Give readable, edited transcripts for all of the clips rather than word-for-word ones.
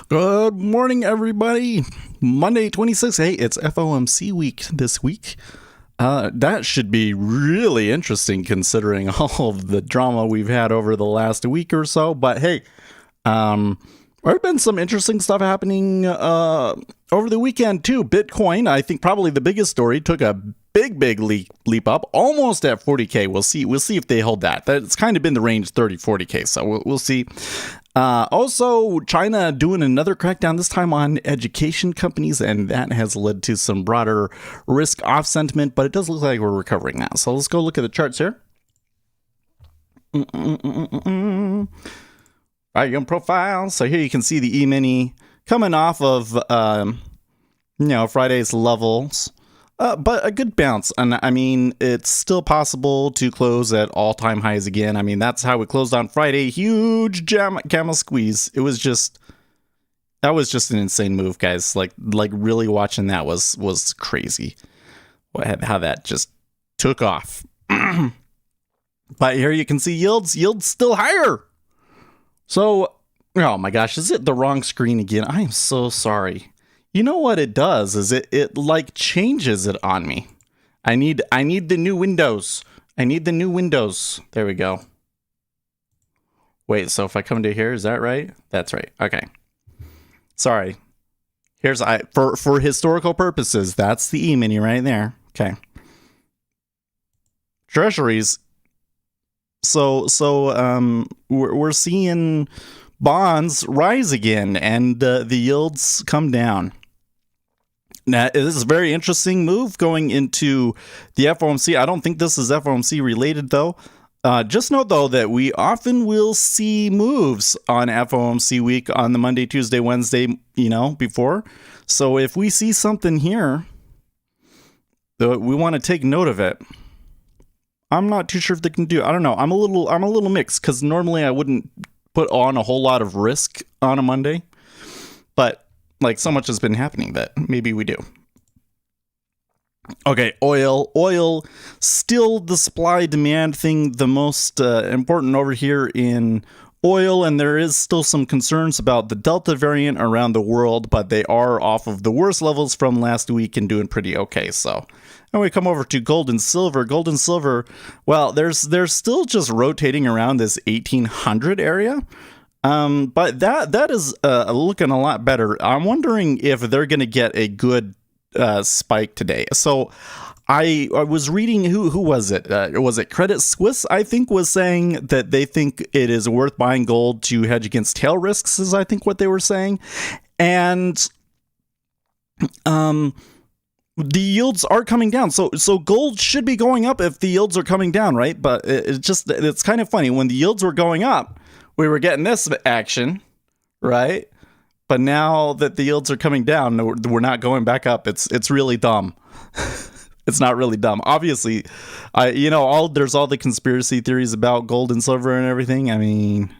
Good morning, everybody. Monday 26th. Hey, it's FOMC week this week. That should be really interesting considering all of the drama we've had over the last week or so. But hey, there's been some interesting stuff happening over the weekend too. Bitcoin, I think probably the biggest story, took a big leap up, almost at 40K. We'll see if they hold that. That's kind of been the range 30-40K. So we'll see. Also, China doing another crackdown, this time on education companies, and that has led to some broader risk off sentiment, but it does look like we're recovering now. So let's go look at the charts here. Volume profile. So here you can see the E-mini coming off of, Friday's levels. But a good bounce. And I mean, it's still possible to close at all-time highs again. I mean, that's how it closed on Friday. Huge camel squeeze. That was just an insane move, guys. Like really watching that was crazy. How that just took off. But here you can see yields still higher. So, oh my gosh, is it the wrong screen again? I am so sorry. You know what it does is it like changes it on me. I need the new windows. I need the new windows. There we go. Wait, so if I come to here, is that right? That's right. Okay. Sorry. Here's for historical purposes, that's the E-mini right there. Okay. Treasuries. So we're seeing bonds rise again and the yields come down. Now, this is a very interesting move going into the FOMC. I don't think this is FOMC related, though. Just note, though, that we often will see moves on FOMC week on the Monday, Tuesday, Wednesday, before. So if we see something here, we want to take note of it. I'm not too sure if they can do it. I don't know. I'm a little mixed because normally I wouldn't put on a whole lot of risk on a Monday. But so much has been happening that maybe we do. Okay, oil, still the supply demand thing, the most important over here in oil, and there is still some concerns about the Delta variant around the world, but they are off of the worst levels from last week and doing pretty okay. So, and we come over to gold and silver. Gold and silver, well, there's still just rotating around this 1800 area. But that is looking a lot better. I'm wondering if they're going to get a good spike today. So I was reading who was it? Was it Credit Suisse? I think was saying that they think it is worth buying gold to hedge against tail risks. Is I think what they were saying, and the yields are coming down. So gold should be going up if the yields are coming down, right? But it's kind of funny when the yields were going up. We were getting this action, right? But now that the yields are coming down, we're not going back up. It's really dumb. It's not really dumb. Obviously, there's all the conspiracy theories about gold and silver and everything. I mean,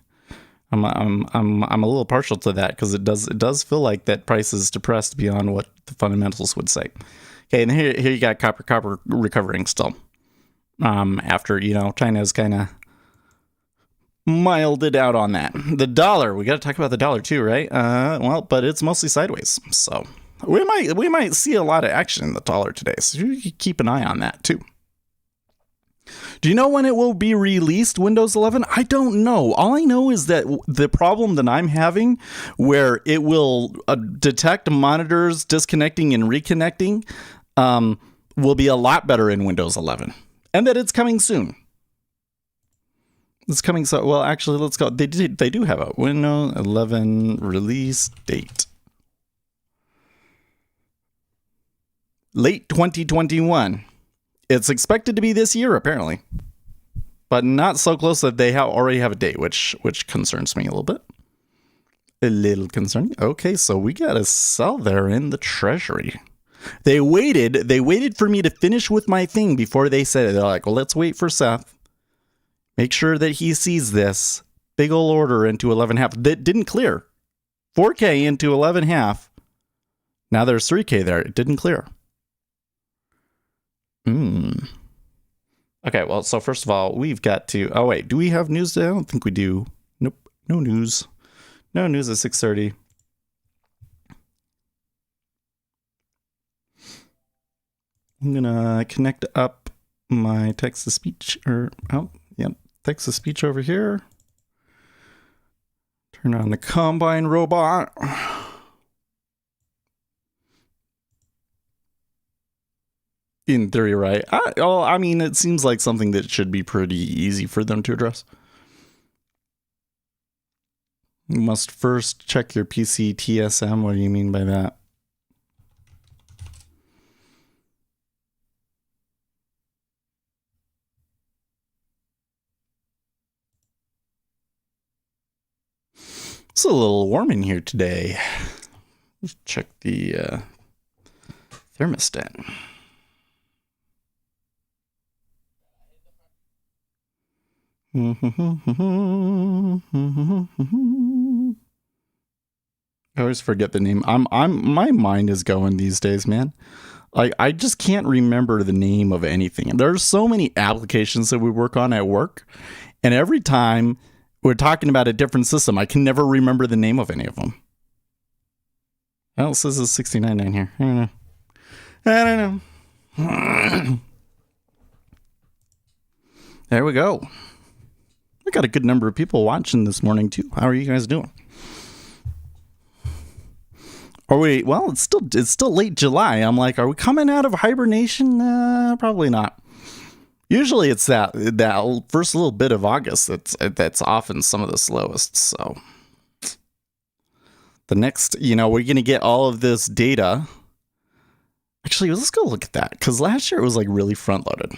I'm a little partial to that because it does feel like that price is depressed beyond what the fundamentals would say. Okay, and here you got copper recovering still. After China's kind of mild it out on that. The dollar, we got to talk about the dollar too, right? But it's mostly sideways, so we might see a lot of action in the dollar today. So you can keep an eye on that too. Do you know when it will be released, Windows 11? I don't know. All I know is that the problem that I'm having, where it will detect monitors disconnecting and reconnecting, will be a lot better in Windows 11, and that it's coming soon. It's coming so well. Actually, let's go. They do have a Windows 11 release date. Late 2021. It's expected to be this year, apparently, but not so close that they already have a date, which concerns me a little bit. A little concerning. Okay, so we got a sell there in the treasury. They waited for me to finish with my thing before they said it. They're like, well, let's wait for Seth. Make sure that he sees this big ol' order into 11.5 that didn't clear. 4K into 11.5. Now there's 3K there. It didn't clear. Okay, well, so first of all, we've got to... Oh, wait. Do we have news today? I don't think we do. Nope. No news. No news at 6:30. I'm gonna connect up my text to speech, text to speech over here. Turn on the combine robot. In theory, right? I mean, it seems like something that should be pretty easy for them to address. You must first check your PC TSM. What do you mean by that? It's a little warm in here today. Let's check the thermostat. I always forget the name. My mind is going these days, man. I just can't remember the name of anything. There's so many applications that we work on at work, and every time we're talking about a different system, I can never remember the name of any of them. Well, it says it's 69.9 here. I don't know. There we go. We got a good number of people watching this morning too. How are you guys doing? Are we? Well, it's still late July. I'm like, are we coming out of hibernation? Probably not. Usually it's that first little bit of August that's often some of the slowest. So the next, we're gonna get all of this data. Actually, let's go look at that, because last year it was like really front loaded.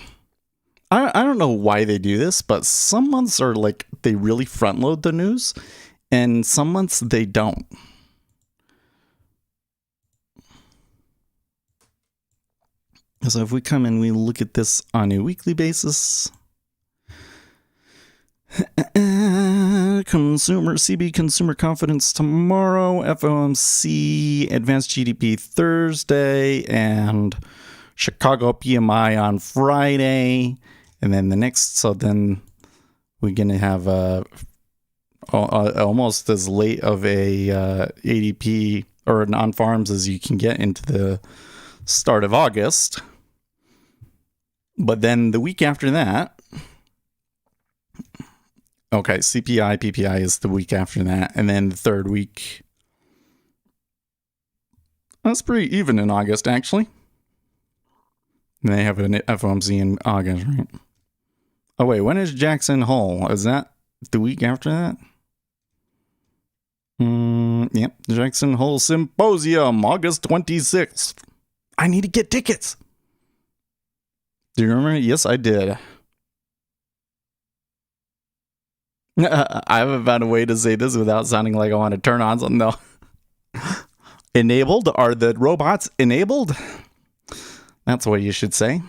I don't know why they do this, but some months are like they really front load the news, and some months they don't. So if we come and we look at this on a weekly basis, CB consumer confidence tomorrow, FOMC advanced GDP Thursday, and Chicago PMI on Friday. And then then we're going to have almost as late of a ADP or non-farms as you can get into the start of August. But then the week after that, okay, CPI, PPI is the week after that. And then the third week, that's pretty even in August, actually. And they have an FOMC in August, right? Oh, wait, when is Jackson Hole? Is that the week after that? Yep, Jackson Hole Symposium, August 26th. I need to get tickets. Do you remember? Yes, I did. I haven't found a way to say this without sounding like I want to turn on something, though. Enabled? Are the robots enabled? That's what you should say.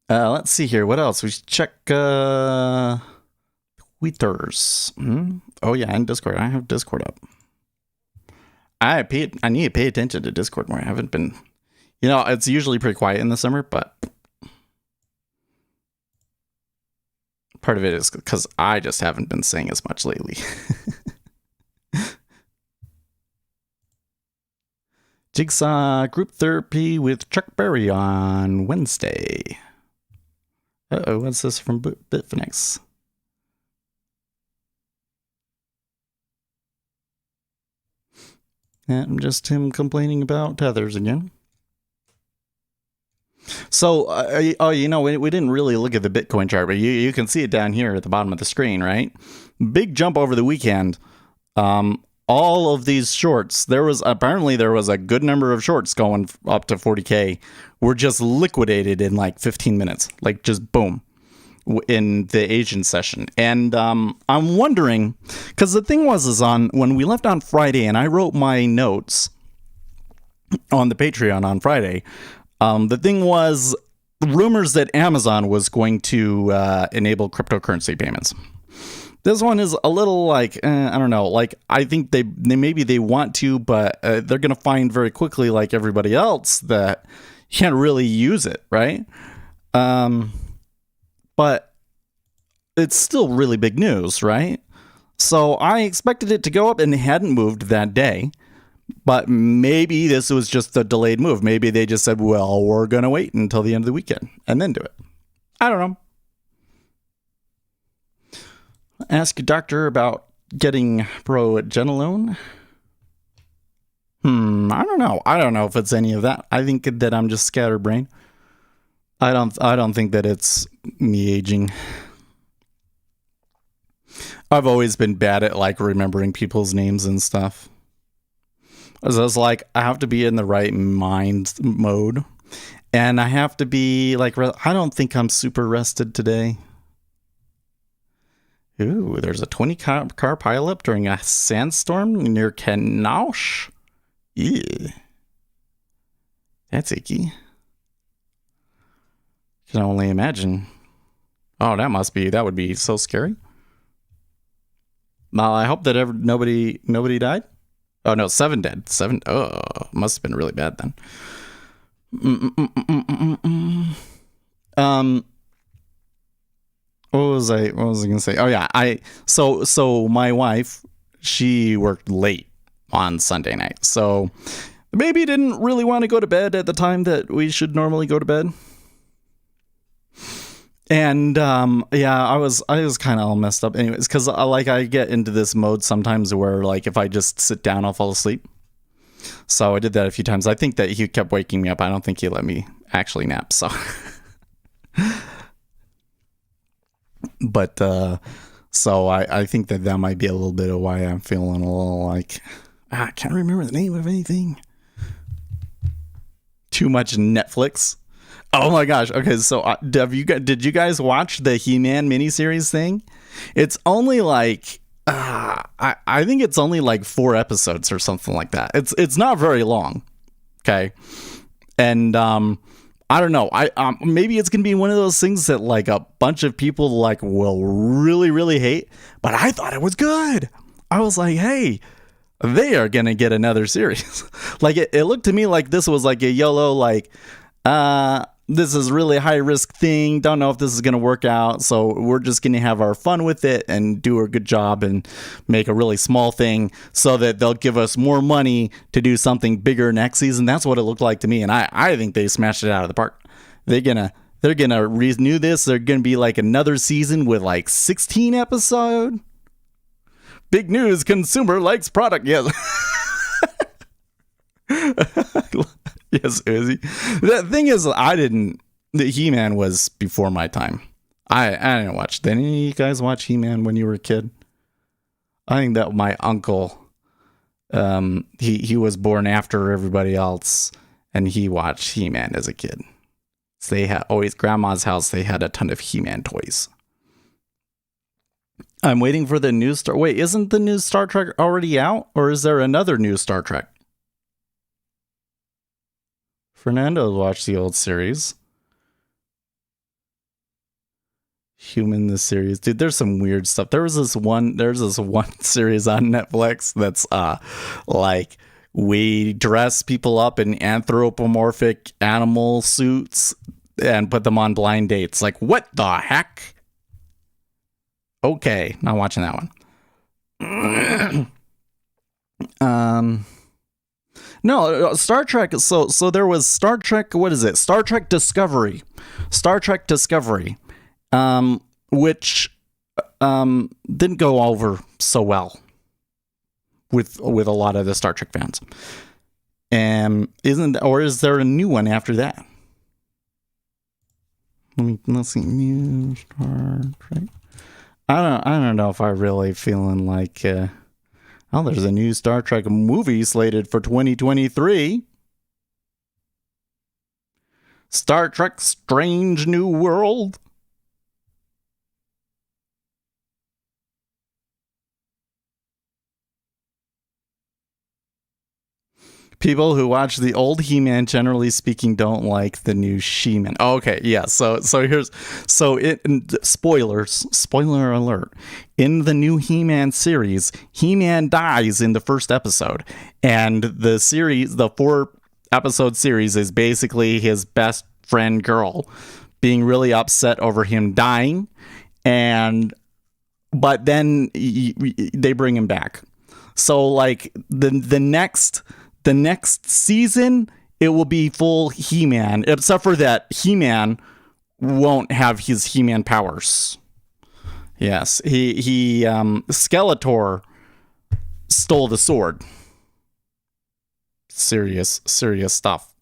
Let's see here. What else? We should check Tweeters. Oh, yeah, and Discord. I have Discord up. I need to pay attention to Discord more. I haven't been... it's usually pretty quiet in the summer, but... part of it is because I just haven't been saying as much lately. Jigsaw group therapy with Chuck Berry on Wednesday. Uh-oh, what's this from Bitfinex? And just him complaining about tethers again. So, we didn't really look at the Bitcoin chart, but you can see it down here at the bottom of the screen, right? Big jump over the weekend. All of these shorts, there was a good number of shorts going up to 40K, were just liquidated in like 15 minutes, like just boom, in the Asian session. And I'm wondering, because the thing was when we left on Friday and I wrote my notes on the Patreon on Friday, the thing was rumors that Amazon was going to enable cryptocurrency payments. This one is a little like, I don't know, like I think they maybe they want to, but they're going to find very quickly, like everybody else, that you can't really use it, right? But it's still really big news, right? So I expected it to go up, and it hadn't moved that day. But maybe this was just a delayed move. Maybe they just said, well, we're going to wait until the end of the weekend and then do it. I don't know. Ask your doctor about getting progesterone. I don't know. I don't know if it's any of that. I think that I'm just scatterbrained. I don't think that it's me aging. I've always been bad at like remembering people's names and stuff. So it's like I have to be in the right mind mode, and I have to be like I don't think I'm super rested today. Ooh, there's a 20-car pileup during a sandstorm near Kenosha. Ew. That's icky. Can only imagine. Oh, that would be so scary. Well, I hope that nobody died. Oh no, 7 dead. 7. Oh, must have been really bad then. What was I gonna say? Oh yeah, so my wife, she worked late on Sunday night, so the baby didn't really want to go to bed at the time that we should normally go to bed. And yeah, I was kind of all messed up anyways, because I get into this mode sometimes where like if I just sit down I'll fall asleep. So I did that a few times. I think that he kept waking me up. I don't think he let me actually nap. So but so I think that might be a little bit of why I'm feeling a little like I can't remember the name of anything. Too much Netflix. Oh my gosh. Okay, so did you guys watch the He-Man miniseries thing? It's only like I think it's only like 4 episodes or something like that. It's not very long. Okay. And I don't know. Maybe it's going to be one of those things that like a bunch of people like will really really hate, but I thought it was good. I was like, "Hey, they are going to get another series." Like it looked to me like this was like a YOLO like this is really a high risk thing. Don't know if this is going to work out. So we're just going to have our fun with it and do a good job and make a really small thing so that they'll give us more money to do something bigger next season. That's what it looked like to me. And I think they smashed it out of the park. They're going to renew this. They're going to be like another season with like 16 episodes. Big news. Consumer likes product. Yes. Yes, Uzi. The thing is, the He-Man was before my time. I didn't watch. Did any of you guys watch He-Man when you were a kid? I think that my uncle, he was born after everybody else, and he watched He-Man as a kid. So they had always grandma's house. They had a ton of He-Man toys. I'm waiting for the new Star. Wait, isn't the new Star Trek already out, or is there another new Star Trek? Fernando watched the old series. Human, the series. Dude, there's some weird stuff. There's this one series on Netflix that's like we dress people up in anthropomorphic animal suits and put them on blind dates. Like, what the heck? Okay, not watching that one. No, Star Trek. So there was Star Trek. What is it? Star Trek Discovery. Which didn't go over so well with a lot of the Star Trek fans. Is there a new one after that? Let's see. New Star Trek. I don't know if I'm really feeling like. Oh, there's a new Star Trek movie slated for 2023. Star Trek Strange New World. People who watch the old He-Man, generally speaking, don't like the new She-Man. Oh, okay, yeah. So spoiler alert. In the new He-Man series, He-Man dies in the first episode, and the 4-episode series is basically his best friend girl being really upset over him dying, but then they bring him back. So like the next the next season it will be full He-Man, except for that He-Man won't have his He-Man powers. Yes, he Skeletor stole the sword. Serious stuff.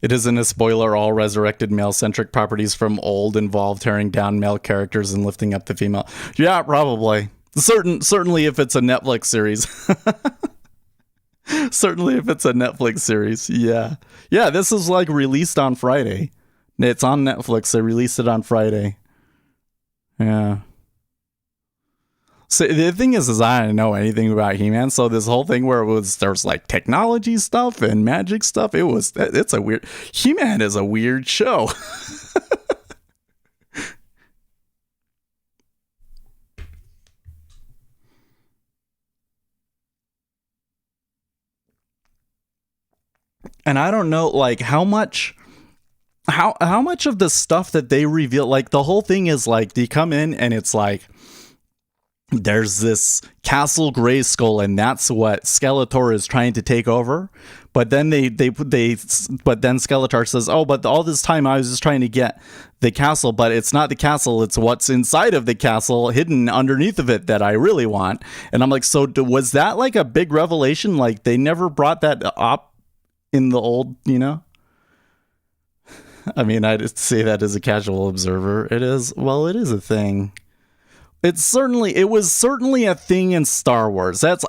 It isn't a spoiler. All resurrected male-centric properties from old involve tearing down male characters and lifting up the female. Yeah, probably. Certainly if it's a Netflix series. Certainly if it's a Netflix series. Yeah. Yeah, this is like released on Friday. It's on Netflix. They released it on Friday. Yeah. So the thing is I didn't know anything about He-Man, so this whole thing where there's like technology stuff and magic stuff, it's a weird, He-Man is a weird show. And I don't know like how much of the stuff that they reveal, like the whole thing is like you come in and it's like there's this Castle Grayskull, and that's what Skeletor is trying to take over. But then then Skeletor says, "Oh, but all this time I was just trying to get the castle, but it's not the castle; it's what's inside of the castle, hidden underneath of it, that I really want." And I'm like, "So was that like a big revelation? Like they never brought that up in the old, you know?" I mean, I just say that as a casual observer. It is a thing. It was certainly a thing in Star Wars. That's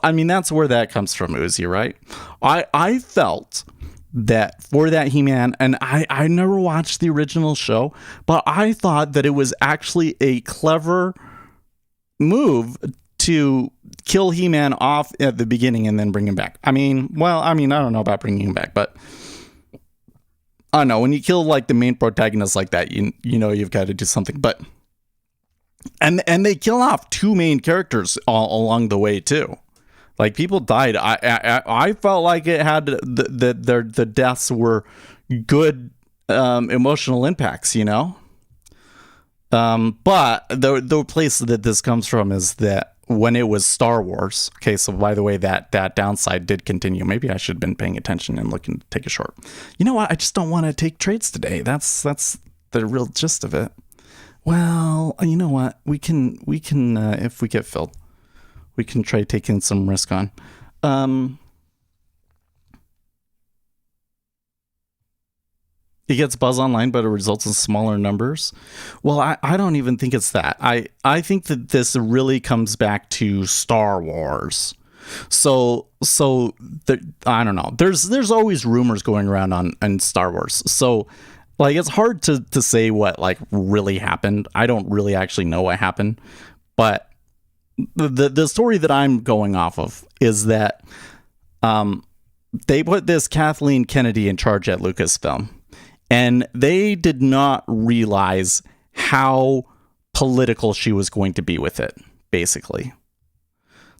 where that comes from, Uzi, right? I felt that for that He-Man, and I never watched the original show, but I thought that it was actually a clever move to kill He-Man off at the beginning and then bring him back. I don't know about bringing him back, but I don't know, when you kill like the main protagonist like that, you know you've got to do something. But and they kill off two main characters all along the way too. Like people died. I felt like it had the deaths were good emotional impacts, you know. But the place that this comes from is that when it was Star Wars. Okay, so by the way, that downside did continue. Maybe I should have been paying attention and looking to take a short. You know what? I just don't want to take trades today. That's the real gist of it. Well, you know what? We can if we get filled, we can try taking some risk on. It gets buzz online, but it results in smaller numbers. Well, I don't even think it's that. I think that this really comes back to Star Wars. So I don't know. There's always rumors going around on Star Wars. So like it's hard to say what like really happened. I don't really actually know what happened, but the story that I'm going off of is that they put this Kathleen Kennedy in charge at Lucasfilm, and they did not realize how political she was going to be with it. Basically,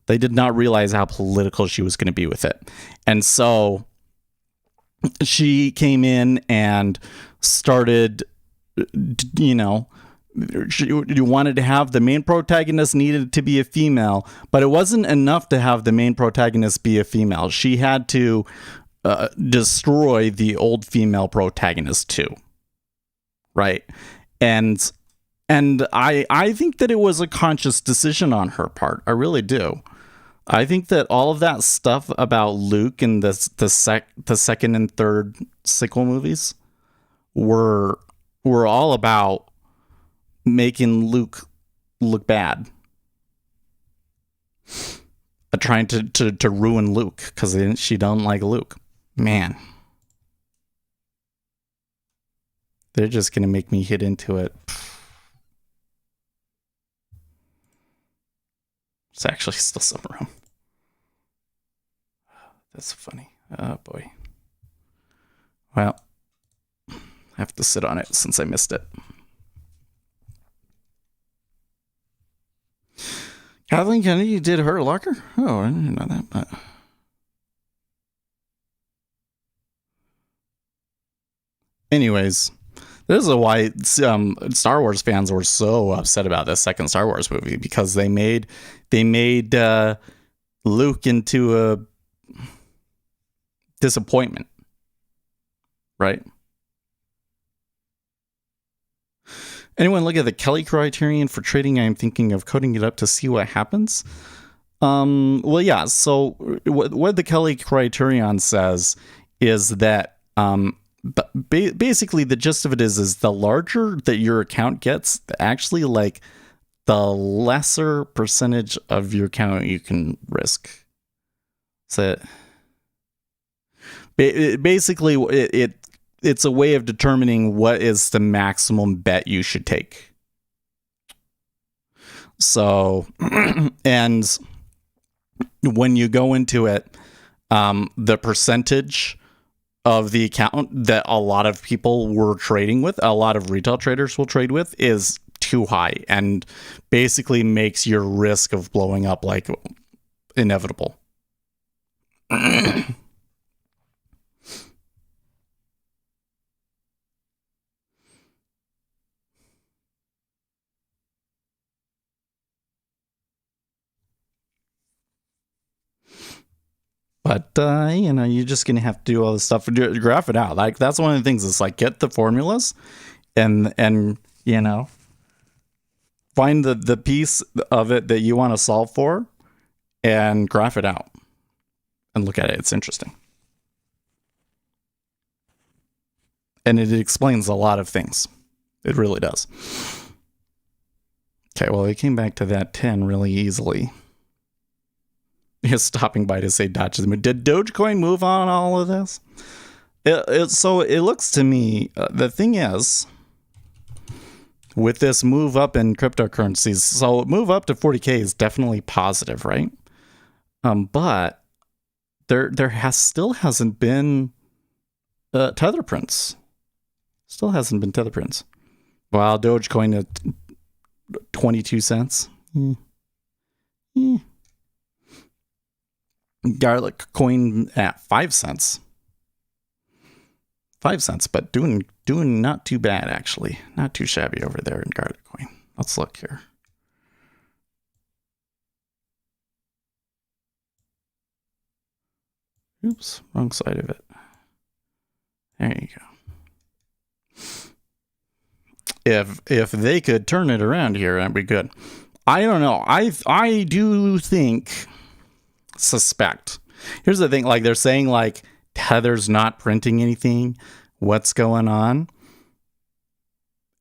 they did not realize how political she was going to be with it, and so she came in and started, you know, you wanted to have the main protagonist needed to be a female, but it wasn't enough to have the main protagonist be a female. She had to destroy the old female protagonist too, right? And I think that it was a conscious decision on her part. I really do. I think that all of that stuff about Luke and the second and third sequel movies were all about making Luke look bad, trying to ruin Luke because she don't like Luke. Man, they're just gonna make me hit into it. It's actually still some room. That's funny. Oh boy. Well, I have to sit on it since I missed it. Kathleen Kennedy did her locker? Oh, I didn't know that, but anyways, This is why Star Wars fans were so upset about this second Star Wars movie, because they made Luke into a disappointment, right? Anyone look at the Kelly criterion for trading? I'm thinking of coding it up to see what happens. Well, yeah. So what the Kelly criterion says is that basically the gist of it is the larger that your account gets, actually, like, the lesser percentage of your account you can risk. So basically it's a way of determining what is the maximum bet you should take. So, and when you go into it, the percentage of the account that a lot of people were trading with, a lot of retail traders will trade with, is too high, and basically makes your risk of blowing up like inevitable. But, you're just going to have to do all this stuff, graph it out. Like, that's one of the things. It's like, get the formulas and find the piece of it that you want to solve for and graph it out and look at it. It's interesting. And it explains a lot of things. It really does. Okay, well, it came back to that 10 really easily. He's stopping by to say dodge. Did Dogecoin move on all of this? So it looks to me, the thing is, with this move up in cryptocurrencies, so move up to 40K is definitely positive, right? But there still hasn't been tether prints. Still hasn't been tether prints. Wow, Dogecoin at 22 cents. Garlic coin at 5 cents. 5 cents, but doing not too bad, actually. Not too shabby over there in garlic coin. Let's look here. Oops, wrong side of it. There you go. If they could turn it around here, that'd be good. I don't know. I do suspect. Here's the thing, like, they're saying, like, Tether's not printing anything. What's going on?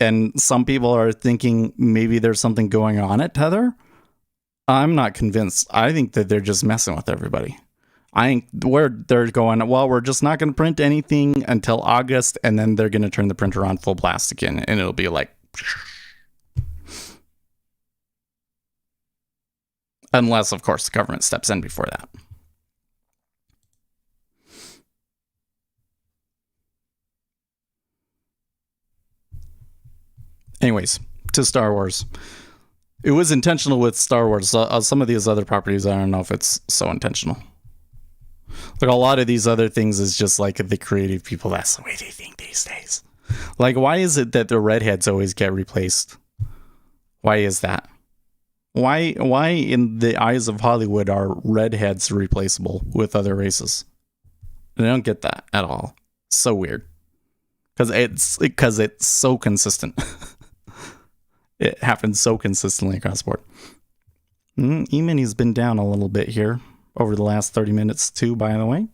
And some people are thinking maybe there's something going on at Tether. I'm not convinced. I think that they're just messing with everybody. I think they're going, well, we're just not going to print anything until August, and then they're going to turn the printer on full blast again, and it'll be like, unless, of course, the government steps in before that. Anyways, to Star Wars. It was intentional with Star Wars. Some of these other properties, I don't know if it's so intentional. Like, a lot of these other things is just like the creative people. That's the way they think these days. Like, why is it that the redheads always get replaced? Why is that? Why in the eyes of Hollywood are redheads replaceable with other races? I don't get that at all. So weird. Because it's so consistent. It happens so consistently across the board. E-mini's been down a little bit here over the last 30 minutes too, by the way.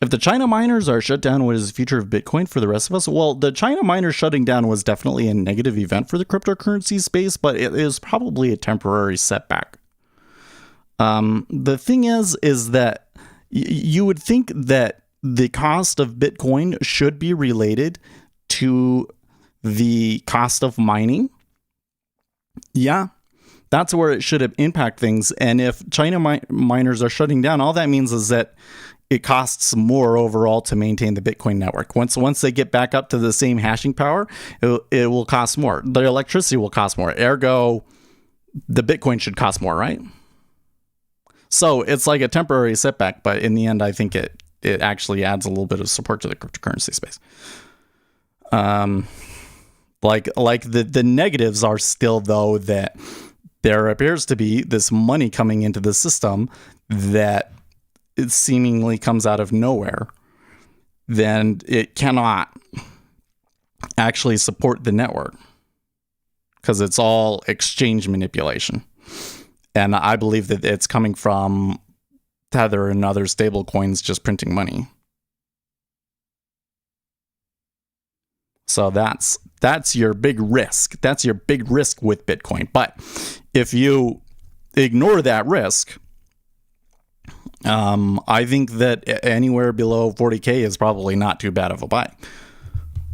If the China miners are shut down, what is the future of Bitcoin for the rest of us? Well, the China miners shutting down was definitely a negative event for the cryptocurrency space, but it is probably a temporary setback. The thing is that you would think that the cost of Bitcoin should be related to the cost of mining. Yeah, that's where it should impact things. And if China miners are shutting down, all that means is that it costs more overall to maintain the Bitcoin network. Once they get back up to the same hashing power, it will cost more. The electricity will cost more. Ergo, the Bitcoin should cost more, right? So it's like a temporary setback, but in the end, I think it it actually adds a little bit of support to the cryptocurrency space. Like the negatives are still, though, that there appears to be this money coming into the system that it seemingly comes out of nowhere. Then it cannot actually support the network because it's all exchange manipulation. And I believe that it's coming from Tether and other stable coins just printing money. So that's your big risk. That's your big risk with Bitcoin. But if you ignore that risk, I think that anywhere below 40K is probably not too bad of a buy.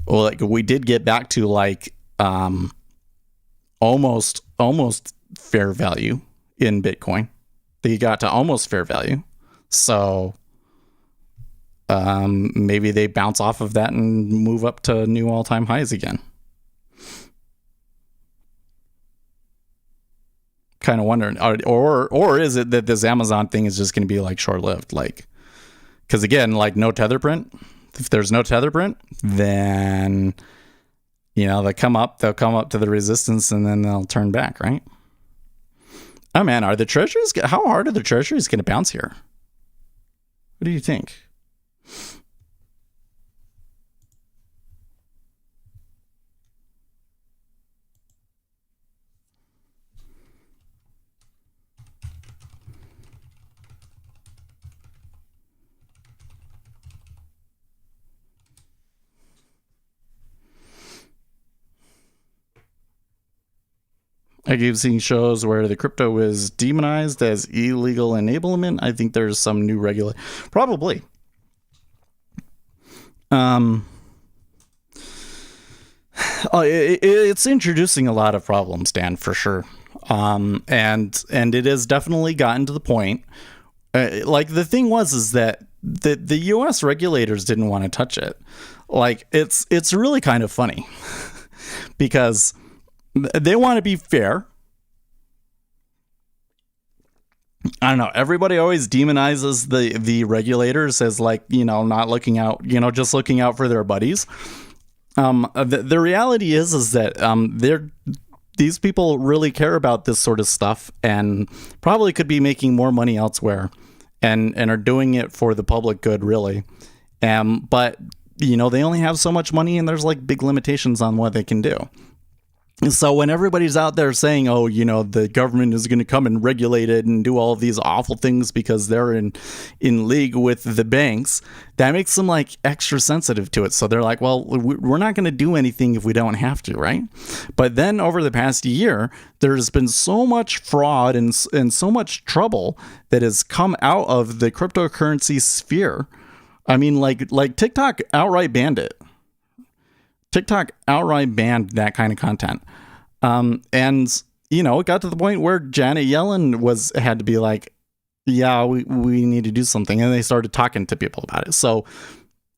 Well, like we did get back to like almost fair value in Bitcoin. They got to almost fair value. So maybe they bounce off of that and move up to new all-time highs again. Kind of wondering, or is it that this Amazon thing is just going to be like short-lived? Like, because again, like no tether print. If there's no tether print, then they'll come up to the resistance and then they'll turn back, right? Oh man, how hard are the treasuries going to bounce here? What do you think? I keep seeing shows where the crypto is demonized as illegal enablement. I think there's some new regulation. Probably. It's introducing a lot of problems, Dan, for sure. And it has definitely gotten to the point. Like the thing is that the U.S. regulators didn't want to touch it. Like it's really kind of funny because they want to be fair. I don't know. Everybody always demonizes the regulators as like, not looking out, just looking out for their buddies. The reality is that these people really care about this sort of stuff and probably could be making more money elsewhere and are doing it for the public good, really. But, they only have so much money and there's like big limitations on what they can do. So when everybody's out there saying, oh, the government is going to come and regulate it and do all of these awful things because they're in league with the banks, that makes them like extra sensitive to it. So they're like, well, we're not going to do anything if we don't have to, right? But then over the past year, there's been so much fraud and so much trouble that has come out of the cryptocurrency sphere. I mean, like TikTok outright banned it. TikTok outright banned that kind of content. And it got to the point where Janet Yellen had to be like, yeah, we need to do something. And they started talking to people about it. So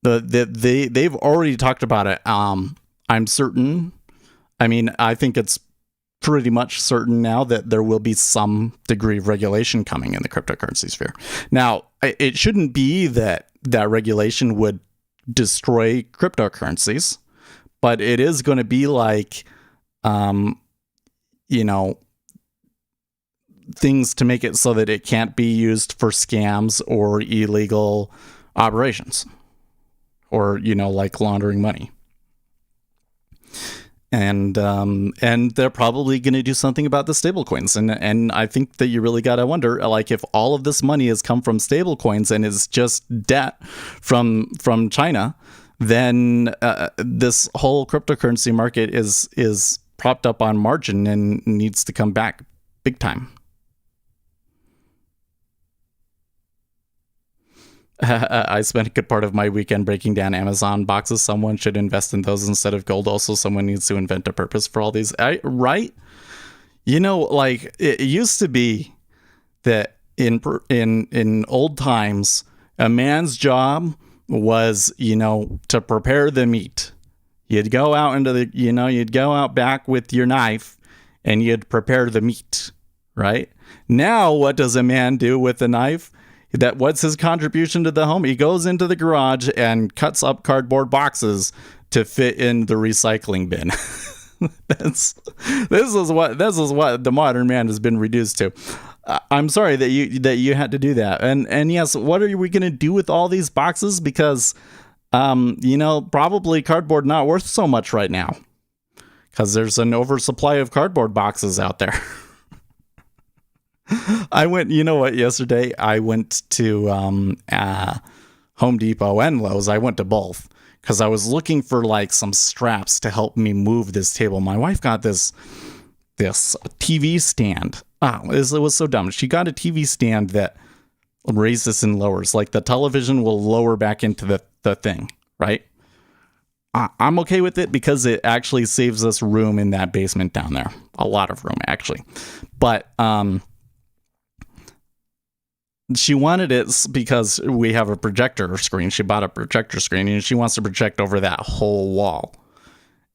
they've already talked about it. I'm certain. I mean, I think it's pretty much certain now that there will be some degree of regulation coming in the cryptocurrency sphere. Now, it shouldn't be that regulation would destroy cryptocurrencies. But it is going to be like, things to make it so that it can't be used for scams or illegal operations or, like laundering money. And they're probably going to do something about the stablecoins. And I think that you really got to wonder, like, if all of this money has come from stablecoins and is just debt from China, then this whole cryptocurrency market is propped up on margin and needs to come back big time. I spent a good part of my weekend breaking down Amazon boxes. Someone should invest in those instead of gold. Also, someone needs to invent a purpose for all these. Right? Like it used to be that in old times, a man's job was, to prepare the meat. You'd go out you'd go out back with your knife and you'd prepare the meat, right? Now, what does a man do with a knife? That what's his contribution to the home? He goes into the garage and cuts up cardboard boxes to fit in the recycling bin. That's this is what the modern man has been reduced to. I'm sorry that you had to do that. And yes, what are we going to do with all these boxes? Because probably cardboard not worth so much right now because there's an oversupply of cardboard boxes out there. I went, yesterday I went to Home Depot and Lowe's. I went to both because I was looking for like some straps to help me move this table. My wife got this TV stand. It was so dumb. She got a TV stand that raises and lowers. Like the television will lower back into the thing, right? I'm okay with it because it actually saves us room in that basement down there. A lot of room, actually. But she wanted it because we have a projector screen. She bought a projector screen and she wants to project over that whole wall.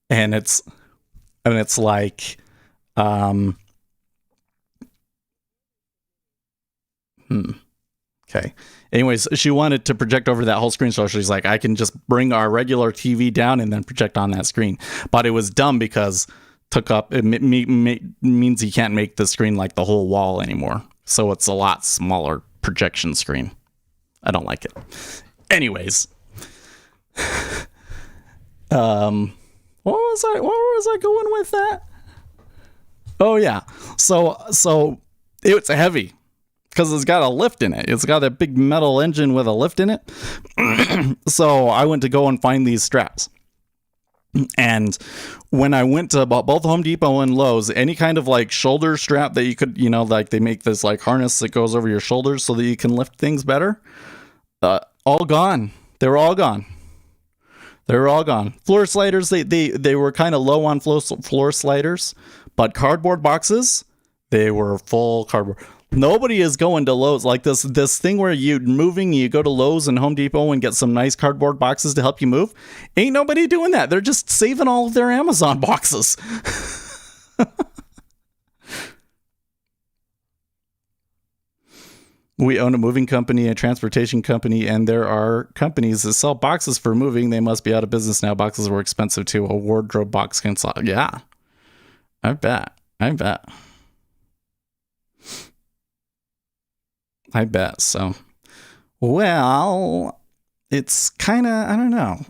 And it's like, okay. Anyways, she wanted to project over that whole screen. So she's like, I can just bring our regular TV down and then project on that screen. But it was dumb because it means you can't make the screen like the whole wall anymore. So it's a lot smaller projection screen. I don't like it. Anyways, what was I going with that? Oh yeah. So it's heavy because it's got a lift in it. It's got a big metal engine with a lift in it. So I went to go and find these straps. And when I went to both Home Depot and Lowe's, any kind of like shoulder strap that you could, like they make this like harness that goes over your shoulders so that you can lift things better, all gone. They were all gone. Floor sliders, they were kind of low on floor sliders, but cardboard boxes, they were full cardboard. Nobody is going to Lowe's like this thing where you go to Lowe's and Home Depot and get some nice cardboard boxes to help you move. Ain't nobody doing that. They're just saving all of their Amazon boxes. We own a moving company, a transportation company, and there are companies that sell boxes for moving. They must be out of business now. Boxes were expensive too. A wardrobe box can sell. Yeah, I bet. So, well, it's kind of, I don't know.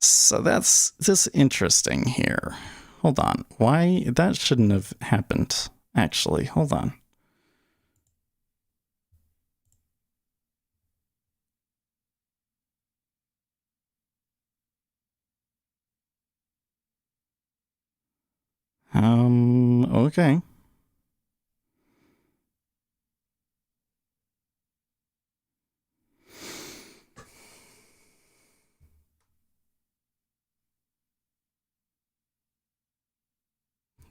So that's just interesting here. Hold on. Why? That shouldn't have happened, actually. Hold on. Okay.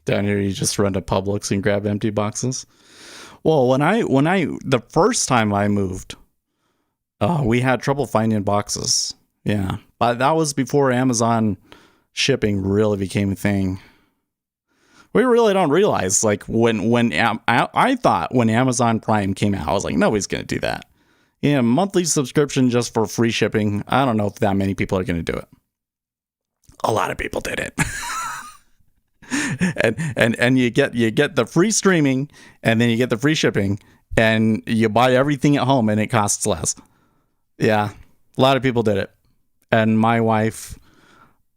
Down here, you just run to Publix and grab empty boxes. Well, when the first time I moved, we had trouble finding boxes. Yeah, but that was before Amazon shipping really became a thing. We really don't realize, like, I thought when Amazon Prime came out, I was like, nobody's going to do that. Yeah, monthly subscription just for free shipping. I don't know if that many people are going to do it. A lot of people did it. and you get the free streaming, and then you get the free shipping, and you buy everything at home, and it costs less. Yeah, a lot of people did it, and my wife,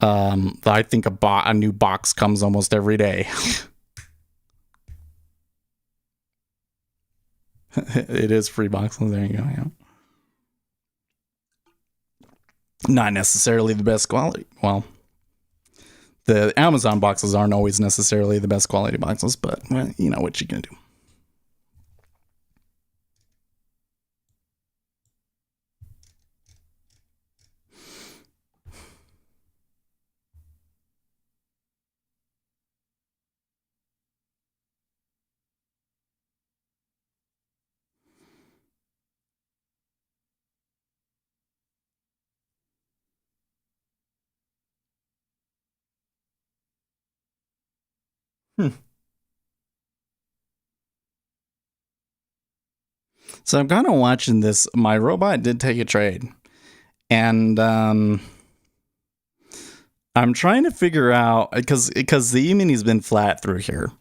I think a new box comes almost every day. It is free boxes. There you go. Yeah. Not necessarily the best quality. Well, the Amazon boxes aren't always necessarily the best quality boxes, but well, you know what you can do. So I'm kind of watching this. My robot did take a trade, and I'm trying to figure out because the E-mini's been flat through here,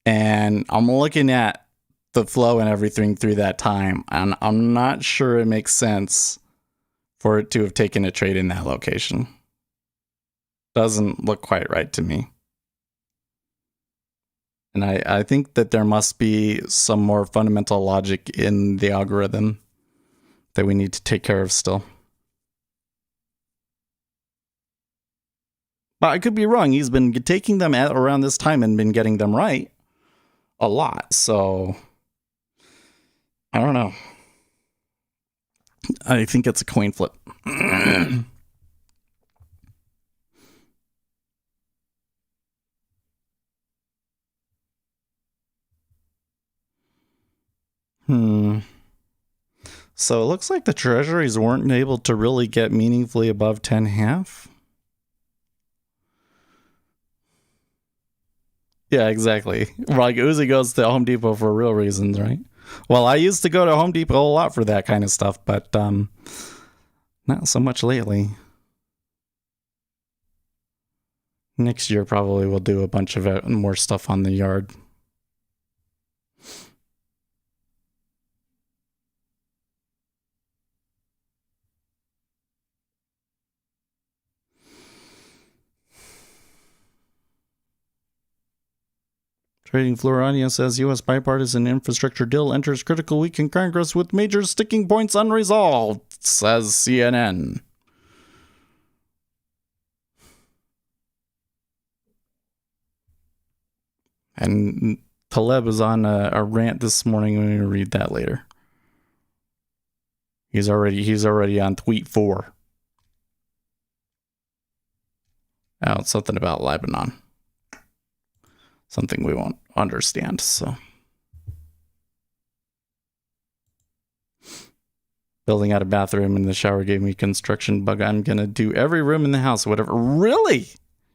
and I'm looking at the flow and everything through that time, and I'm not sure it makes sense for it to have taken a trade in that location. Doesn't look quite right to me. And I think that there must be some more fundamental logic in the algorithm that we need to take care of still. But I could be wrong. He's been taking them at around this time and been getting them right a lot. So I don't know. I think it's a coin flip. So it looks like the treasuries weren't able to really get meaningfully above 10.5. Yeah, exactly. Like Uzi goes to Home Depot for real reasons, right? Well, I used to go to Home Depot a lot for that kind of stuff, but not so much lately. Next year probably we'll do a bunch of more stuff on the yard. Trading Florania says U.S. bipartisan infrastructure deal enters critical week in Congress with major sticking points unresolved, says CNN. And Taleb is on a rant this morning. We're going to read that later. He's already on tweet 4. Oh, it's something about Lebanon. Something we won't understand, so. Building out a bathroom in the shower gave me construction bug. I'm going to do every room in the house, whatever. Really?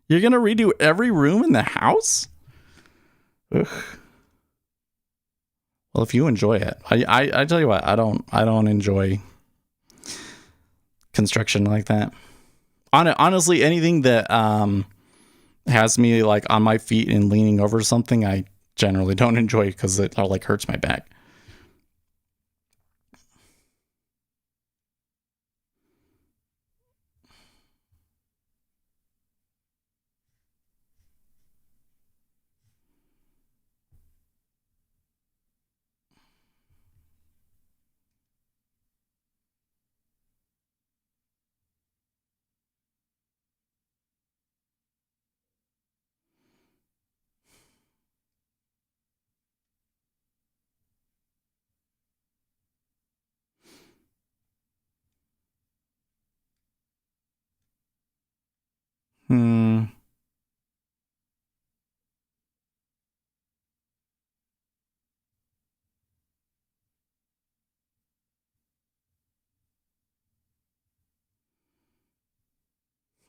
You're going to redo every room in the house? Ugh. Well, if you enjoy it. I tell you what, I don't enjoy construction like that. Honestly, anything that has me like on my feet and leaning over something, I generally don't enjoy because it like hurts my back.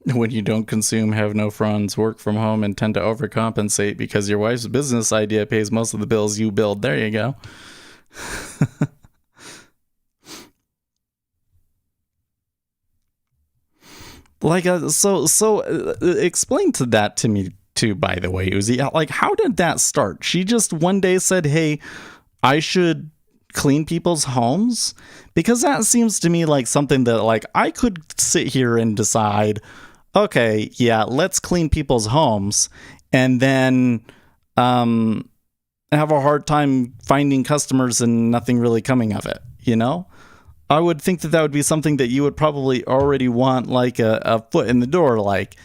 When you don't consume, have no funds, work from home, and tend to overcompensate because your wife's business idea pays most of the bills you build. There you go. Like, explain to that to me too, by the way, Uzi. Like, how did that start? She just one day said, hey, I should clean people's homes? Because that seems to me like something that like I could sit here and decide, okay, yeah, let's clean people's homes, and then have a hard time finding customers and nothing really coming of it, you know? I would think that would be something that you would probably already want like a foot in the door, like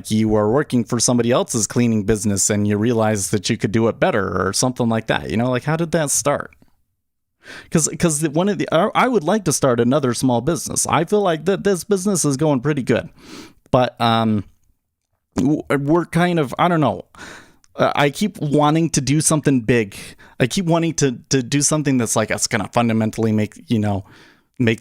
you were working for somebody else's cleaning business and you realized that you could do it better or something like that, you know? Like, how did that start? Because one of the I would like to start another small business. I feel like that this business is going pretty good, but we're kind of, I don't know. I keep wanting to do something big. I keep wanting to do something that's like it's gonna fundamentally make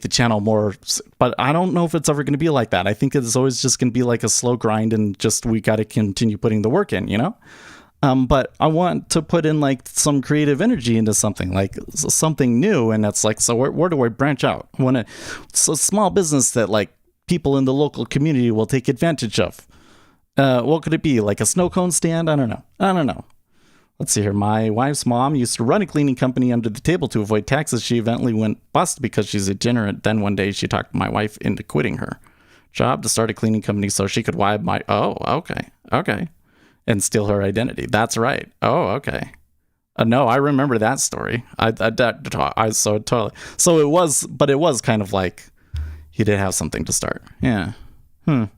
the channel more. But I don't know if it's ever gonna be like that. I think it's always just gonna be like a slow grind, and just we got to continue putting the work in. You know. But I want to put in like some creative energy into something, like something new. And that's like, so where do I branch out? I want to, it's a small business that like people in the local community will take advantage of. What could it be? Like a snow cone stand? I don't know. Let's see here. My wife's mom used to run a cleaning company under the table to avoid taxes. She eventually went bust because she's degenerate. Then one day she talked my wife into quitting her job to start a cleaning company so she could wipe my, oh, okay. And steal her identity. That's right. Oh, okay. No, I remember that story. I so totally. So it was kind of like he did have something to start. Yeah. I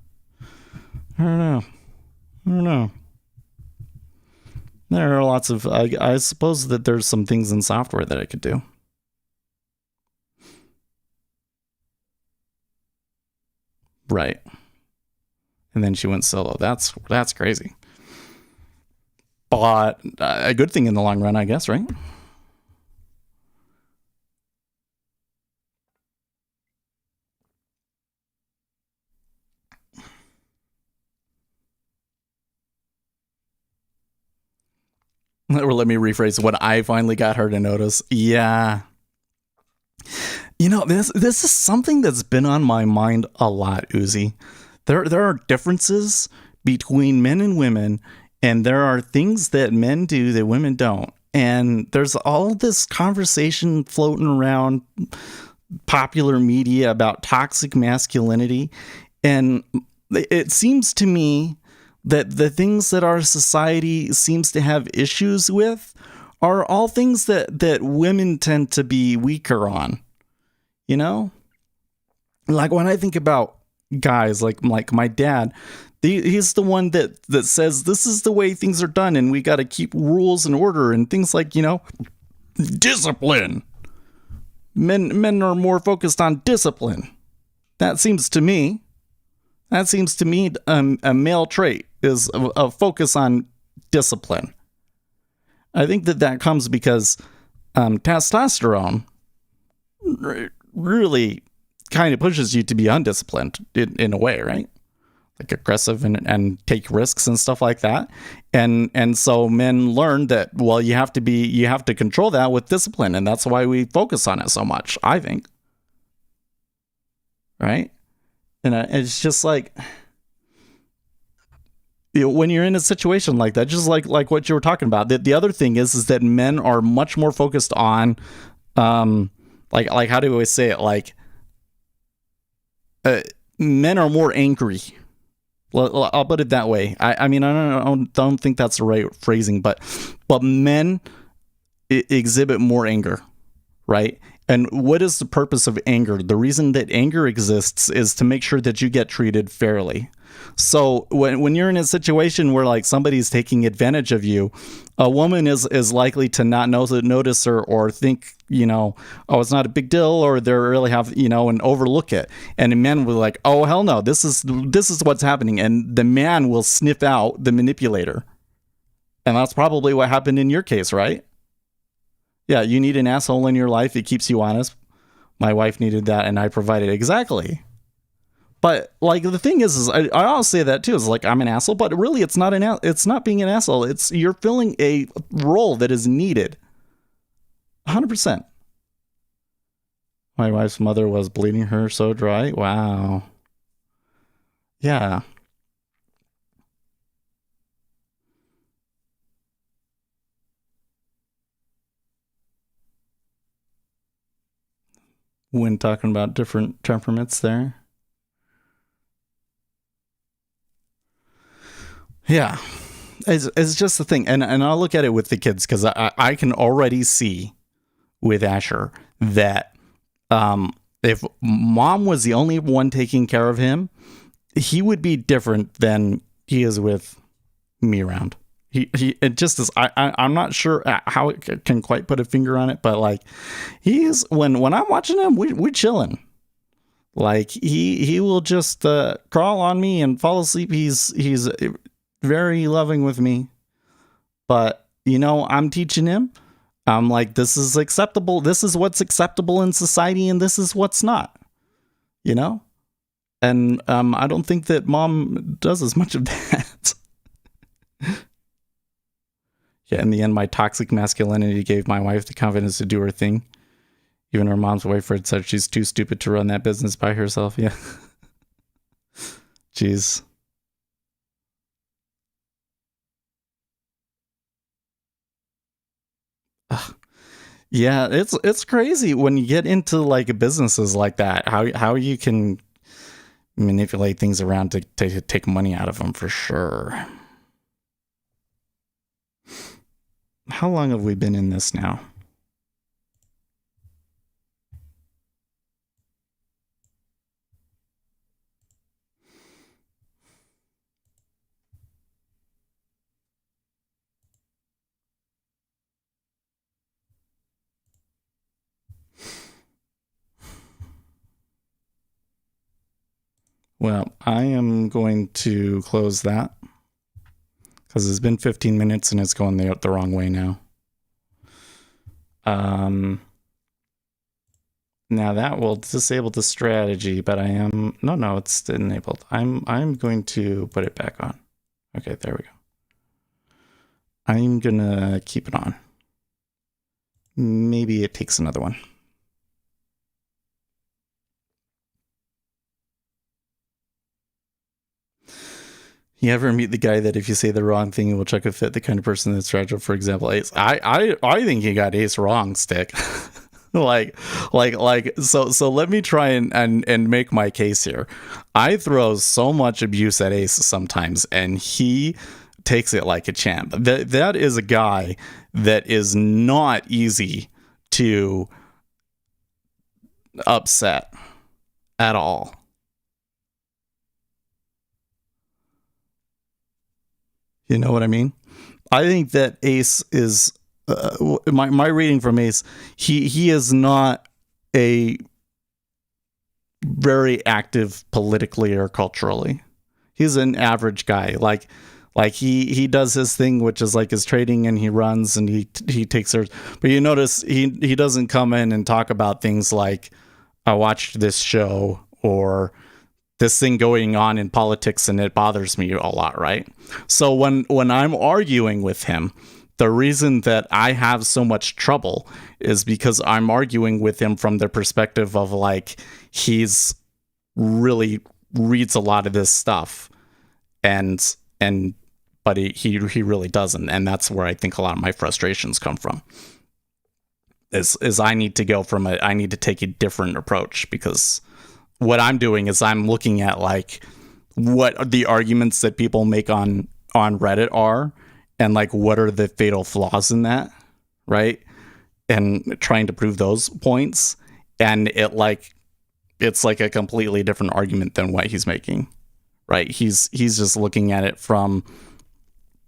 don't know. There are lots of. I suppose that there's some things in software that I could do. Right. And then she went solo. That's crazy. But a good thing in the long run, I guess, right? Or let me rephrase what I finally got her to notice. Yeah. This is something that's been on my mind a lot, Uzi. There are differences between men and women, and there are things that men do that women don't. And there's all this conversation floating around popular media about toxic masculinity. And it seems to me that the things that our society seems to have issues with are all things that women tend to be weaker on. Like when I think about guys like my dad, he's the one that says this is the way things are done and we got to keep rules and order and things like, discipline. Men are more focused on discipline. That seems to me a male trait is a focus on discipline. I think that comes because testosterone really kind of pushes you to be undisciplined in a way, right? Like aggressive and take risks and stuff like that. And so men learn that, well, you have to control that with discipline. And that's why we focus on it so much, I think. Right. And it's just like, when you're in a situation like that, just like what you were talking about, the other thing is that men are much more focused on, like how do I say it? Like, men are more angry. I'll put it that way. I mean, I don't think that's the right phrasing, but men exhibit more anger, right? And what is the purpose of anger? The reason that anger exists is to make sure that you get treated fairly. So when you're in a situation where like somebody's taking advantage of you, a woman is likely to not notice or think, oh, it's not a big deal, or they really have, and overlook it. And the men will like, oh, hell no, this is what's happening. And the man will sniff out the manipulator. And that's probably what happened in your case, right? Yeah, you need an asshole in your life. It keeps you honest. My wife needed that, and I provided exactly. But like the thing is I always say that too. Is like I'm an asshole, but really it's not it's not being an asshole. It's you're filling a role that is needed. 100%. My wife's mother was bleeding her so dry. Wow. Yeah. When talking about different temperaments there. Yeah, it's just the thing. And I'll look at it with the kids because I can already see with Asher that if mom was the only one taking care of him, he would be different than he is with me around. It just is. I'm not sure how it can quite put a finger on it, but like he's when I'm watching him, we're chilling. Like he will just crawl on me and fall asleep. He's very loving with me, but I'm teaching him. I'm like, this is acceptable. This is what's acceptable in society, and this is what's not. And I don't think that mom does as much of that. Yeah, in the end, my toxic masculinity gave my wife the confidence to do her thing. Even her mom's boyfriend said she's too stupid to run that business by herself. Yeah. Jeez. Ugh. Yeah, it's crazy when you get into like businesses like that. How you can manipulate things around to take money out of them for sure. How long have we been in this now? Well, I am going to close that because it's been 15 minutes and it's going the wrong way now. Now that will disable the strategy, but I am no, it's enabled. I'm going to put it back on. Okay, there we go. I'm gonna keep it on. Maybe it takes another one. You ever meet the guy that if you say the wrong thing, he will chuck a fit? The kind of person that's fragile, for example, Ace. I think you got Ace wrong, Stick. So let me try and make my case here. I throw so much abuse at Ace sometimes, and he takes it like a champ. That is a guy that is not easy to upset at all. You know what I mean? I think that Ace is my reading from Ace. He is not a very active politically or culturally. He's an average guy. Like he does his thing, which is like his trading, and he runs and he takes theirs. But you notice he doesn't come in and talk about things like I watched this show or this thing going on in politics and it bothers me a lot, right? So when I'm arguing with him, the reason that I have so much trouble is because I'm arguing with him from the perspective of like he's really reads a lot of this stuff and but he really doesn't, and that's where I think a lot of my frustrations come from. Is I need to go from I need to take a different approach, because what I'm doing is I'm looking at like what the arguments that people make on Reddit are, and like what are the fatal flaws in that, right? And trying to prove those points, and it's like a completely different argument than what he's making, right? He's just looking at it from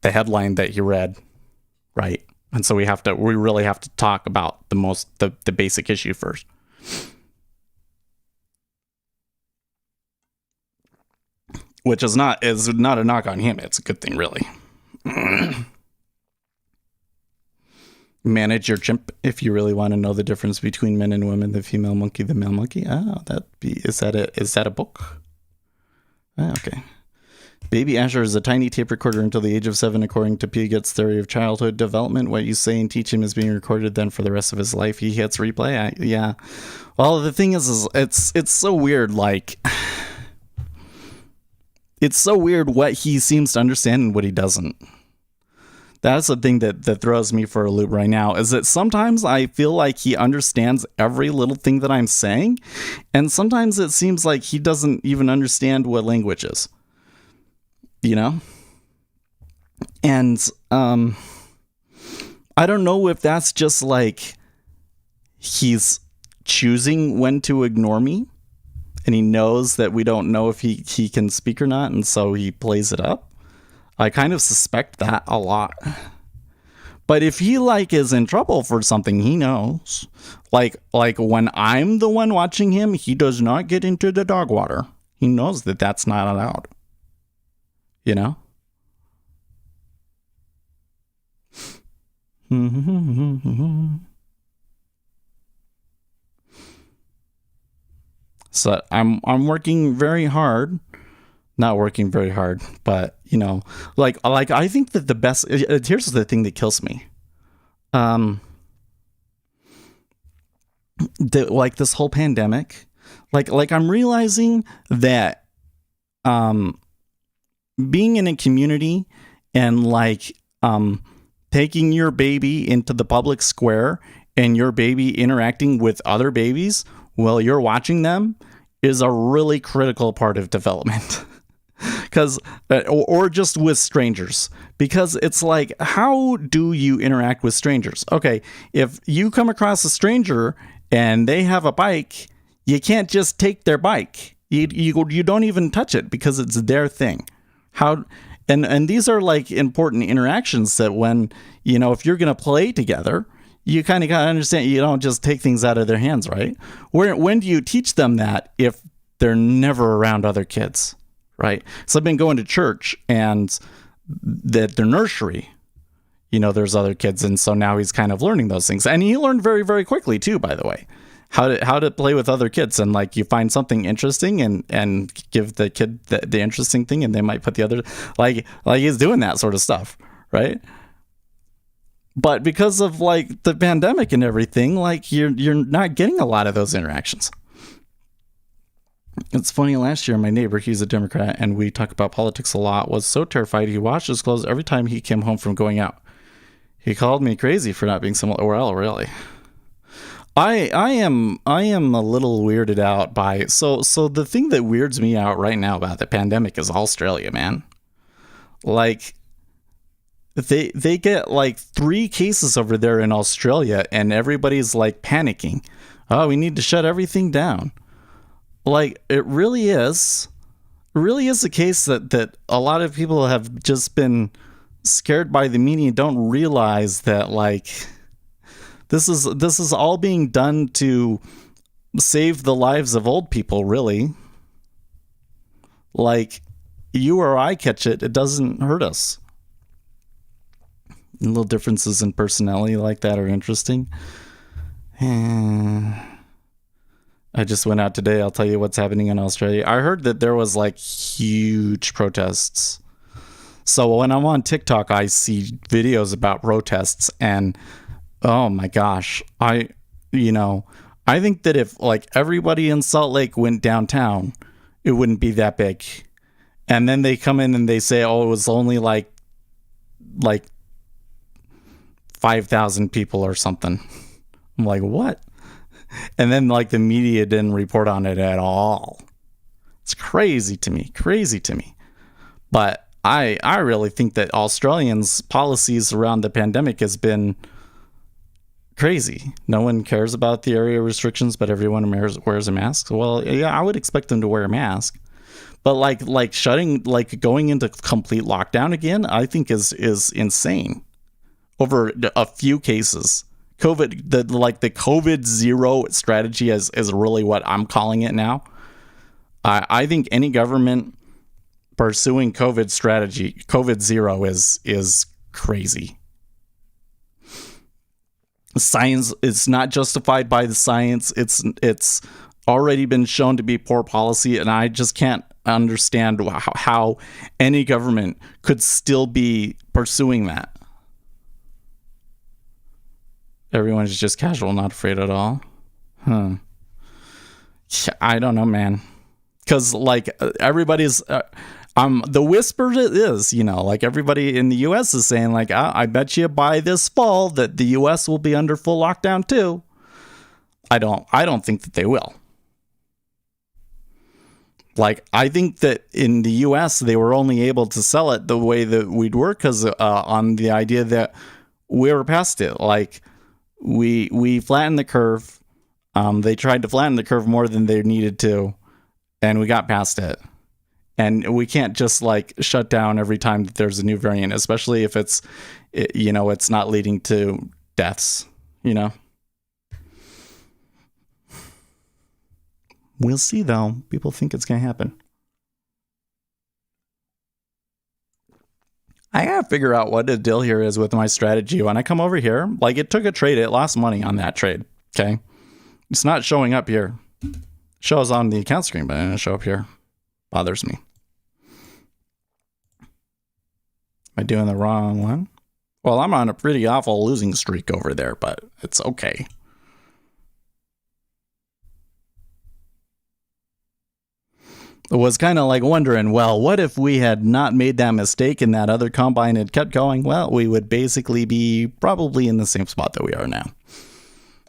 the headline that he read, right? And so we really have to talk about the basic issue first. Which is not a knock on him. It's a good thing, really. Manage your chimp if you really want to know the difference between men and women. The female monkey, the male monkey. Is that a book? Okay. Baby Asher is a tiny tape recorder until the age of 7, according to Piegett's theory of childhood development. What you say and teach him is being recorded, then for the rest of his life he hits replay. Yeah. Well, the thing is it's so weird. Like, it's so weird what he seems to understand and what he doesn't. That's the thing that throws me for a loop right now, is that sometimes I feel like he understands every little thing that I'm saying, and sometimes it seems like he doesn't even understand what language is. You know? And I don't know if that's just like he's choosing when to ignore me, and he knows that we don't know if he can speak or not, and so he plays it up. I kind of suspect that a lot. But if he like is in trouble for something, he knows. Like when I'm the one watching him, he does not get into the dog water. He knows that that's not allowed. You know? So I'm working very hard not working very hard. But like I think that the best, here's the thing that kills me. Like this whole pandemic, like I'm realizing that being in a community and like taking your baby into the public square and your baby interacting with other babies while you're watching them is a really critical part of development. Because or just with strangers, because it's like, how do you interact with strangers? Okay, if you come across a stranger and they have a bike, you can't just take their bike. You don't even touch it because it's their thing. And these are like important interactions that when, if you're going to play together, you kind of got to understand, you don't just take things out of their hands, right? When do you teach them that if they're never around other kids, right? So I've been going to church and that their nursery, there's other kids. And so now he's kind of learning those things. And he learned very, very quickly too, by the way, how to play with other kids. And like you find something interesting and give the kid the interesting thing, and they might put the other, like he's doing that sort of stuff, right? But because of like the pandemic and everything, like you're not getting a lot of those interactions. It's funny, last year my neighbor, he's a Democrat, and we talk about politics a lot, was so terrified he washed his clothes every time he came home from going out. He called me crazy for not being somewhat, well, really. I am a little weirded out by, so the thing that weirds me out right now about the pandemic is Australia, man. Like they get like 3 cases over there in Australia, and everybody's like panicking. Oh, we need to shut everything down. Like it really is the case that a lot of people have just been scared by the media and don't realize that like this is all being done to save the lives of old people, really. Like you or I catch it, it doesn't hurt us. Little differences in personality like that are interesting. I just went out today. I'll tell you what's happening in Australia. I heard that there was like huge protests. So when I'm on TikTok, I see videos about protests, and oh my gosh, I think that if like everybody in Salt Lake went downtown, it wouldn't be that big. And then they come in and they say, oh, it was only like 5,000 people or something. I'm like, what? And then like the media didn't report on it at all. It's crazy to me. But I really think that Australians' policies around the pandemic has been crazy. No one cares about the area restrictions, but everyone wears a mask. Well, yeah, I would expect them to wear a mask. But like going into complete lockdown again, I think is insane. Over a few cases. The COVID zero strategy is really what I'm calling it now. I think any government pursuing COVID zero is crazy. Science, it's not justified by the science. It's already been shown to be poor policy, and I just can't understand how any government could still be pursuing that. Everyone's just casual, not afraid at all. I don't know, man. Because like everybody's, the whisper is, like everybody in the U.S. is saying like, I bet you by this fall that the U.S. will be under full lockdown too. I don't think that they will. Like, I think that in the U.S. they were only able to sell it the way that we'd work because on the idea that we were past it. Like, we flattened the curve. They tried to flatten the curve more than they needed to, and we got past it. And we can't just like shut down every time that there's a new variant, especially if it's not leading to deaths, We'll see, though. People think it's going to happen. I gotta figure out what the deal here is with my strategy. When I come over here, like it took a trade, it lost money on that trade. Okay. It's not showing up here. It shows on the account screen, but it doesn't show up here. Bothers me. Am I doing the wrong one? Well, I'm on a pretty awful losing streak over there, but it's okay. I was kind of like wondering, well, what if we had not made that mistake and that other combine had kept going? Well, we would basically be probably in the same spot that we are now.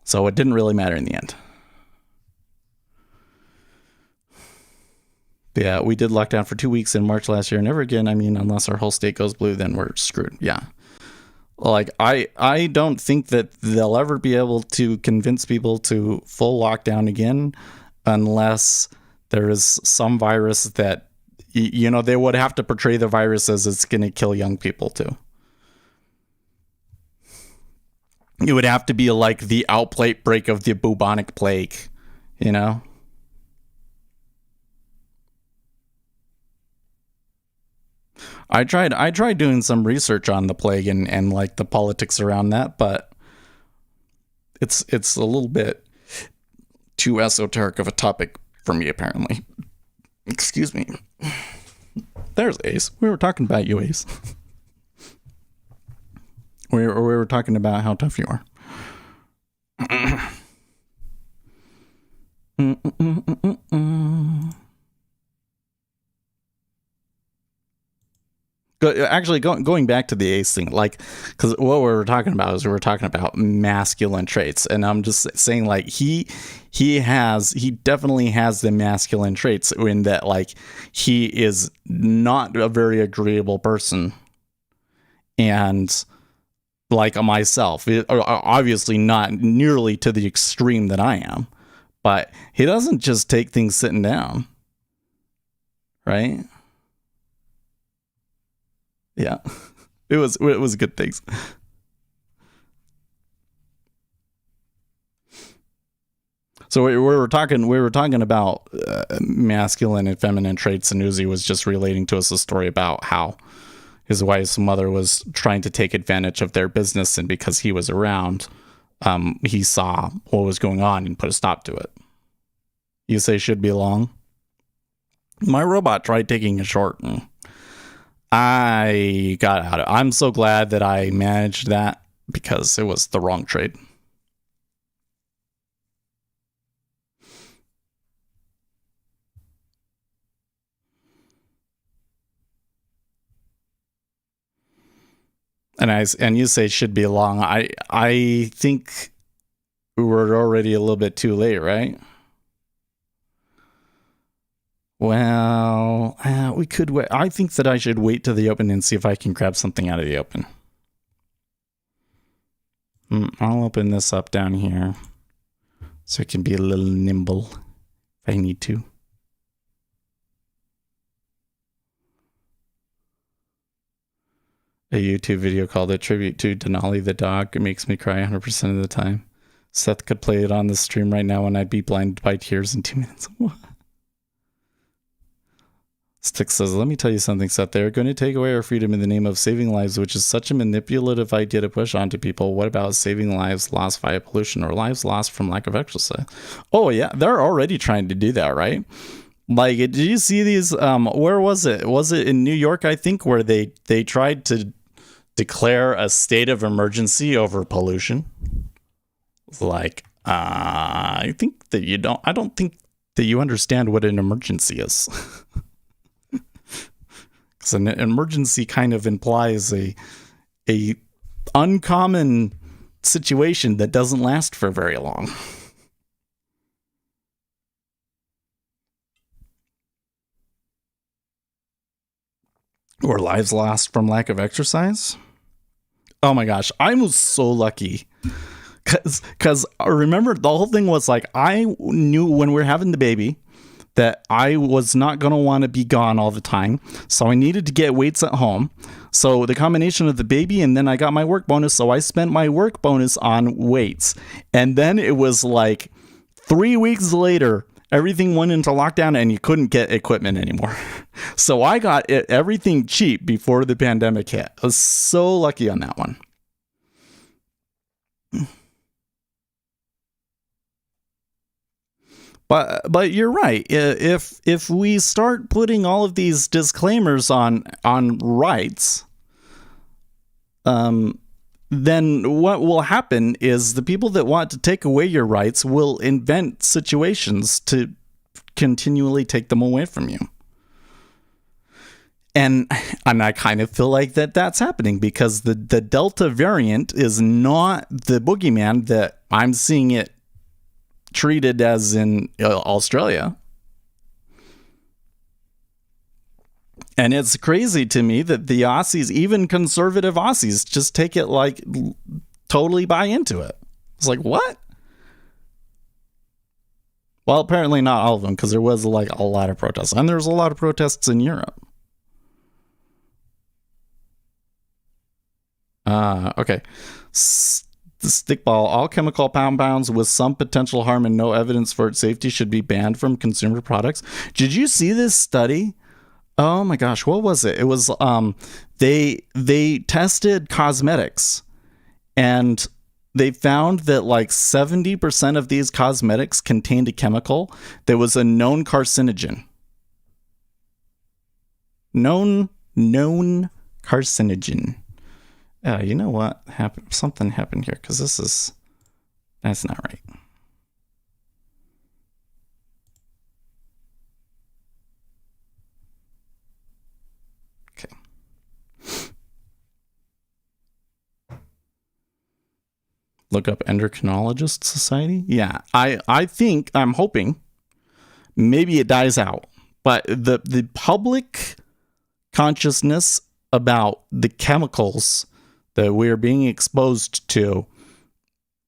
So it didn't really matter in the end. Yeah, we did lock down for 2 weeks in March last year. Never again. I mean, unless our whole state goes blue, then we're screwed. Yeah. Like, I don't think that they'll ever be able to convince people to full lockdown again unless there is some virus that, you know, they would have to portray the virus as it's going to kill young people too. It would have to be like the outbreak of the bubonic plague, you know? I tried doing some research on the plague and like the politics around that, but it's a little bit too esoteric of a topic for me, apparently. Excuse me. There's Ace. We were talking about you, Ace. we were talking about how tough you are. Actually, going back to the Ace thing, like, because what we were talking about is we were talking about masculine traits, and I'm just saying, like, he definitely has the masculine traits in that, like, he is not a very agreeable person, and like myself, obviously not nearly to the extreme that I am, but he doesn't just take things sitting down, right? Yeah, it was good things. So we were talking about masculine and feminine traits, and Uzi was just relating to us a story about how his wife's mother was trying to take advantage of their business, and because he was around, he saw what was going on and put a stop to it. You say should be long. My robot tried taking a short, and I got out of it. I'm so glad that I managed that because it was the wrong trade. And you say should be long. I think we're already a little bit too late, right? Well, we could wait. I think that I should wait to the open and see if I can grab something out of the open. I'll open this up down here so it can be a little nimble if I need to. A YouTube video called A Tribute to Denali the Dog. It makes me cry 100% of the time. Seth could play it on the stream right now and I'd be blinded by tears in 2 minutes. Stick says, let me tell you something, Seth. They're going to take away our freedom in the name of saving lives, which is such a manipulative idea to push onto people. What about saving lives lost via pollution or lives lost from lack of exercise? Oh, yeah. They're already trying to do that, right? Like, did you see these? Where was it? Was it in New York, I think, where they tried to declare a state of emergency over pollution? Like, I think that I don't think that you understand what an emergency is. Because an emergency kind of implies a uncommon situation that doesn't last for very long. Or lives lost from lack of exercise. Oh my gosh, I was so lucky. Because remember, the whole thing was like, I knew when we were having the baby that I was not going to want to be gone all the time. So I needed to get weights at home. So the combination of the baby and then I got my work bonus. So I spent my work bonus on weights. And then it was like 3 weeks later, everything went into lockdown and you couldn't get equipment anymore. So I got everything cheap before the pandemic hit. I was so lucky on that one. But you're right. If we start putting all of these disclaimers on rights, then what will happen is the people that want to take away your rights will invent situations to continually take them away from you. And I kind of feel like that's happening because the Delta variant is not the boogeyman that I'm seeing it treated as in Australia. And it's crazy to me that the Aussies, even conservative Aussies, just take it like totally buy into it. It's like, what? Well, apparently not all of them, because there was like a lot of protests. And there's a lot of protests in Europe. Okay. Stickball, all chemical compounds with some potential harm and no evidence for its safety should be banned from consumer products. Did you see this study? Oh my gosh, what was it? It was they tested cosmetics, and they found that like 70% of these cosmetics contained a chemical that was a known carcinogen. Known carcinogen. You know what happened? Something happened here, because that's not right. Okay. Look up Endocrinologist Society. Yeah, I'm hoping maybe it dies out, but the public consciousness about the chemicals that we are being exposed to,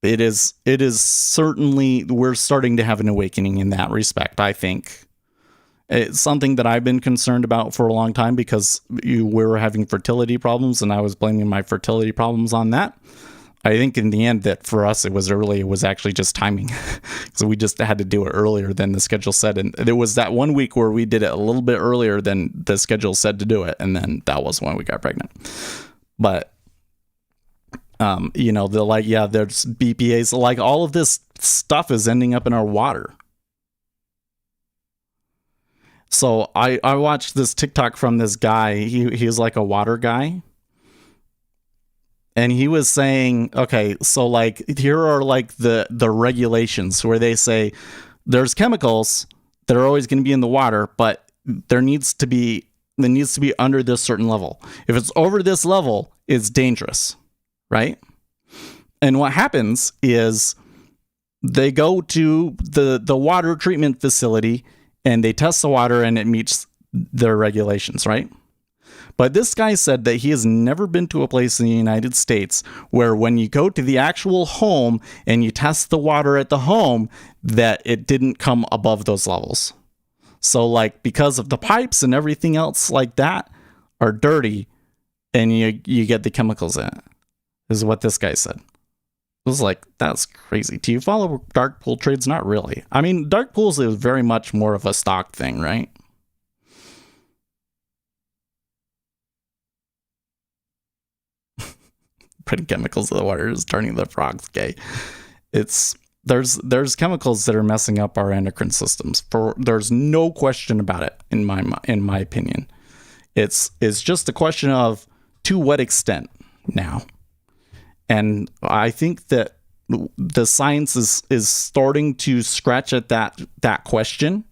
it is certainly, we're starting to have an awakening in that respect. I think it's something that I've been concerned about for a long time, because we were having fertility problems and I was blaming my fertility problems on that. I think in the end that for us it was actually just timing. So we just had to do it earlier than the schedule said, and there was that 1 week where we did it a little bit earlier than the schedule said to do it, and then that was when we got pregnant. But they're like, yeah, there's BPA's, like all of this stuff is ending up in our water. So I watched this TikTok from this guy. He's like a water guy. And he was saying, okay, so like here are like the regulations where they say there's chemicals that are always going to be in the water, but there needs to be under this certain level. If it's over this level, it's dangerous, right? And what happens is they go to the water treatment facility and they test the water and it meets their regulations, right? But this guy said that he has never been to a place in the United States where when you go to the actual home and you test the water at the home, that it didn't come above those levels. So like, because of the pipes and everything else like that are dirty, and you get the chemicals in it, is what this guy said. It was like, that's crazy. Do you follow dark pool trades? Not really. I mean, dark pools is very much more of a stock thing, right? Putting chemicals in the water is turning the frogs gay. There's chemicals that are messing up our endocrine systems. There's no question about it in my opinion. It's just a question of to what extent now. And I think that the science is starting to scratch at that question.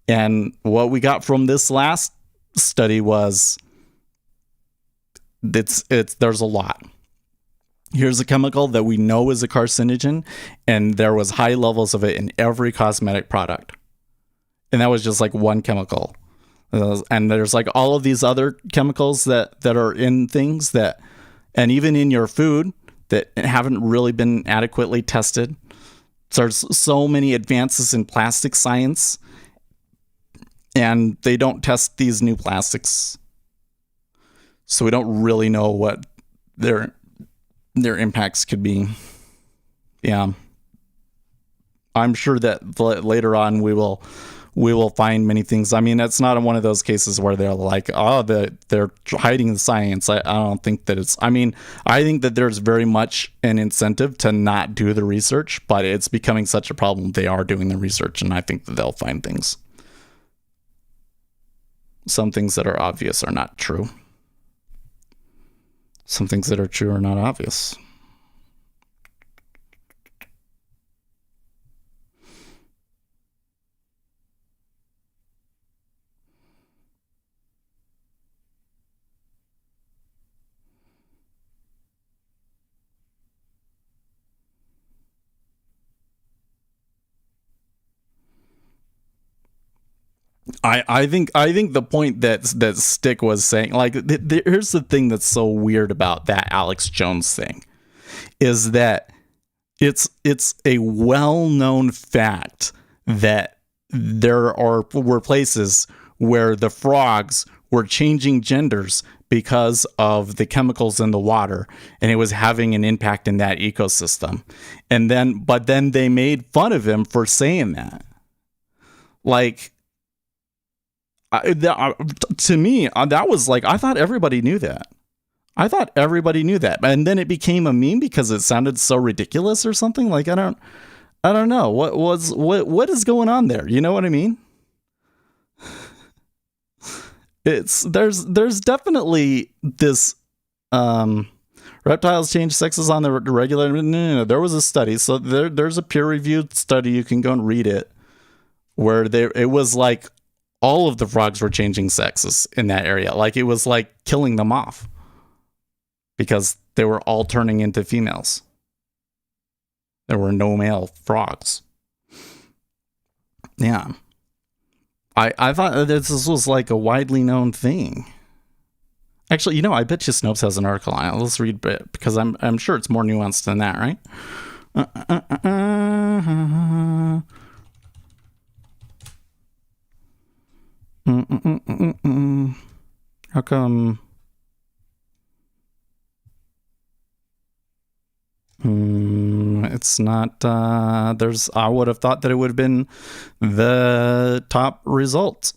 And what we got from this last study was there's a lot. Here's a chemical that we know is a carcinogen, and there was high levels of it in every cosmetic product. And that was just like one chemical. And there's like all of these other chemicals that are in things that, and even in your food, that haven't really been adequately tested. So there's so many advances in plastic science, and they don't test these new plastics. So we don't really know what their impacts could be. Yeah. I'm sure that later on we will find many things. I mean, it's not one of those cases where they're like, oh, they're hiding the science. I don't think that it's, I mean, I think that there's very much an incentive to not do the research, but it's becoming such a problem. They are doing the research, and I think that they'll find things. Some things that are obvious are not true. some things that are true are not obvious. I think the point that Stick was saying, like, here's the thing that's so weird about that Alex Jones thing, is that it's a well-known fact that were places where the frogs were changing genders because of the chemicals in the water, and it was having an impact in that ecosystem. But then they made fun of him for saying that. Like, to me, that was like, I thought everybody knew that. And then it became a meme because it sounded so ridiculous or something. Like, I don't know what is going on there. You know what I mean? There's definitely this reptiles change sexes on the regular. No. There was a study, so there's a peer-reviewed study. You can go and read it, where it was like all of the frogs were changing sexes in that area. Like, it was like killing them off because they were all turning into females. There were no male frogs. Yeah. I thought that this was like a widely known thing. Actually, I bet you Snopes has an article on it. Let's read it, because I'm sure it's more nuanced than that, right? How come? It's not. I would have thought that it would have been the top result.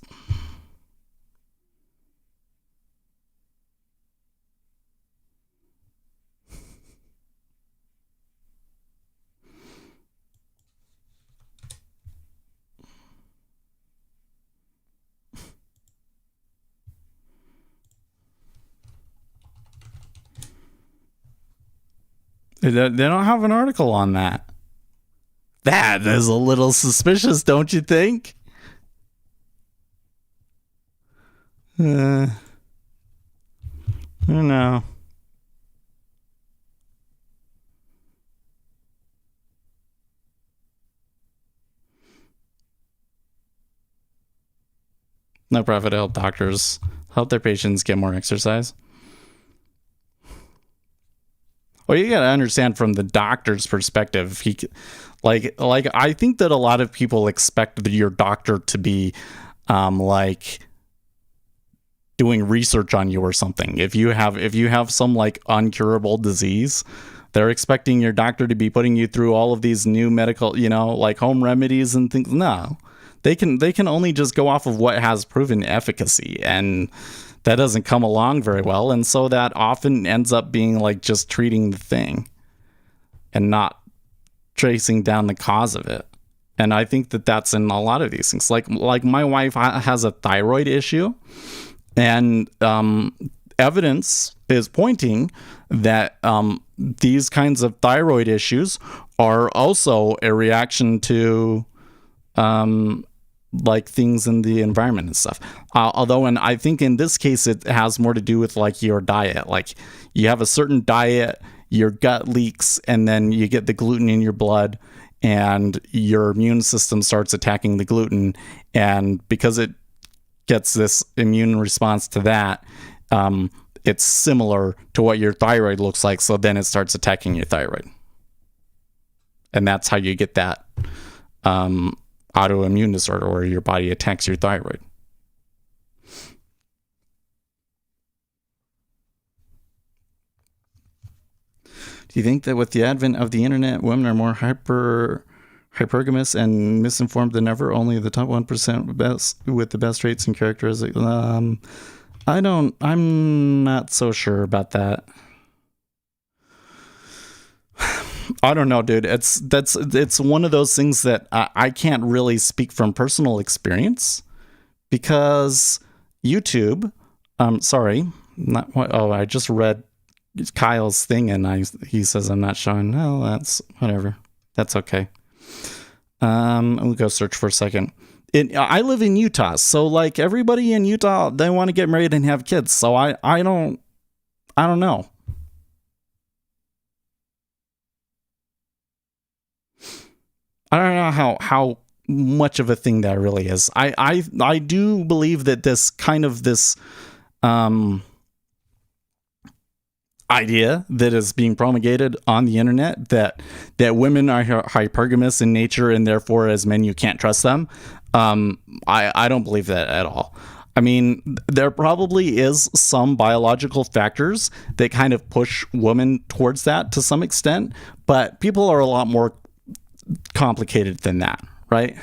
They don't have an article on that. That is a little suspicious, don't you think? I don't know. No profit to help doctors help their patients get more exercise. Well, you gotta understand from the doctor's perspective. I think that a lot of people expect your doctor to be, like, doing research on you or something. If you have some like uncurable disease, they're expecting your doctor to be putting you through all of these new medical, like home remedies and things. No, they can only just go off of what has proven efficacy, and that doesn't come along very well. And so that often ends up being like just treating the thing and not tracing down the cause of it. And I think that that's in a lot of these things. Like my wife has a thyroid issue, and evidence is pointing that these kinds of thyroid issues are also a reaction to like things in the environment and stuff. And I think in this case, it has more to do with like your diet. Like, you have a certain diet, your gut leaks, and then you get the gluten in your blood, and your immune system starts attacking the gluten. And because it gets this immune response to that, it's similar to what your thyroid looks like. So then it starts attacking your thyroid. And that's how you get that autoimmune disorder, where your body attacks your thyroid. Do you think that with the advent of the internet, women are more hypergamous and misinformed than ever? Only the top 1% with the best traits and characteristics. I'm not so sure about that. I don't know, dude. It's one of those things that I can't really speak from personal experience, because YouTube. I just read Kyle's thing, and he says I'm not showing. No, that's whatever. That's okay. We'll go search for a second. I live in Utah, so like everybody in Utah, they want to get married and have kids. So I don't know. I don't know how much of a thing that really is. I do believe that this idea that is being promulgated on the internet that women are hypergamous in nature and therefore as men you can't trust them. I don't believe that at all. I mean, there probably is some biological factors that kind of push women towards that to some extent, but people are a lot more complicated than that, right?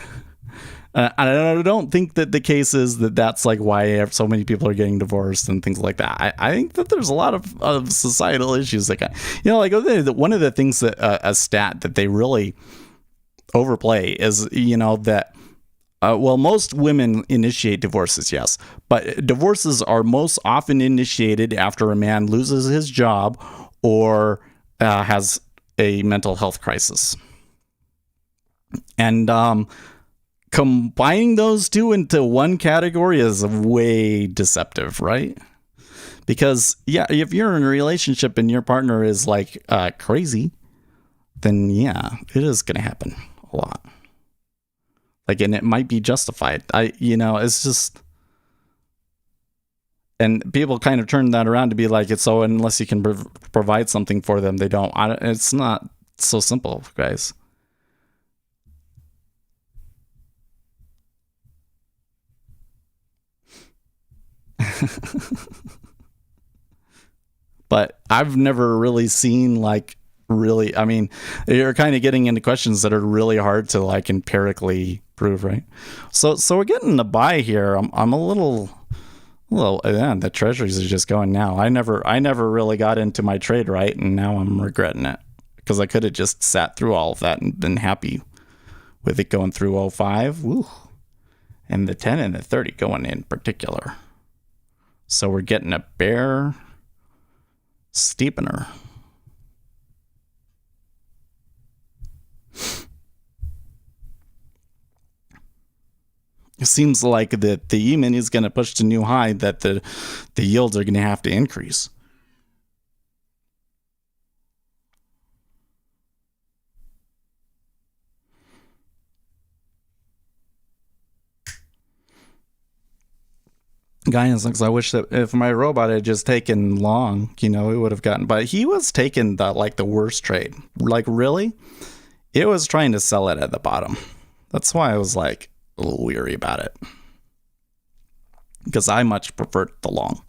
I don't think that the case is that that's like why so many people are getting divorced and things like that. I think that there's a lot of societal issues that, like one of the things that a stat that they really overplay is, that most women initiate divorces, yes, but divorces are most often initiated after a man loses his job or has a mental health crisis. And combining those two into one category is way deceptive, right? Because if you're in a relationship and your partner is like crazy, then it is going to happen a lot. Like, and it might be justified. It's just, and people kind of turn that around to be like, it's so unless you can provide something for them, they don't. It's not so simple, guys. But I've never really seen I mean, you're kind of getting into questions that are really hard to like empirically prove, right? So we're getting a buy here. I'm a little, the treasuries are just going now. I never really got into my trade right, and now I'm regretting it because I could have just sat through all of that and been happy with it going through 05. Woo. And the 10 and the 30 going in particular. So we're getting a bear steepener. It seems like that the E-mini is going to push to new high, that the yields are going to have to increase. Guidance looks, I wish that if my robot had just taken long, it would have gotten, but he was taking the worst trade. Like, really? It was trying to sell it at the bottom. That's why I was like a little weary about it. Because I much preferred the long.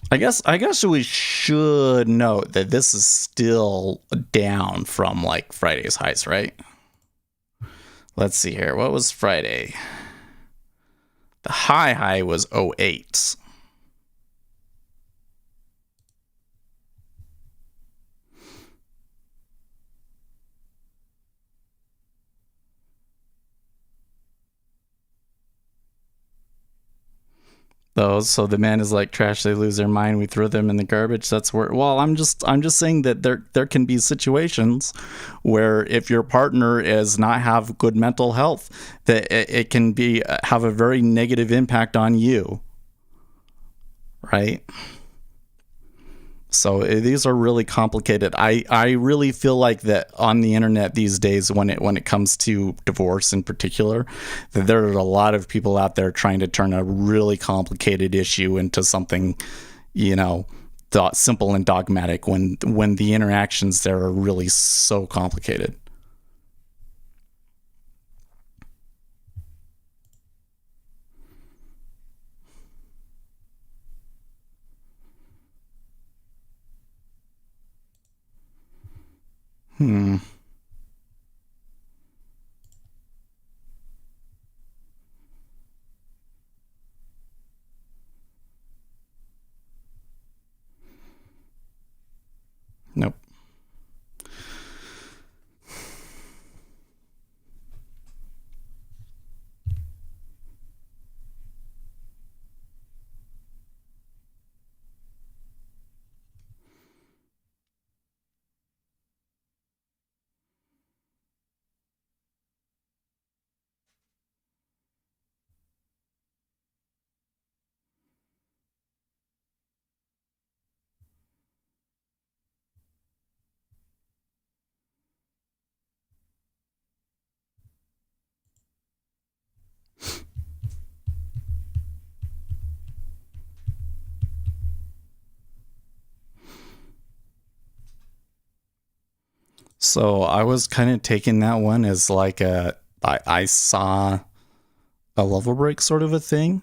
I guess we should note that this is still down from like Friday's highs, right? Let's see here. What was Friday? The high was 08. Those, so the man is like trash, they lose their mind, we throw them in the garbage. That's where, well, I'm just saying that there can be situations where if your partner is not have good mental health, that it can be have a very negative impact on you, right? So these are really complicated. I really feel like that on the internet these days, when it comes to divorce in particular, that there are a lot of people out there trying to turn a really complicated issue into something, simple and dogmatic when the interactions there are really so complicated. So I was kind of taking that one as like I saw a level break sort of a thing,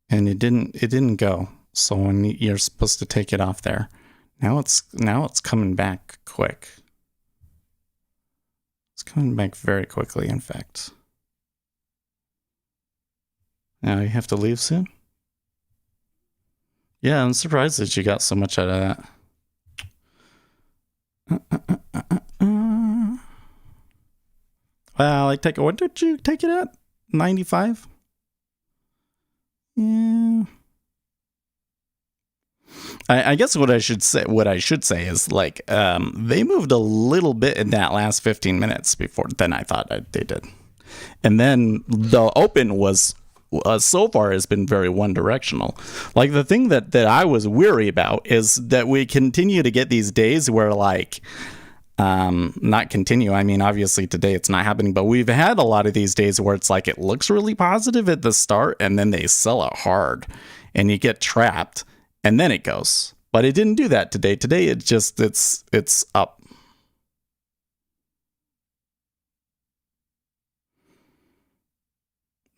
and it didn't go. So when you're supposed to take it off there, now it's coming back quick. It's coming back very quickly, in fact. Now you have to leave soon? Yeah, I'm surprised that you got so much out of that. Well, what did you take it at? 95? Yeah. I guess what I should say is like they moved a little bit in that last 15 minutes before than I thought they did, and then the open was so far has been very one directional. Like the thing that I was weary about is that we continue to get these days where like not continue. I mean, obviously today it's not happening, but we've had a lot of these days where it's like it looks really positive at the start and then they sell it hard and you get trapped and then it goes. But it didn't do that today. Today it just it's up.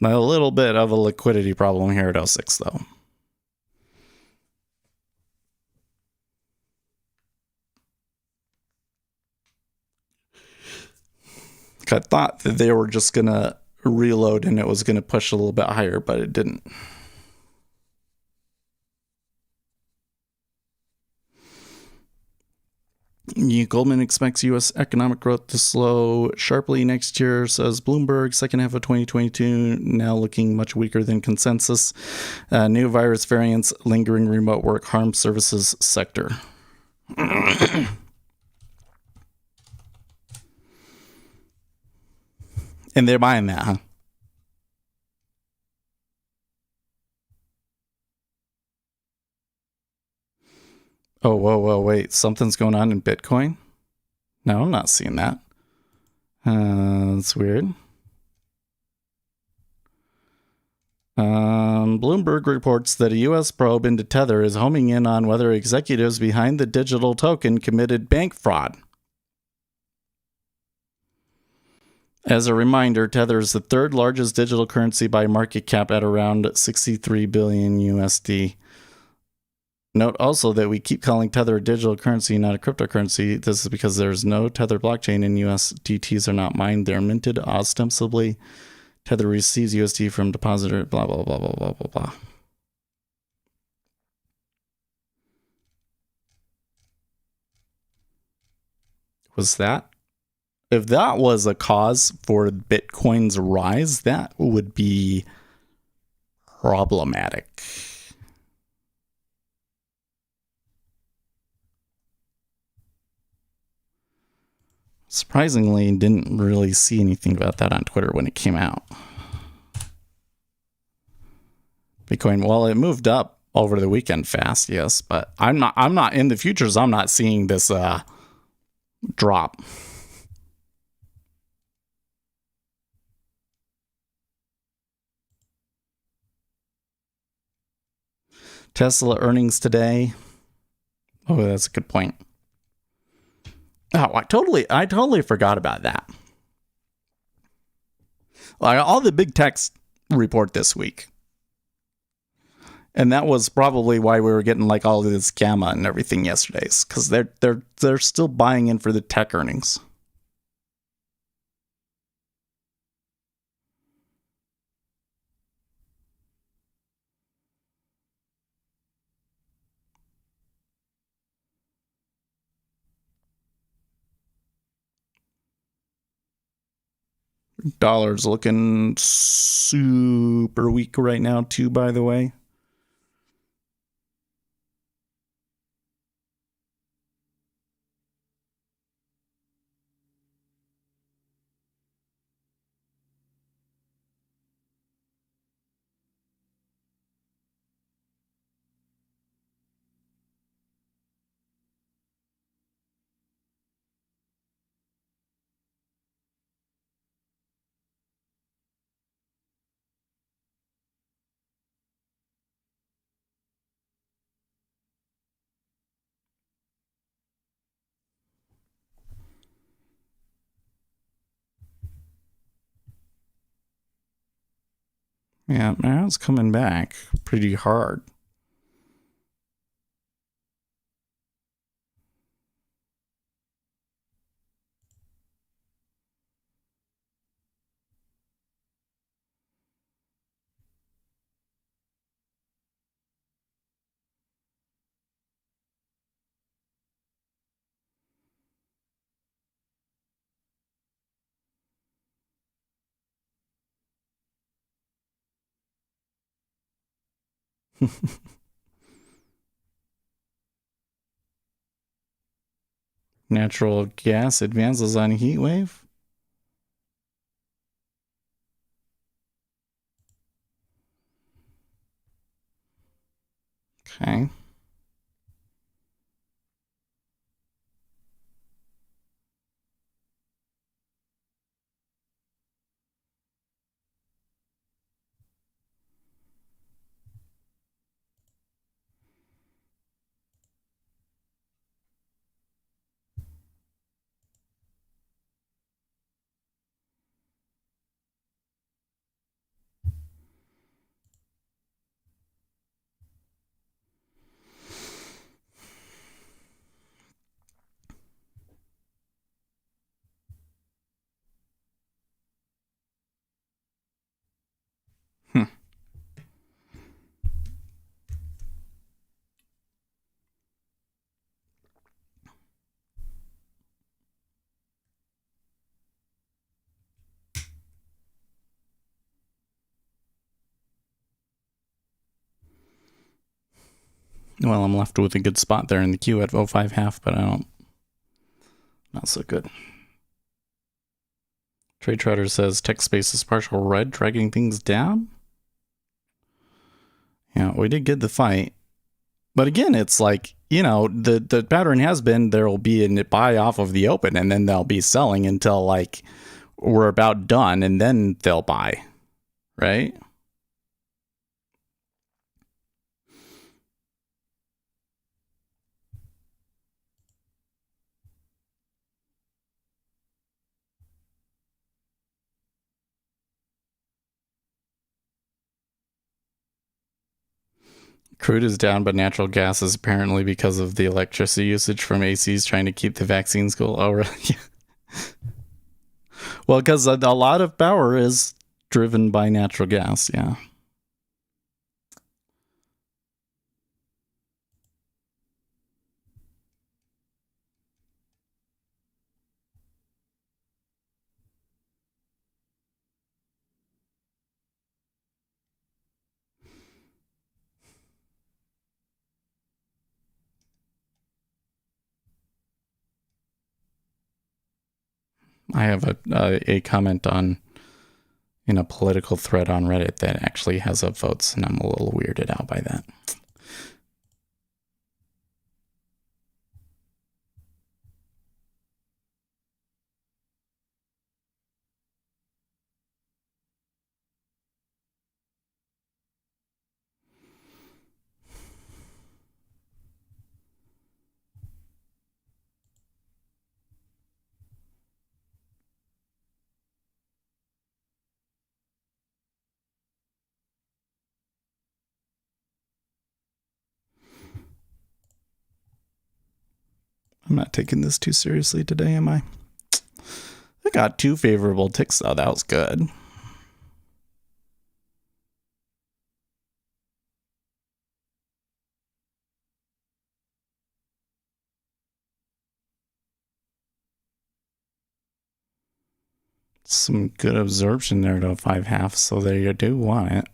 A little bit of a liquidity problem here at 06 though. I thought that they were just going to reload and it was going to push a little bit higher, but it didn't. Goldman expects U.S. economic growth to slow sharply next year, says Bloomberg. Second half of 2022 now looking much weaker than consensus. New virus variants, lingering remote work harm services sector. And they're buying that, huh? Oh, whoa, wait. Something's going on in Bitcoin? No, I'm not seeing that. That's weird. Bloomberg reports that a U.S. probe into Tether is homing in on whether executives behind the digital token committed bank fraud. As a reminder, Tether is the third largest digital currency by market cap at around 63 billion USD. Note also that we keep calling Tether a digital currency, not a cryptocurrency. This is because there's no Tether blockchain and USDTs are not mined. They're minted ostensibly. Tether receives USD from depositor, blah, blah, blah, blah, blah, blah, blah. Was that? If that was a cause for Bitcoin's rise, that would be problematic. Surprisingly, didn't really see anything about that on Twitter when it came out. Bitcoin, well, it moved up over the weekend fast, yes, but I'm not in the futures. I'm not seeing this drop. Tesla earnings today. Oh, that's a good point. Oh, I totally forgot about that. Like all the big techs report this week. And that was probably why we were getting like all of this gamma and everything yesterday, because they're still buying in for the tech earnings. Dollar's looking super weak right now, too, by the way. Yeah, now it's coming back pretty hard. Natural gas advances on heat wave. Okay. Hmm. Well, I'm left with a good spot there in the queue at 05.5, but I don't. Not so good. Trade Trotter says tech space is partial red, dragging things down. Yeah, we did get the fight. But again, it's like, the pattern has been there will be a buy off of the open, and then they'll be selling until like we're about done, and then they'll buy, right? Crude is down, but natural gas is apparently because of the electricity usage from ACs trying to keep the vaccines cool. Oh, really? Well, because a lot of power is driven by natural gas, yeah. I have a comment in a political thread on Reddit that actually has upvotes, and I'm a little weirded out by that. I'm not taking this too seriously today, am I? I got 2 favorable ticks, though. That was good. Some good absorption there to 5.5, so there you do want it.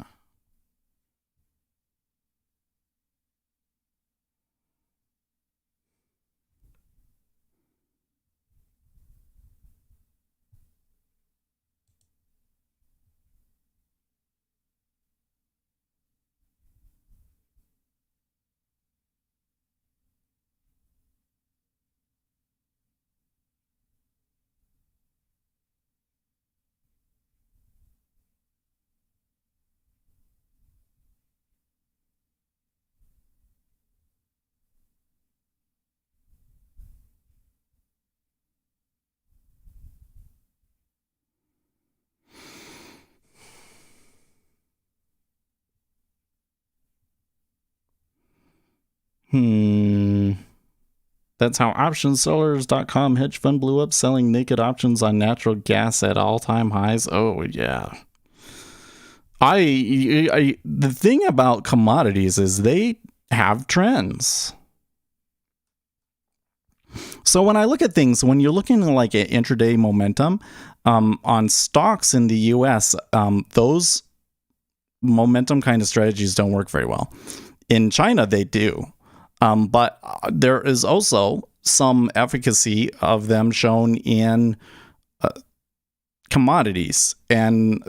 That's how optionsellers.com hedge fund blew up, selling naked options on natural gas at all-time highs. Oh, yeah. The thing about commodities is they have trends. So when I look at things, when you're looking like at intraday momentum on stocks in the US, those momentum kind of strategies don't work very well. In China, they do. But there is also some efficacy of them shown in commodities. And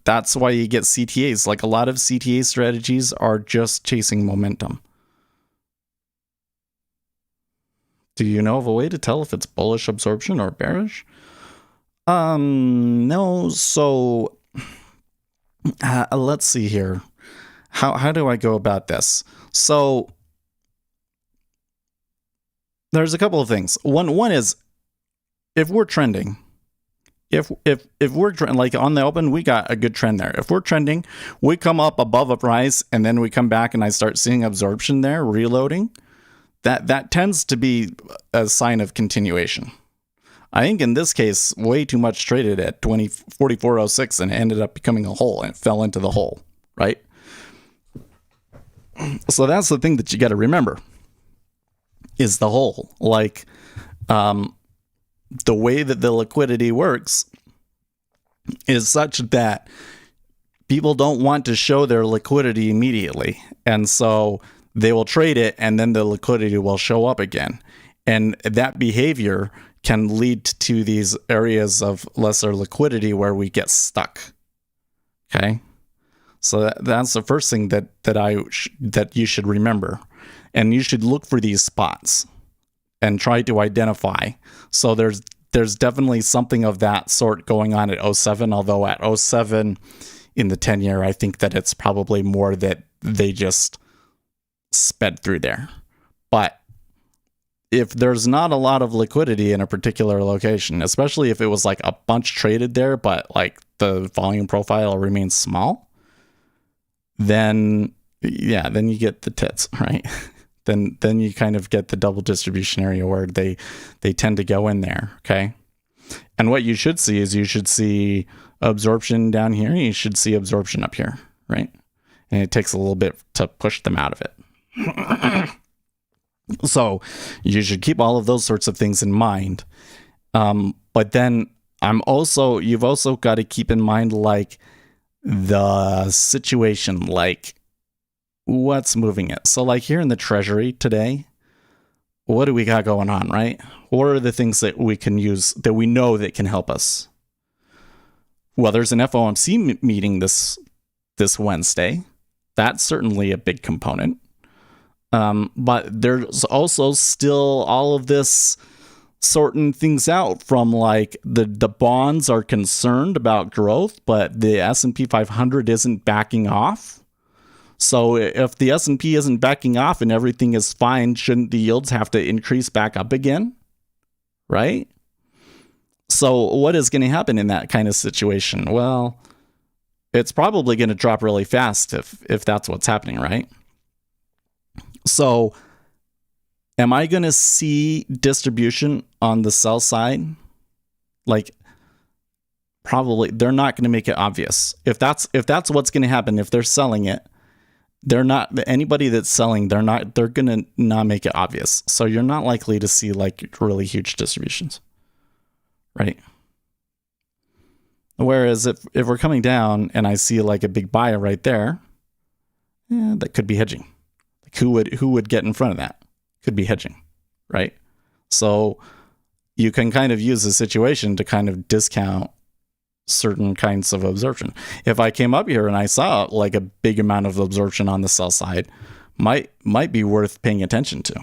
that's why you get CTAs. Like a lot of CTA strategies are just chasing momentum. Do you know of a way to tell if it's bullish absorption or bearish? No. So let's see here. How do I go about this? So there's a couple of things. One is if we're trending, if we're like on the open, we got a good trend there. If we're trending, we come up above a price and then we come back and I start seeing absorption there, reloading. That tends to be a sign of continuation. I think in this case, way too much traded at 44.06 and ended up becoming a hole and it fell into the hole, right? So that's the thing that you got to remember is the hole. Like the way that the liquidity works is such that people don't want to show their liquidity immediately. And so they will trade it and then the liquidity will show up again. And that behavior can lead to these areas of lesser liquidity where we get stuck. Okay? So that's the first thing that you should remember. And you should look for these spots and try to identify. So there's definitely something of that sort going on at 07, although at 07 in the 10-year, I think that it's probably more that they just sped through there. But if there's not a lot of liquidity in a particular location, especially if it was like a bunch traded there, but like the volume profile remains small, then you get the tits, right? then you kind of get the double distribution area where they tend to go in there, okay? And what you should see is you should see absorption down here, and you should see absorption up here, right? And it takes a little bit to push them out of it. So you should keep all of those sorts of things in mind. But then you've also got to keep in mind like the situation, like what's moving it. So like here in the treasury today, what do we got going on, right? What are the things that we can use that we know that can help us? Well, there's an FOMC meeting this Wednesday. That's certainly a big component. But there's also still all of this sorting things out from like the bonds are concerned about growth, but the S&P 500 isn't backing off. So if the S&P isn't backing off and everything is fine, shouldn't the yields have to increase back up again? Right? So what is going to happen in that kind of situation? Well, it's probably going to drop really fast if that's what's happening, right? So am I going to see distribution on the sell side? Like, probably they're not going to make it obvious. If that's what's going to happen, if they're selling it, they're not, anybody that's selling, they're going to not make it obvious. So you're not likely to see like really huge distributions, right? Whereas if we're coming down and I see like a big buyer right there, that could be hedging. Like who would get in front of that? Could be hedging, right? So you can kind of use the situation to kind of discount certain kinds of absorption. If I came up here and I saw like a big amount of absorption on the sell side, might be worth paying attention to,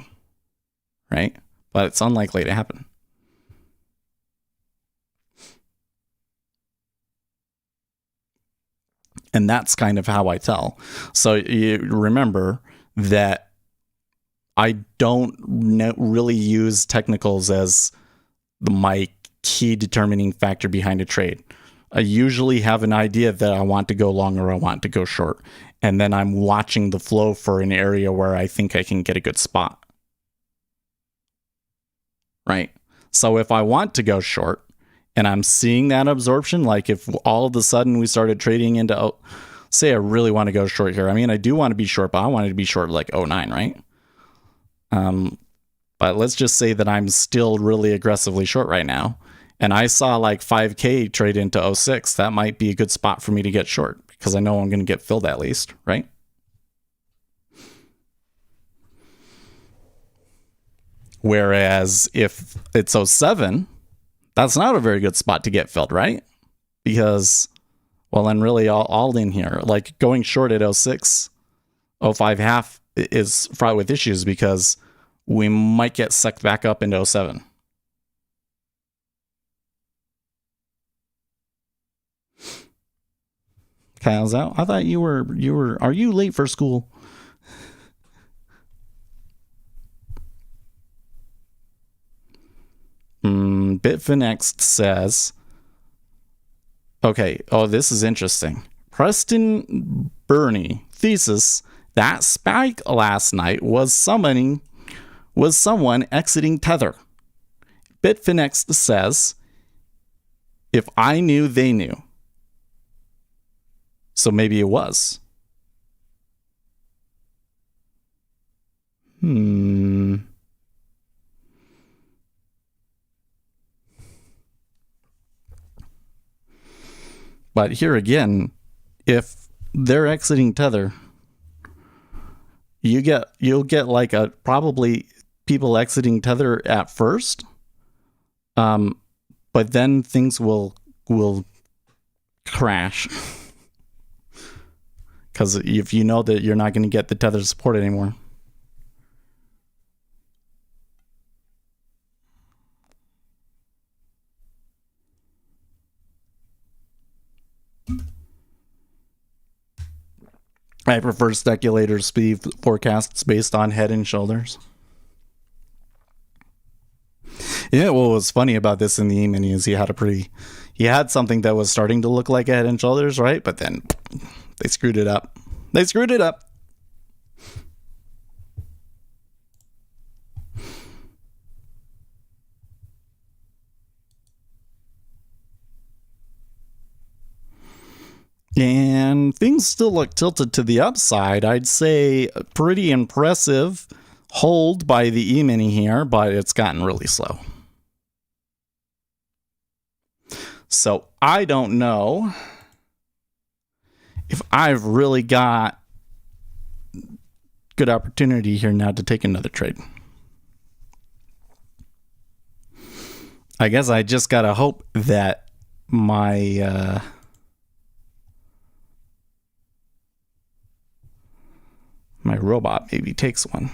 right? But it's unlikely to happen. And that's kind of how I tell. So you remember that I don't really use technicals as my key determining factor behind a trade. I usually have an idea that I want to go long or I want to go short. And then I'm watching the flow for an area where I think I can get a good spot. Right? So if I want to go short and I'm seeing that absorption, like if all of a sudden we started trading into, say I really want to go short here. I mean, I do want to be short, but I wanted to be short like 09, right? But let's just say that I'm still really aggressively short right now. And I saw like 5K trade into 06. That might be a good spot for me to get short because I know I'm going to get filled at least, right? Whereas if it's 07, that's not a very good spot to get filled, right? Because, well, then really all in here, like going short at 06, 05 half is fraught with issues because we might get sucked back up into 07. Kyle's out. I thought you were, are you late for school? Bitfinex says, okay, oh, this is interesting. Preston Burney thesis that spike last night was someone exiting Tether. Bitfinex says, if I knew, they knew. So maybe it was. But here again, if they're exiting Tether, you'll get like a probably people exiting Tether at first. But then things will crash. Because if you know that you're not going to get the Tether support anymore. I prefer speculator speed forecasts based on head and shoulders. Yeah, what was funny about this in the E-mini is he had something that was starting to look like a head and shoulders, right? But then they screwed it up. And things still look tilted to the upside. I'd say a pretty impressive hold by the E-mini here, but it's gotten really slow. So I don't know if I've really got good opportunity here now to take another trade. I guess I just gotta hope that my my robot maybe takes one.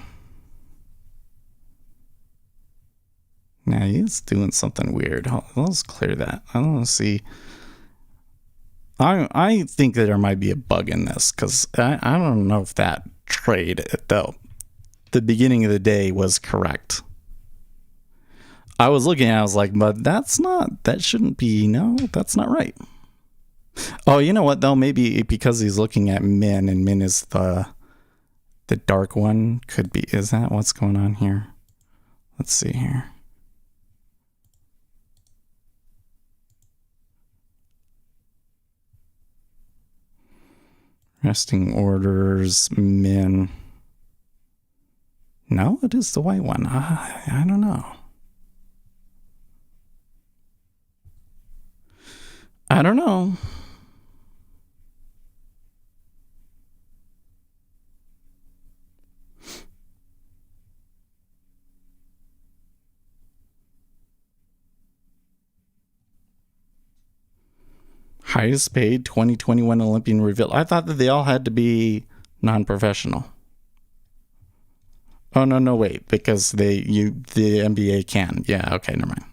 Now he's doing something weird. Let's clear that. I don't want to see. I think that there might be a bug in this because I don't know if that trade though the beginning of the day was correct. I was looking at it, I was like, but that shouldn't be, no, that's not right. Oh, you know what though? Maybe because he's looking at Min and Min is the dark one. Could be. Is that what's going on here? Let's see here. Resting orders, Min. No, it is the white one. I don't know. I don't know. Highest paid 2021 Olympian reveal. I thought that they all had to be non-professional. Oh no, wait, because the NBA can. Yeah, okay, never mind.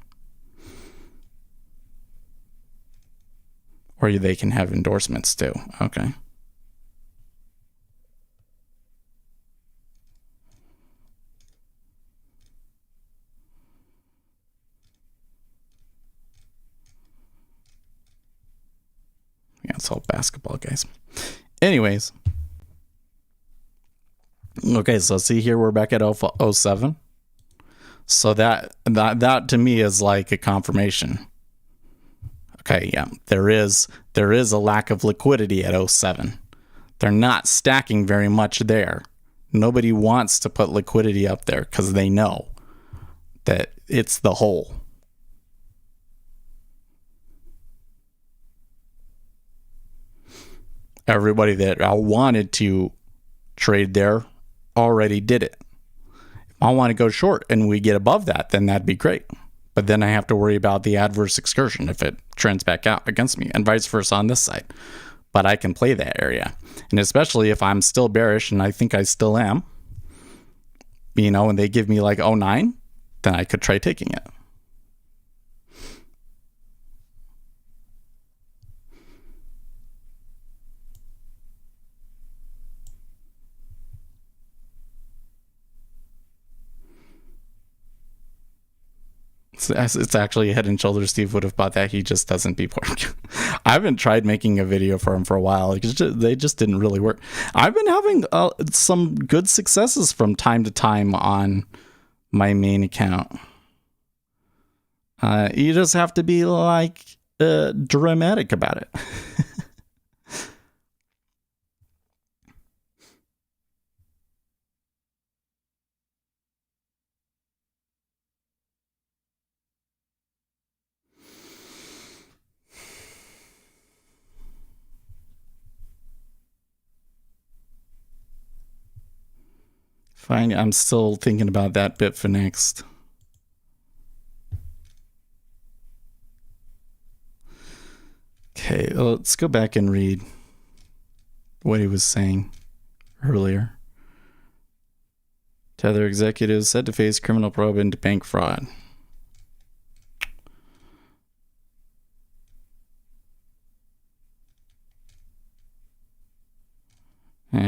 Or they can have endorsements too. Okay. It's all basketball, guys. Anyways. Okay, so see here, we're back at 07. So that to me is like a confirmation. Okay, yeah, there is a lack of liquidity at 07. They're not stacking very much there. Nobody wants to put liquidity up there because they know that it's the hole. Everybody that wanted to trade there already did it. If I want to go short and we get above that, then that'd be great. But then I have to worry about the adverse excursion if it trends back out against me, and vice versa on this side. But I can play that area. And especially if I'm still bearish, and I think I still am, and they give me like 09, then I could try taking it. It's actually Head and Shoulders. Steve would have bought that. He just doesn't beat pork. I haven't tried making a video for him for a while because they just didn't really work. I've been having some good successes from time to time on my main account. You just have to be like dramatic about it. Fine, I'm still thinking about that bit for next. Okay, let's go back and read what he was saying earlier. Tether executives said to face criminal probe into bank fraud.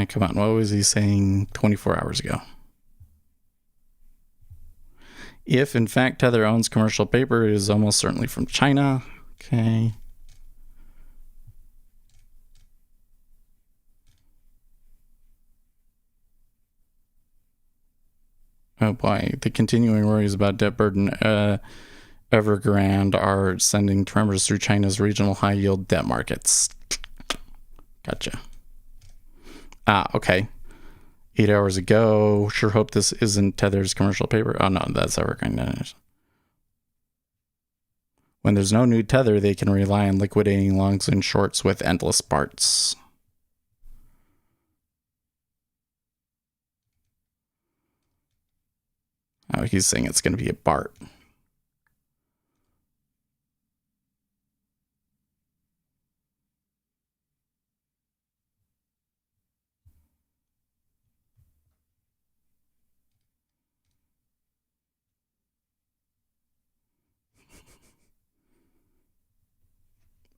Come on, what was he saying 24 hours ago? If, in fact, Tether owns commercial paper, it is almost certainly from China. Okay. Oh boy, the continuing worries about debt burden Evergrande are sending tremors through China's regional high-yield debt markets. Gotcha. Okay. 8 hours ago. Sure hope this isn't Tether's commercial paper. Oh, no, that's Evergrande. When there's no new Tether, they can rely on liquidating longs and shorts with endless parts. Oh, he's saying it's going to be a BART.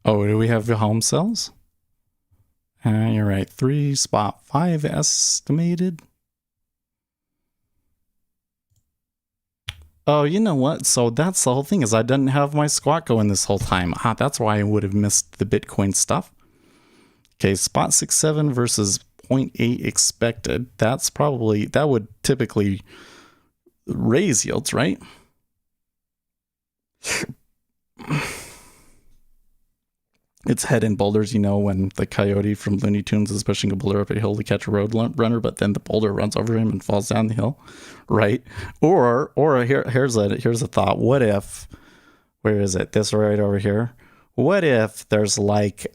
Oh, do we have the home sales? You're right. 3.5 estimated. Oh, you know what? So that's the whole thing, is I didn't have my squat going this whole time. That's why I would have missed the Bitcoin stuff. Okay, spot 6.7 versus 0.8 expected. That would typically raise yields, right? It's head in boulders, when the coyote from Looney Tunes is pushing a boulder up a hill to catch a road runner, but then the boulder runs over him and falls down the hill, right? Or here's a thought. What if, where is it? This right over here. What if there's like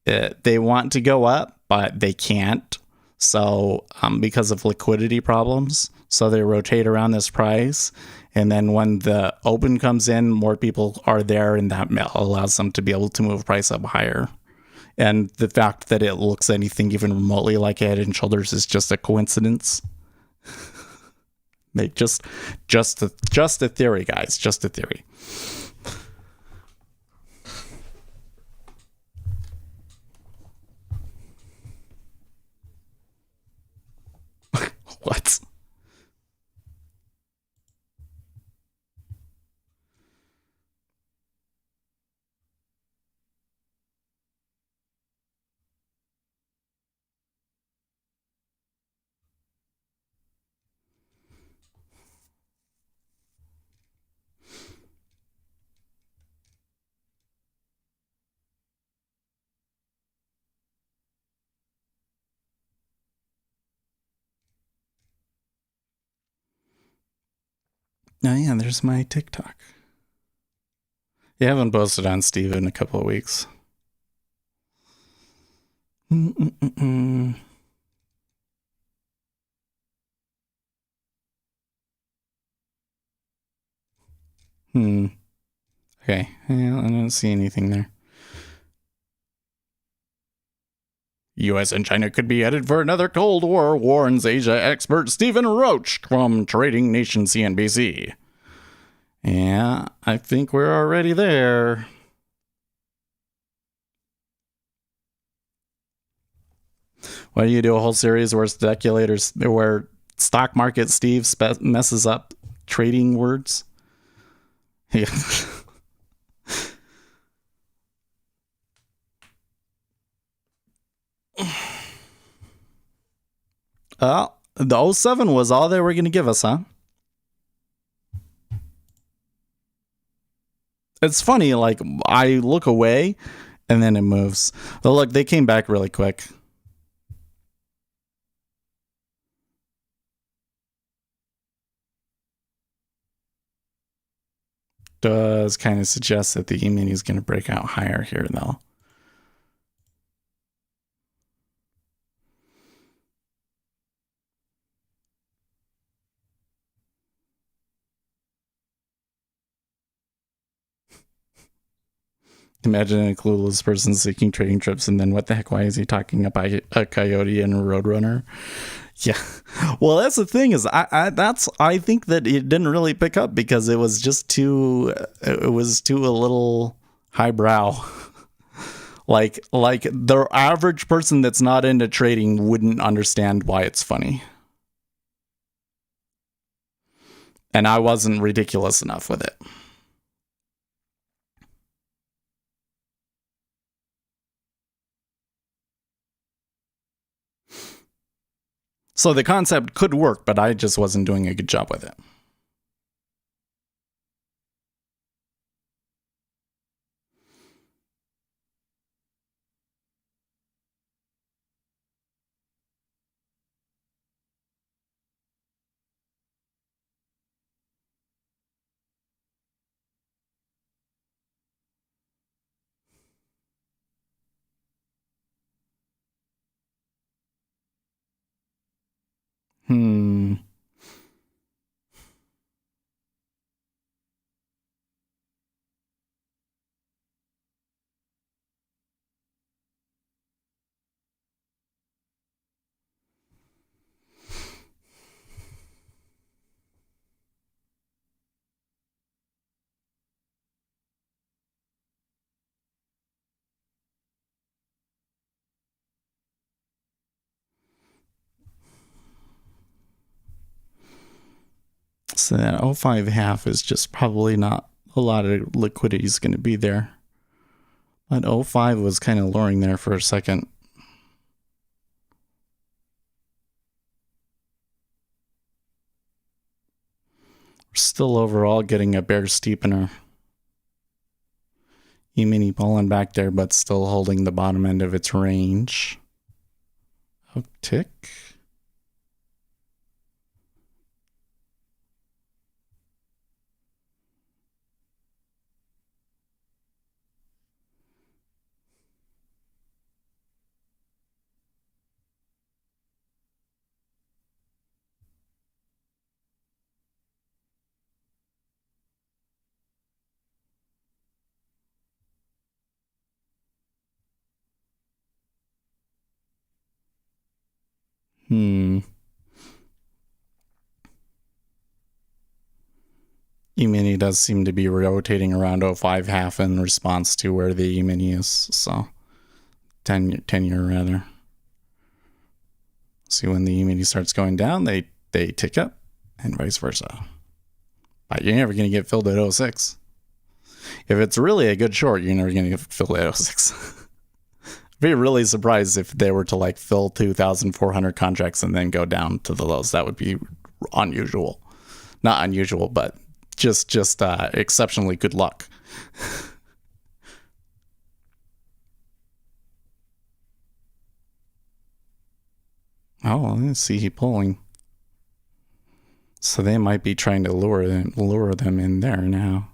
they want to go up, but they can't, so because of liquidity problems, so they rotate around this price. And then when the open comes in, more people are there, and that allows them to be able to move price up higher. And the fact that it looks anything even remotely like Head and Shoulders is just a coincidence. just a theory, guys. Just a theory. What? Oh yeah, there's my TikTok. You haven't posted on Steve in a couple of weeks. Mm-mm-mm. Okay, yeah, I don't see anything there. U.S. and China could be headed for another Cold War, warns Asia expert Stephen Roach from Trading Nation CNBC. Yeah, I think we're already there. Why do you do a whole series where speculators, where stock market Steve messes up trading words? Yeah. The 07 was all they were going to give us, huh? It's funny, like, I look away and then it moves. But look, they came back really quick. Does kind of suggest that the E-mini is going to break out higher here, though. Imagine a clueless person seeking trading trips, and then what the heck? Why is he talking about a coyote and a roadrunner? Yeah, well, that's the thing is, I think that it didn't really pick up because it was just too a little highbrow. like the average person that's not into trading wouldn't understand why it's funny, and I wasn't ridiculous enough with it. So the concept could work, but I just wasn't doing a good job with it. So that 05 half is just probably not a lot of liquidity is going to be there. But 05 was kind of luring there for a second. We're still overall getting a bear steepener. E-mini pulling back there, but still holding the bottom end of its range. Uptick. E-mini does seem to be rotating around 05 half in response to where the E-mini is. So 10 year rather. See, when the E-mini starts going down, they tick up and vice versa. But you're never going to get filled at 06. If it's really a good short, you're never going to get filled at 06. Be really surprised if they were to like fill 2,400 contracts and then go down to the lows. That would be unusual. Not unusual, but just exceptionally good luck. Oh, let's see, he pulling. So they might be trying to lure them in there now.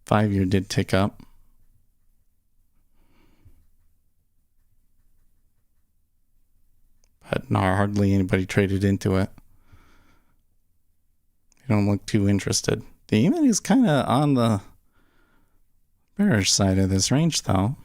5-year did tick up. But not hardly anybody traded into it. They don't look too interested. The E-mini is kind of on the bearish side of this range, though.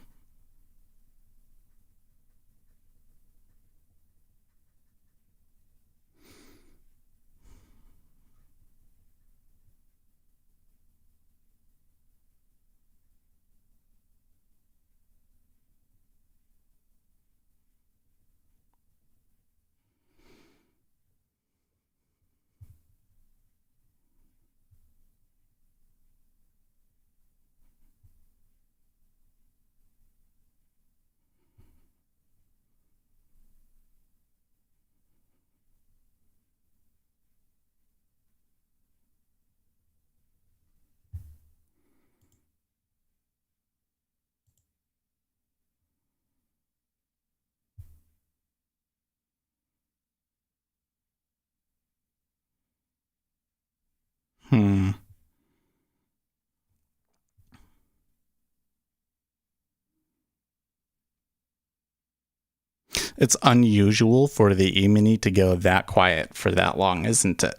It's unusual for the E-mini to go that quiet for that long, isn't it?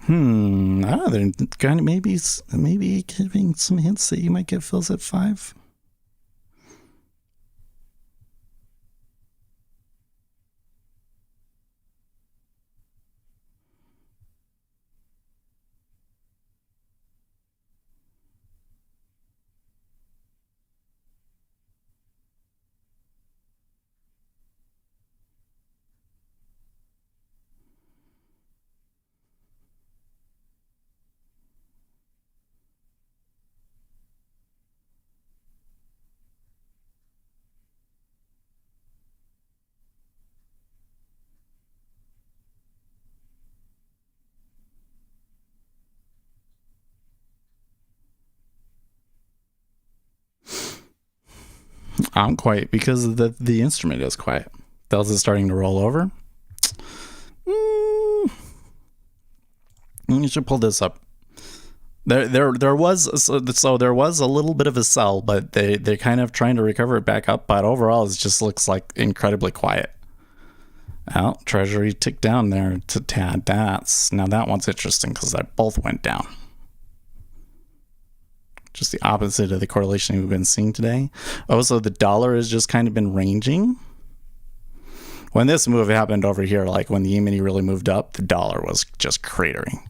I don't know. They're kind of maybe giving some hints that you might get fills at 5. I'm quiet because the instrument is quiet. Delta is starting to roll over. You should pull this up. There was a little bit of a sell, but they're kind of trying to recover it back up. But overall, it just looks like incredibly quiet. Oh, Treasury ticked down there to tad. Now that one's interesting because they both went down. Just the opposite of the correlation we've been seeing today. So the dollar has just kind of been ranging. When this move happened over here, like when the E-mini really moved up, the dollar was just cratering.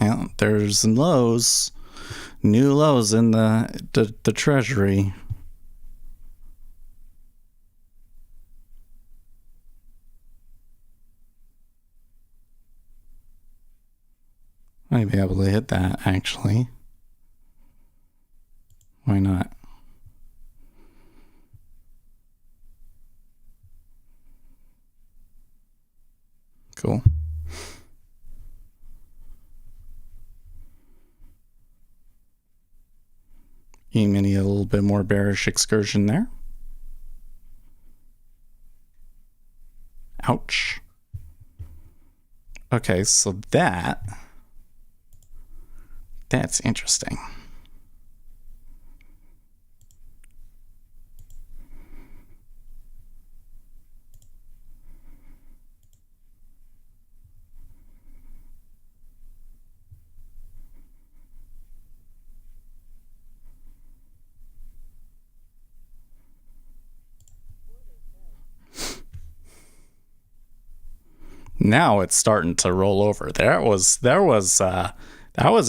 Yeah, there's lows, new lows in the Treasury. Might be able to hit that, actually. Why not? Cool. E-mini a little bit more bearish excursion there. Ouch. Okay, so that's interesting. Now it's starting to roll over. That was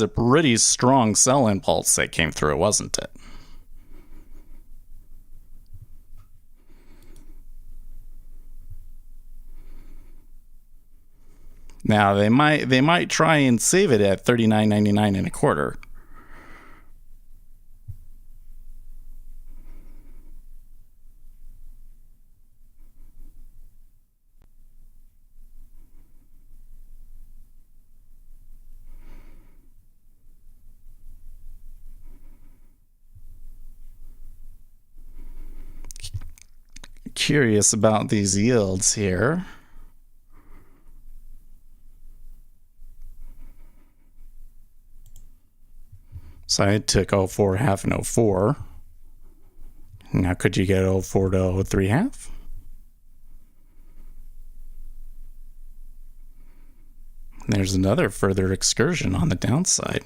a pretty strong sell impulse that came through, wasn't it? Now they might try and save it at $39.99 and a quarter. curious about these yields here. So I took 04 half and 04. Now could you get 04 to 03 half? There's another further excursion on the downside.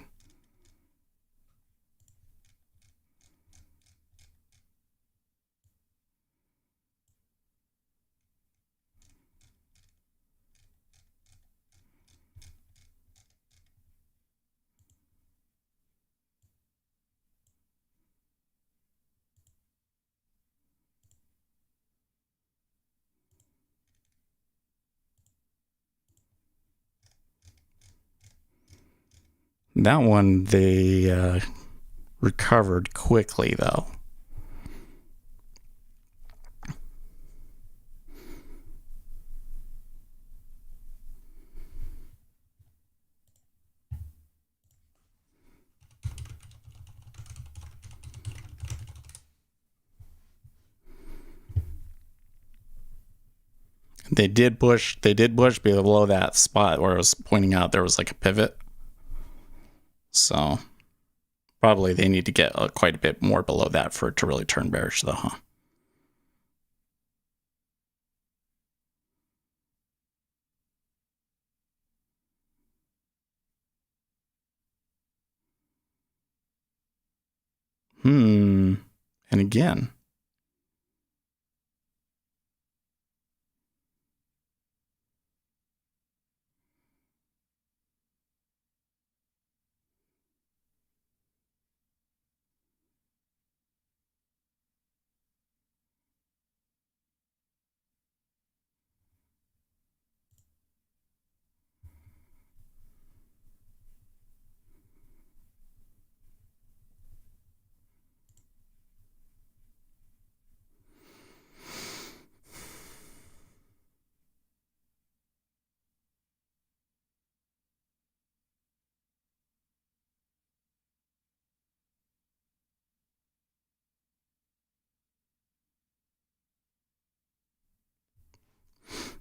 That one they recovered quickly though. They did push below that spot where I was pointing out there was like a pivot. So probably they need to get quite a bit more below that for it to really turn bearish though, huh? And again.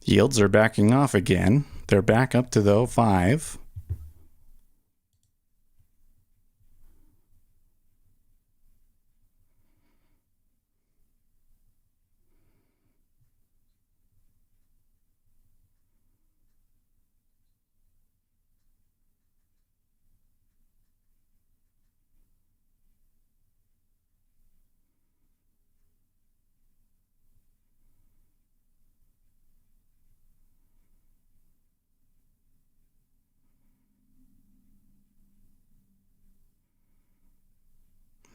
Yields are backing off again. They're back up to the 05.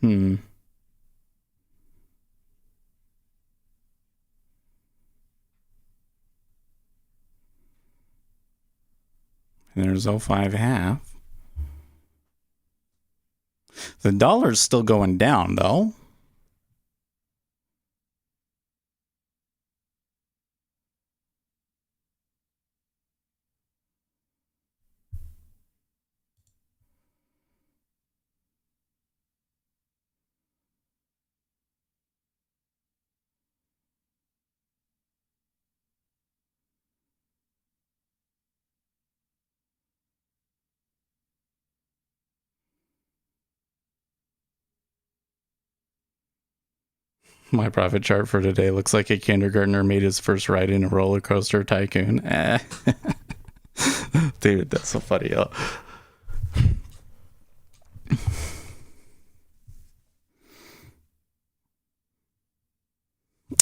And there's 05 half. The dollar's still going down though. My profit chart for today looks like a kindergartner made his first ride in a roller coaster tycoon. Dude, that's so funny.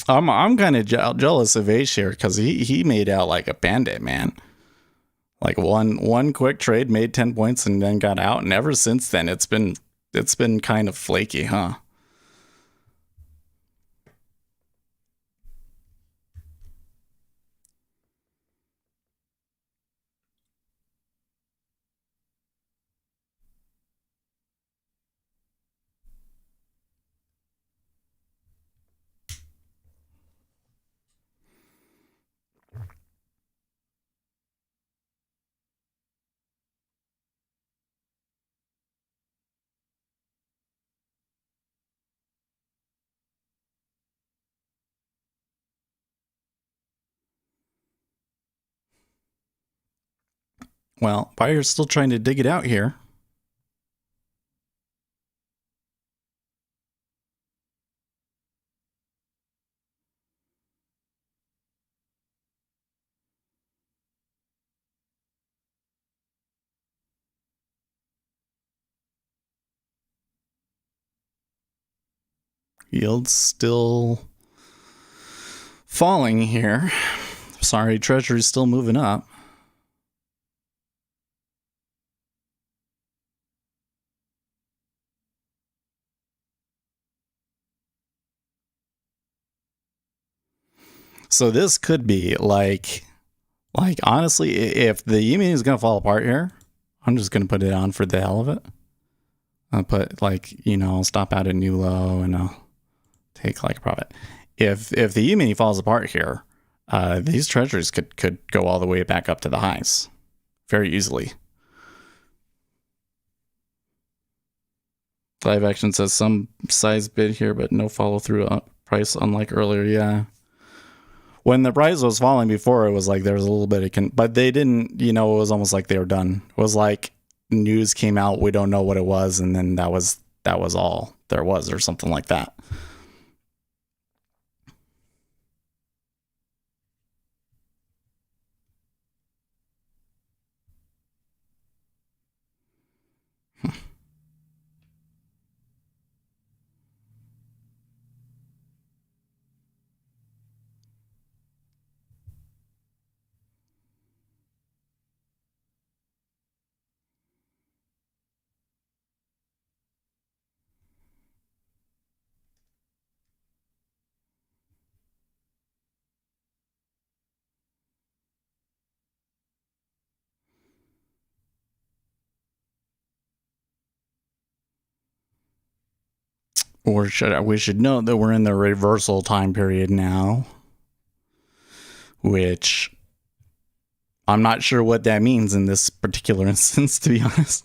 I'm kind of jealous of A-Share because he made out like a bandit, man. Like one quick trade, made 10 points, and then got out. And ever since then, it's been kind of flaky, huh? Well, buyer's still trying to dig it out here. Yield's still falling here. Sorry, Treasury's still moving up. So this could be like honestly, if the E-mini is gonna fall apart here, I'm just gonna put it on for the hell of it. I'll put I'll stop out at new low and I'll take like a profit. If the E-mini falls apart here, these treasuries could go all the way back up to the highs very easily. Live action says some size bid here, but no follow through price, unlike earlier. Yeah. When the price was falling before, it was like there was a little bit of but they didn't, it was almost like they were done. It was like news came out, we don't know what it was, and then that was all there was, or something like that. Or we should note that we're in the reversal time period now, which I'm not sure what that means in this particular instance, to be honest.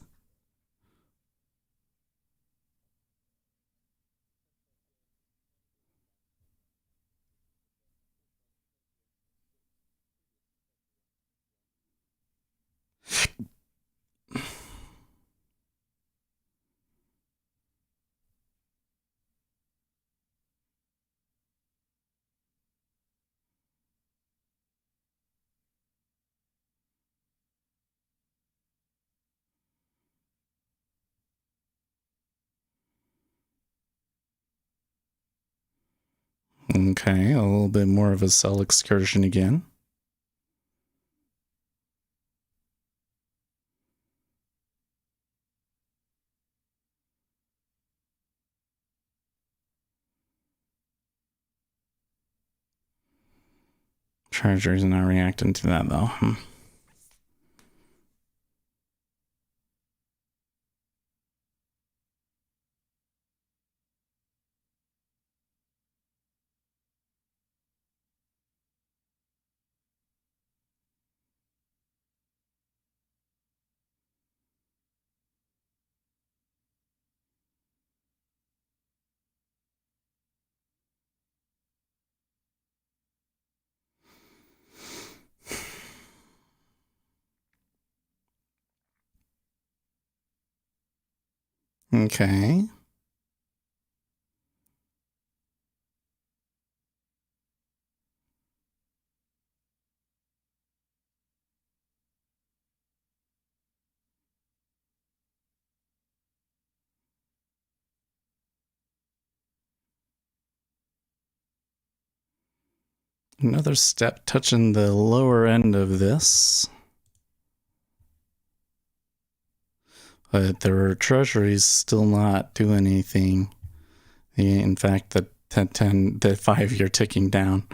Okay, a little bit more of a sell excursion again. Treasury's not reacting to that though. Okay. Another step touching the lower end of this. But the treasury's still not doing anything. In fact, the 5-year ticking down.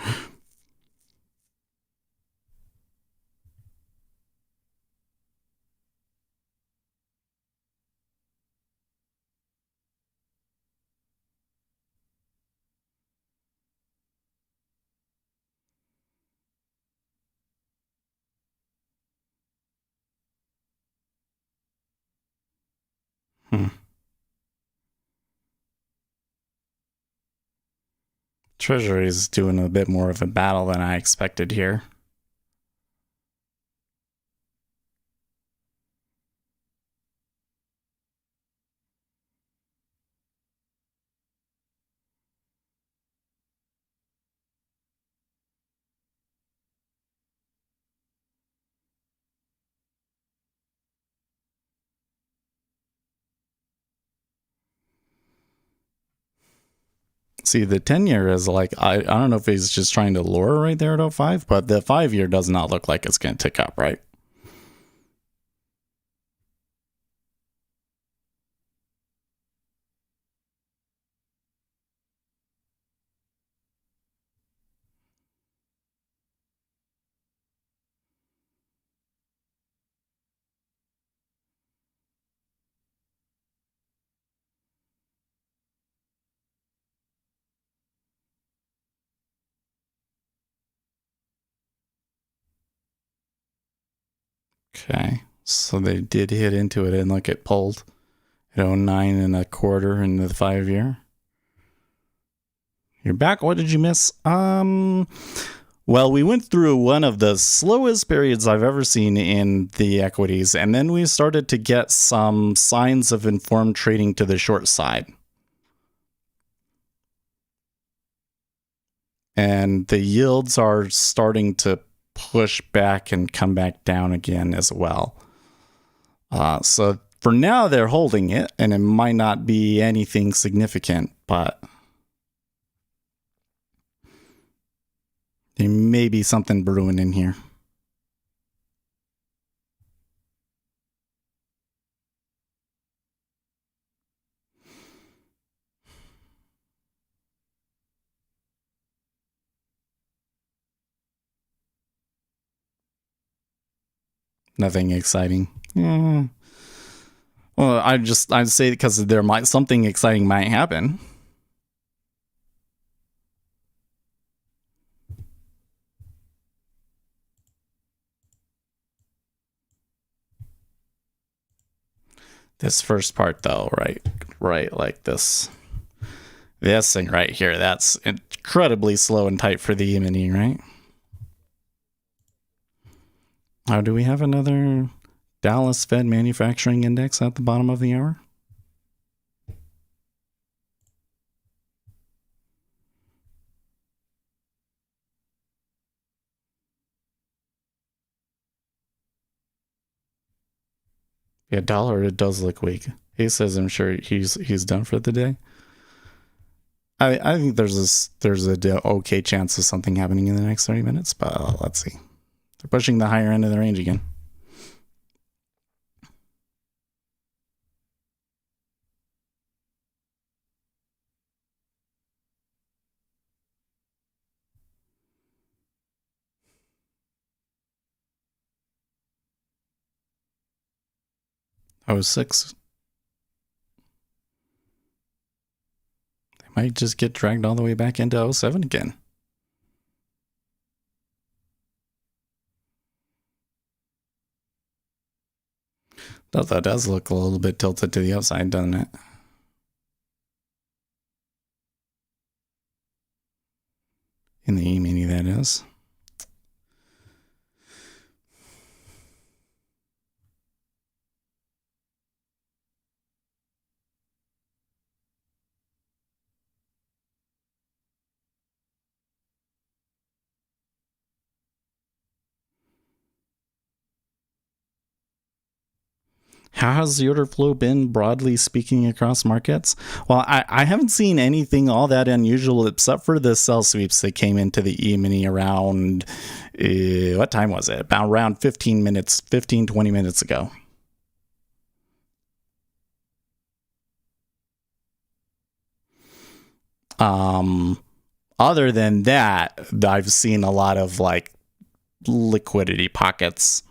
Treasury's doing a bit more of a battle than I expected here. See, the 10-year is like, I don't know if he's just trying to lure right there at 05, but the 5-year does not look like it's going to tick up, right? Okay, so they did hit into it and look, it pulled at 09.25 in the 5-year. You're back. What did you miss? Well, we went through one of the slowest periods I've ever seen in the equities, and then we started to get some signs of informed trading to the short side. And the yields are starting to push back and come back down again as well. So for now, they're holding it, and it might not be anything significant, but there may be something brewing in here. Nothing exciting. Yeah. Well, I'd say because something exciting might happen. This first part though, right, like this thing right here, that's incredibly slow and tight for the E-mini, right? Oh, do we have another Dallas Fed Manufacturing Index at the bottom of the hour? Yeah, dollar, it does look weak. He says I'm sure he's done for the day. I think there's a okay chance of something happening in the next 30 minutes, but let's see. They're pushing the higher end of the range again. Oh, 06. They might just get dragged all the way back into 07 again. That does look a little bit tilted to the upside, doesn't it? In the E-mini, that is. How has the order flow been, broadly speaking, across markets? Well, I haven't seen anything all that unusual except for the sell sweeps that came into the E-mini around, what time was it? About around 20 minutes ago. Other than that, I've seen a lot of like liquidity pockets.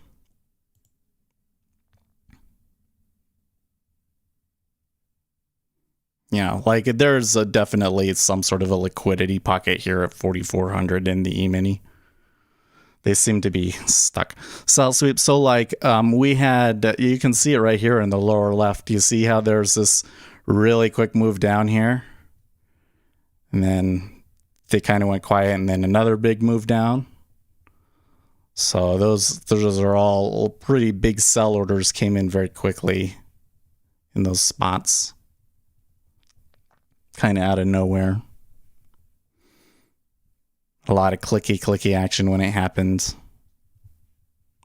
Yeah, like there's definitely some sort of a liquidity pocket here at 4,400 in the E-mini. They seem to be stuck. Sell sweep. So like we had, you can see it right here in the lower left. You see how there's this really quick move down here? And then they kind of went quiet, and then another big move down. So those are all pretty big sell orders, came in very quickly in those spots. Kind of out of nowhere. A lot of clicky action when it happens.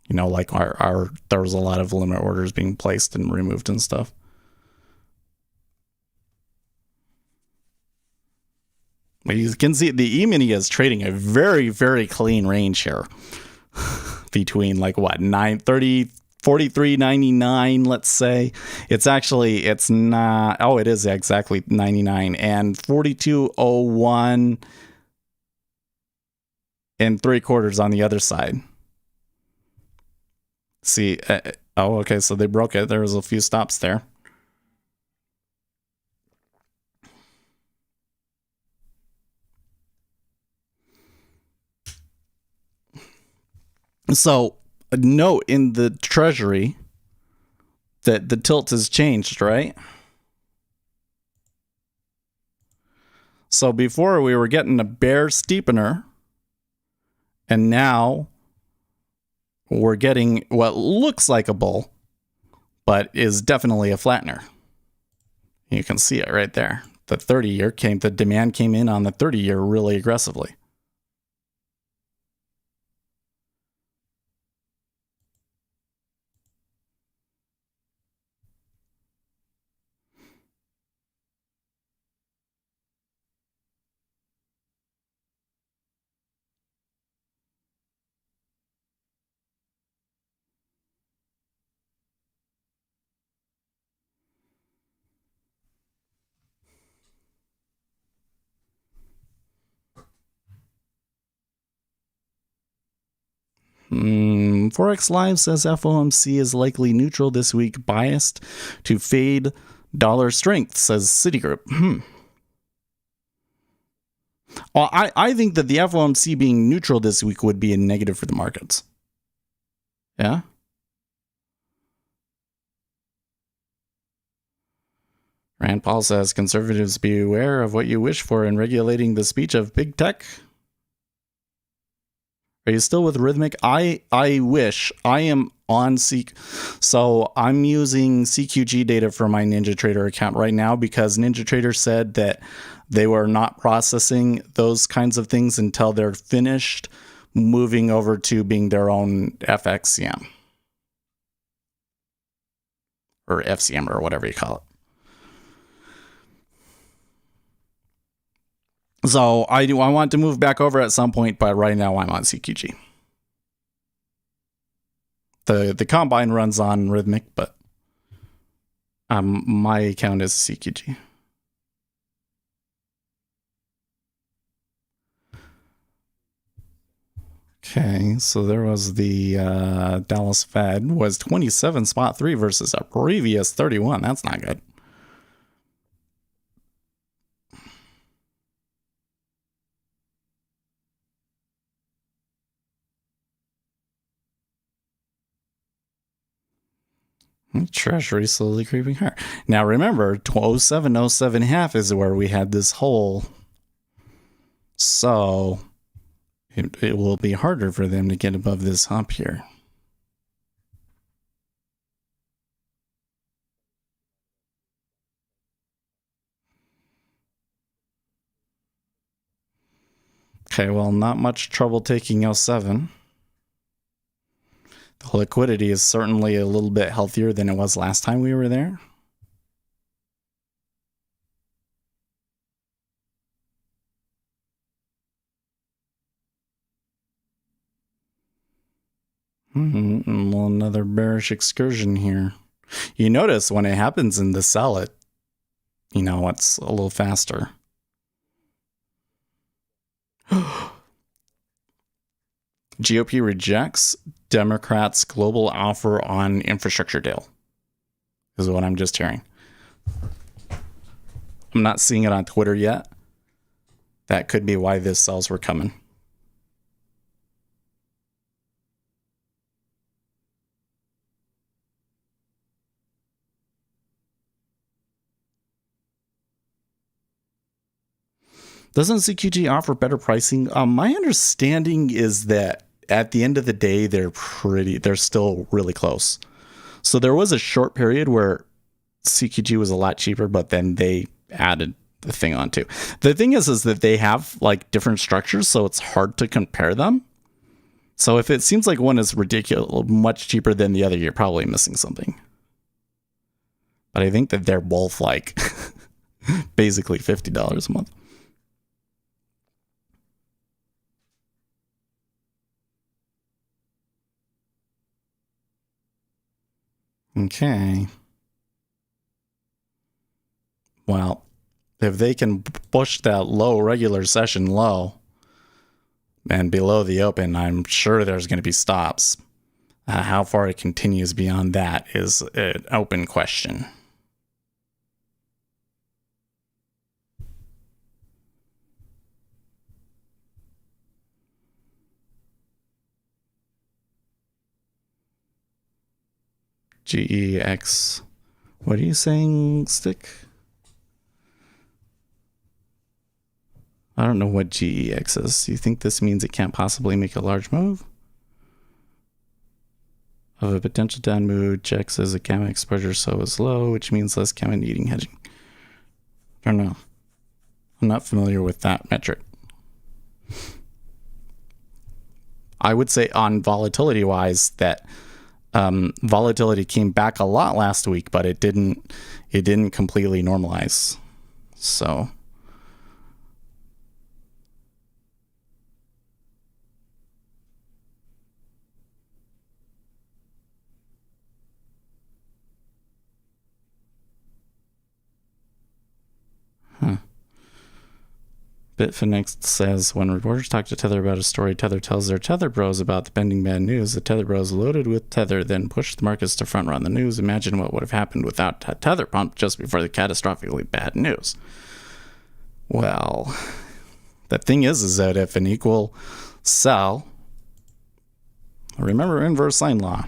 You know, like there was a lot of limit orders being placed and removed and stuff. But you can see the E-mini is trading a very, very clean range here between like what, 930, 43.99, let's say. It's not, oh, it is exactly 99 and 42.01 and 3/4 on the other side. See, oh, okay, so they broke it. There was a few stops there. So note in the treasury that the tilt has changed, right? So before we were getting a bear steepener, and now we're getting what looks like a bull, but is definitely a flattener. You can see it right there. The 30-year the demand came in on the 30-year really aggressively. Forex Live says FOMC is likely neutral this week, biased to fade dollar strength, says Citigroup. Well, I think that the FOMC being neutral this week would be a negative for the markets. Yeah? Rand Paul says conservatives beware of what you wish for in regulating the speech of big tech. Are you still with Rhythmic? I wish. I am on so I'm using CQG data for my NinjaTrader account right now because NinjaTrader said that they were not processing those kinds of things until they're finished moving over to being their own FXCM or FCM or whatever you call it. So I want to move back over at some point, but right now I'm on CQG. The Combine runs on Rhythmic, but my account is CQG. Okay, so there was the Dallas Fed was 27.3 versus a previous 31. That's not good. Treasury slowly creeping higher. Now remember, 07.5 is where we had this hole. So it will be harder for them to get above this hump here. Okay, well, not much trouble taking 07. The liquidity is certainly a little bit healthier than it was last time we were there. Well, another bearish excursion here. You notice when it happens in the sell it, it's a little faster. GOP rejects Democrats' global offer on infrastructure deal, is what I'm just hearing. I'm not seeing it on Twitter yet. That could be why these sells were coming. Doesn't CQG offer better pricing? My understanding is that at the end of the day, they're still really close. So there was a short period where CQG was a lot cheaper, but then they added the thing on too. The thing is that they have like different structures, so it's hard to compare them. So if it seems like one is ridiculous, much cheaper than the other, you're probably missing something. But I think that they're both like basically $50 a month. Okay. Well, if they can push that low regular session low and below the open, I'm sure there's going to be stops. How far it continues beyond that is an open question. GEX. What are you saying, Stick? I don't know what GEX is. Do you think this means it can't possibly make a large move? Of a potential down move, checks as a gamma exposure so is low, which means less gamma needing hedging. I don't know. I'm not familiar with that metric. I would say on volatility wise that volatility came back a lot last week, but it didn't completely normalize. So Bitfinex says, when reporters talk to Tether about a story, Tether tells their Tether bros about the pending bad news. The Tether bros loaded with Tether then pushed the markets to front run the news. Imagine what would have happened without Tether pump just before the catastrophically bad news. Well, the thing is that if an equal sell, remember inverse sine law.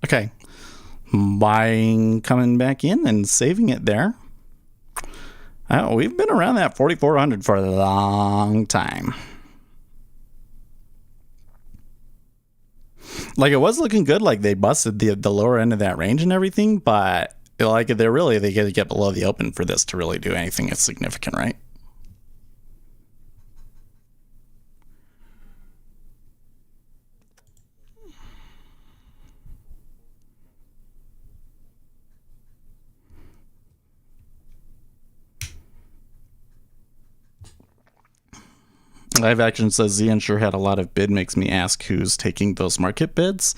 Okay, buying, coming back in and saving it there. We've been around that 4,400 for a long time. Like, it was looking good, like they busted the lower end of that range and everything, but like they got to get below the open for this to really do anything that's significant, right? Live Action says Zian sure had a lot of bid, makes me ask who's taking those market bids.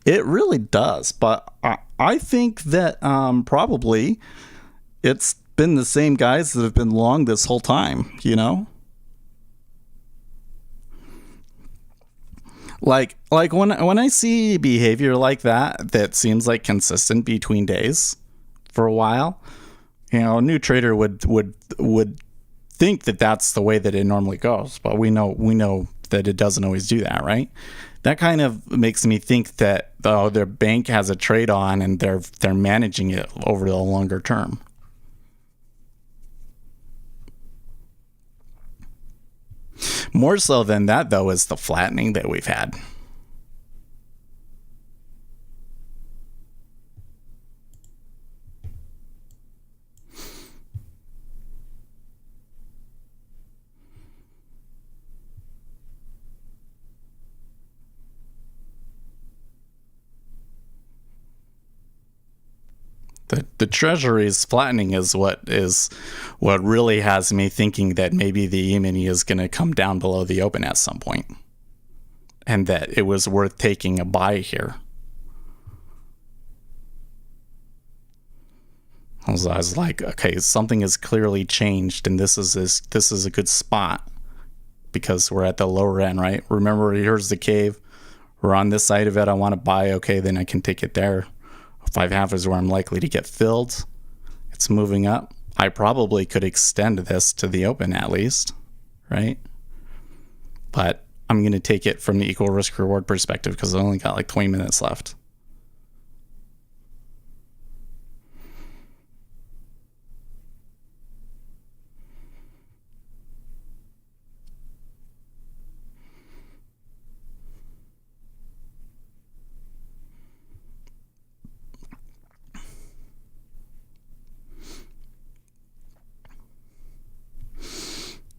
It really does, but I think that probably it's been the same guys that have been long this whole time, you know? Like when I see behavior like that seems like consistent between days for a while, you know, a new trader would think that that's the way that it normally goes, but we know that it doesn't always do that, right? That kind of makes me think that their bank has a trade on and they're managing it over the longer term. More so than that, though, is the flattening that we've had. The Treasury's flattening is what really has me thinking that maybe the E-mini is going to come down below the open at some point, and that it was worth taking a buy here. I was like, okay, something has clearly changed, and this is a good spot because we're at the lower end, right? Remember, here's the cave. We're on this side of it. I want to buy. Okay, then I can take it there. 5.5 is where I'm likely to get filled. It's moving up. I probably could extend this to the open at least, right? But I'm going to take it from the equal risk reward perspective because I only got like 20 minutes left.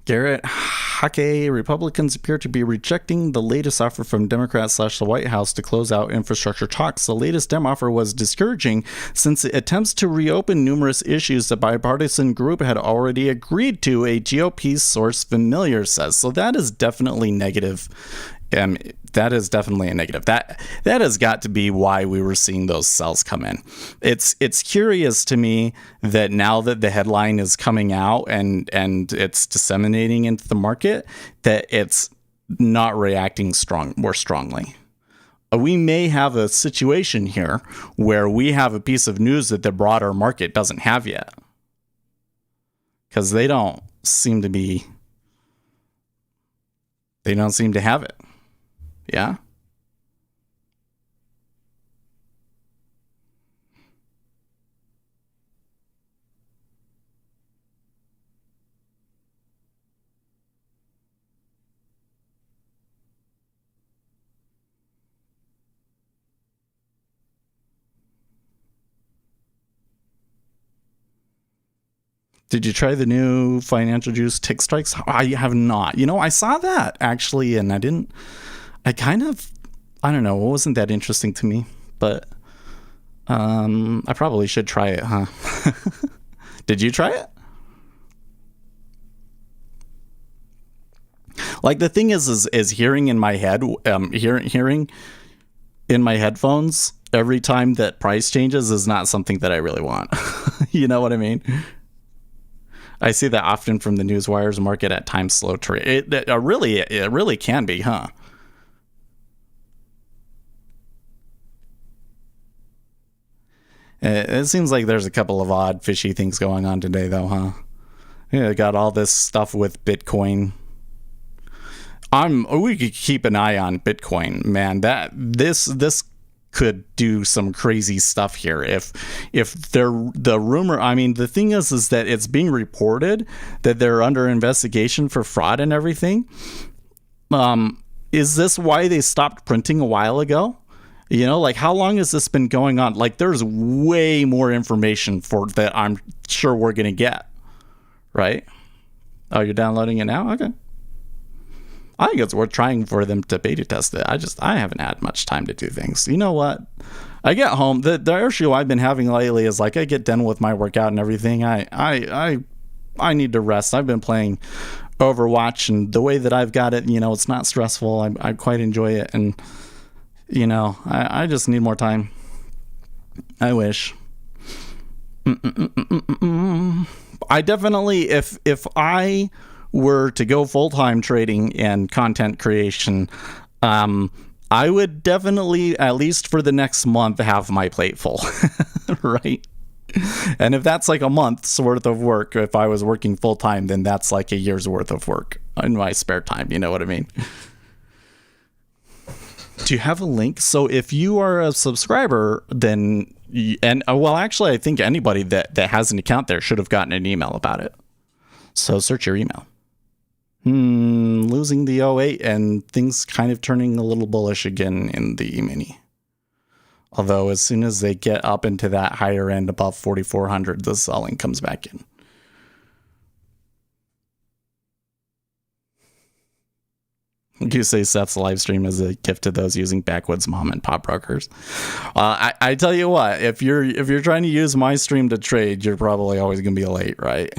Garrett Hake, Republicans appear to be rejecting the latest offer from Democrats / the White House to close out infrastructure talks. The latest Dem offer was discouraging since it attempts to reopen numerous issues the bipartisan group had already agreed to, a GOP source familiar says. So that is definitely negative. That is definitely a negative. That has got to be why we were seeing those sells come in. It's curious to me that now that the headline is coming out and it's disseminating into the market, that it's not reacting more strongly. We may have a situation here where we have a piece of news that the broader market doesn't have yet, because they don't seem to have it. Yeah. Did you try the new Financial Juice Tick Strikes? I have not. I saw that actually, and I don't know, it wasn't that interesting to me, but I probably should try it, huh? Did you try it? Like, the thing is hearing in my head, hearing in my headphones every time that price changes is not something that I really want. You know what I mean? I see that often from the newswires market at times slow trade. It really can be, huh? It seems like there's a couple of odd, fishy things going on today, though, huh? Yeah, got all this stuff with Bitcoin. We could keep an eye on Bitcoin, man. This could do some crazy stuff here. If the rumor, I mean, the thing is that it's being reported that they're under investigation for fraud and everything. Is this why they stopped printing a while ago? Like, how long has this been going on? Like, there's way more information that I'm sure we're going to get, right? Oh, you're downloading it now? Okay. I think it's worth trying for them to beta test it. I haven't had much time to do things. You know what? I get home. The issue I've been having lately is, like, I get done with my workout and everything. I need to rest. I've been playing Overwatch, and the way that I've got it, it's not stressful. I quite enjoy it, and I just need more time. I wish. I definitely, if I were to go full-time trading and content creation, I would definitely, at least for the next month, have my plate full. Right? And if that's like a month's worth of work, if I was working full-time, then that's like a year's worth of work in my spare time. You know what I mean? Do you have a link? So if you are a subscriber, then actually, I think anybody that has an account there should have gotten an email about it. So search your email. Losing the 08 and things kind of turning a little bullish again in the E-mini. Although as soon as they get up into that higher end above 4,400, the selling comes back in. You say Seth's live stream is a gift to those using backwoods mom and pop brokers. I tell you what, if you're trying to use my stream to trade, you're probably always going to be late, right?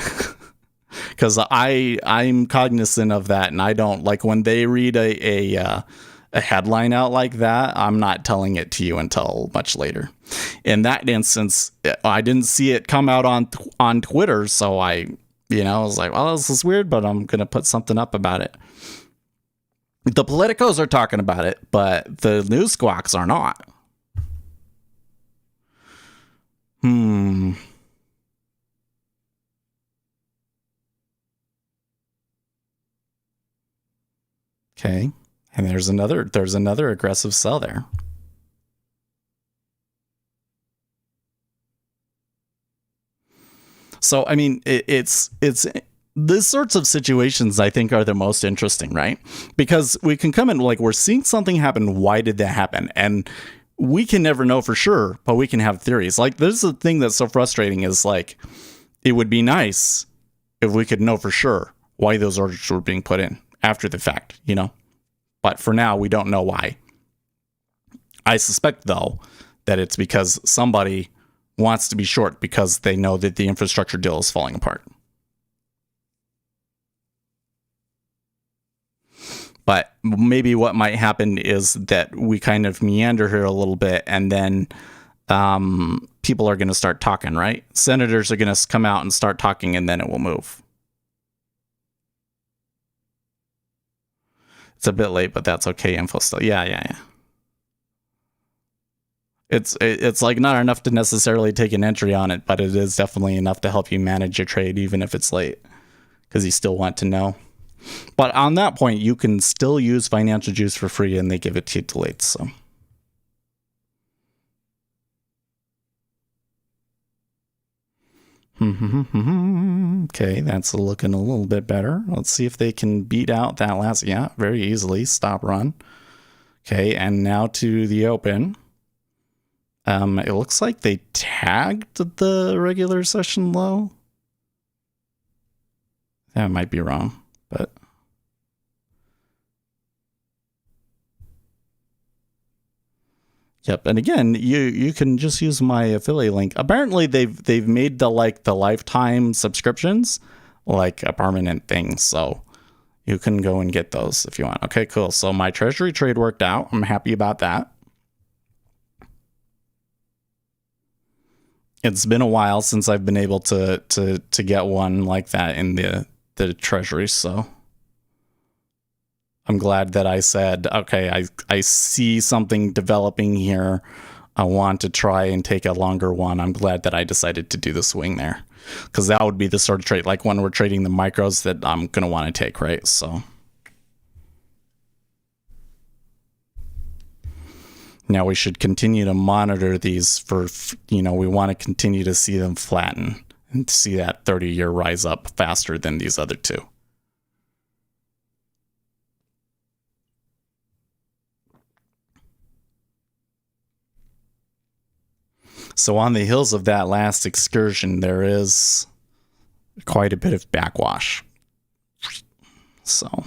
Because I'm cognizant of that, and I don't like when they read a headline out like that. I'm not telling it to you until much later. In that instance, I didn't see it come out on Twitter, so I was like, well, this is weird, but I'm gonna put something up about it. The politicos are talking about it, but the news squawks are not. Okay. And there's another aggressive sell there. So, I mean, it's these sorts of situations I think are the most interesting, right? Because we can come in like we're seeing something happen. Why did that happen? And we can never know for sure, but we can have theories. Like this is the thing that's so frustrating is like it would be nice if we could know for sure why those orders were being put in after the fact, you know? But for now, we don't know why. I suspect, though, that it's because somebody wants to be short because they know that the infrastructure deal is falling apart. But maybe what might happen is that we kind of meander here a little bit and then people are going to start talking, right? Senators are going to come out and start talking and then it will move. It's a bit late, but that's okay. Info still. Yeah. It's like not enough to necessarily take an entry on it, but it is definitely enough to help you manage your trade, even if it's late, because you still want to know. But on that point, you can still use Financial Juice for free, and they give it to you late. So. Okay, that's looking a little bit better. Let's see if they can beat out that last. Yeah, very easily. Stop run. Okay, and now to the open. It looks like they tagged the regular session low. That might be wrong, but. Yep, and again, you can just use my affiliate link. Apparently, they've made the lifetime subscriptions like a permanent thing, so you can go and get those if you want. Okay, cool. So my treasury trade worked out. I'm happy about that. It's been a while since I've been able to get one like that in the treasury, so I'm glad that I said, okay, I see something developing here. I want to try and take a longer one. I'm glad that I decided to do the swing there, because that would be the sort of trade like when we're trading the micros that I'm going to want to take, right? So now we should continue to monitor these for, we want to continue to see them flatten and see that 30-year rise up faster than these other two. So on the heels of that last excursion, there is quite a bit of backwash. So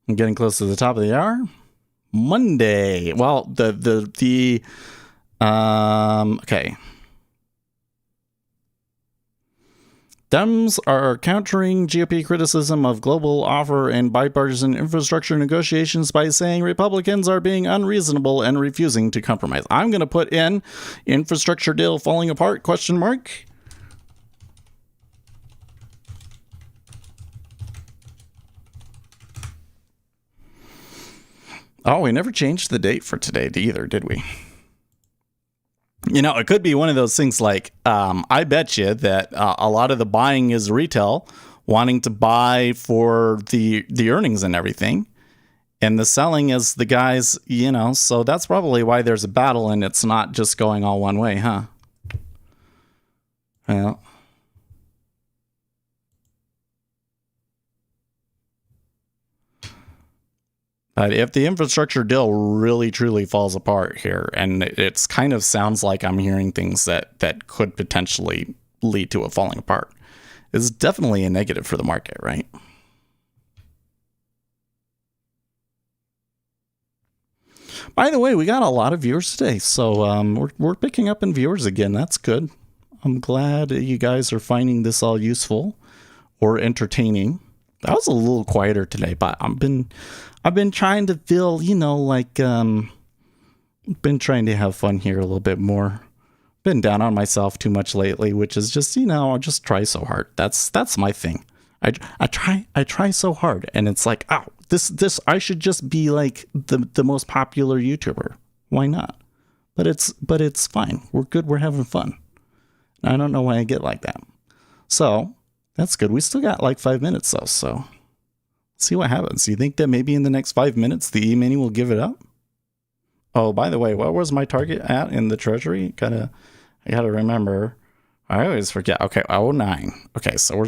I'm getting close to the top of the hour. Monday. Well, okay. Dems are countering GOP criticism of global offer and bipartisan infrastructure negotiations by saying Republicans are being unreasonable and refusing to compromise. I'm going to put in infrastructure deal falling apart, ? Oh, we never changed the date for today either, did we? It could be one of those things like, I bet you that a lot of the buying is retail wanting to buy for the earnings and everything. And the selling is the guys, so that's probably why there's a battle and it's not just going all one way, huh? Well. But if the infrastructure deal really truly falls apart here, and it's kind of sounds like I'm hearing things that could potentially lead to it falling apart, it's definitely a negative for the market, right? By the way, we got a lot of viewers today, so we're picking up in viewers again. That's good. I'm glad you guys are finding this all useful or entertaining. I was a little quieter today, but I've been trying to feel, been trying to have fun here a little bit more. Been down on myself too much lately, which is just, I just try so hard. That's my thing. I try so hard, and it's like, oh, this I should just be like the most popular YouTuber. Why not? But it's fine. We're good. We're having fun. I don't know why I get like that. So that's good. We still got like 5 minutes though, so See what happens. You think that maybe in the next 5 minutes the E-mini will give it up? Oh, by the way, what was my target at in the treasury? I gotta remember. I always forget. Okay, 09. Okay, so we're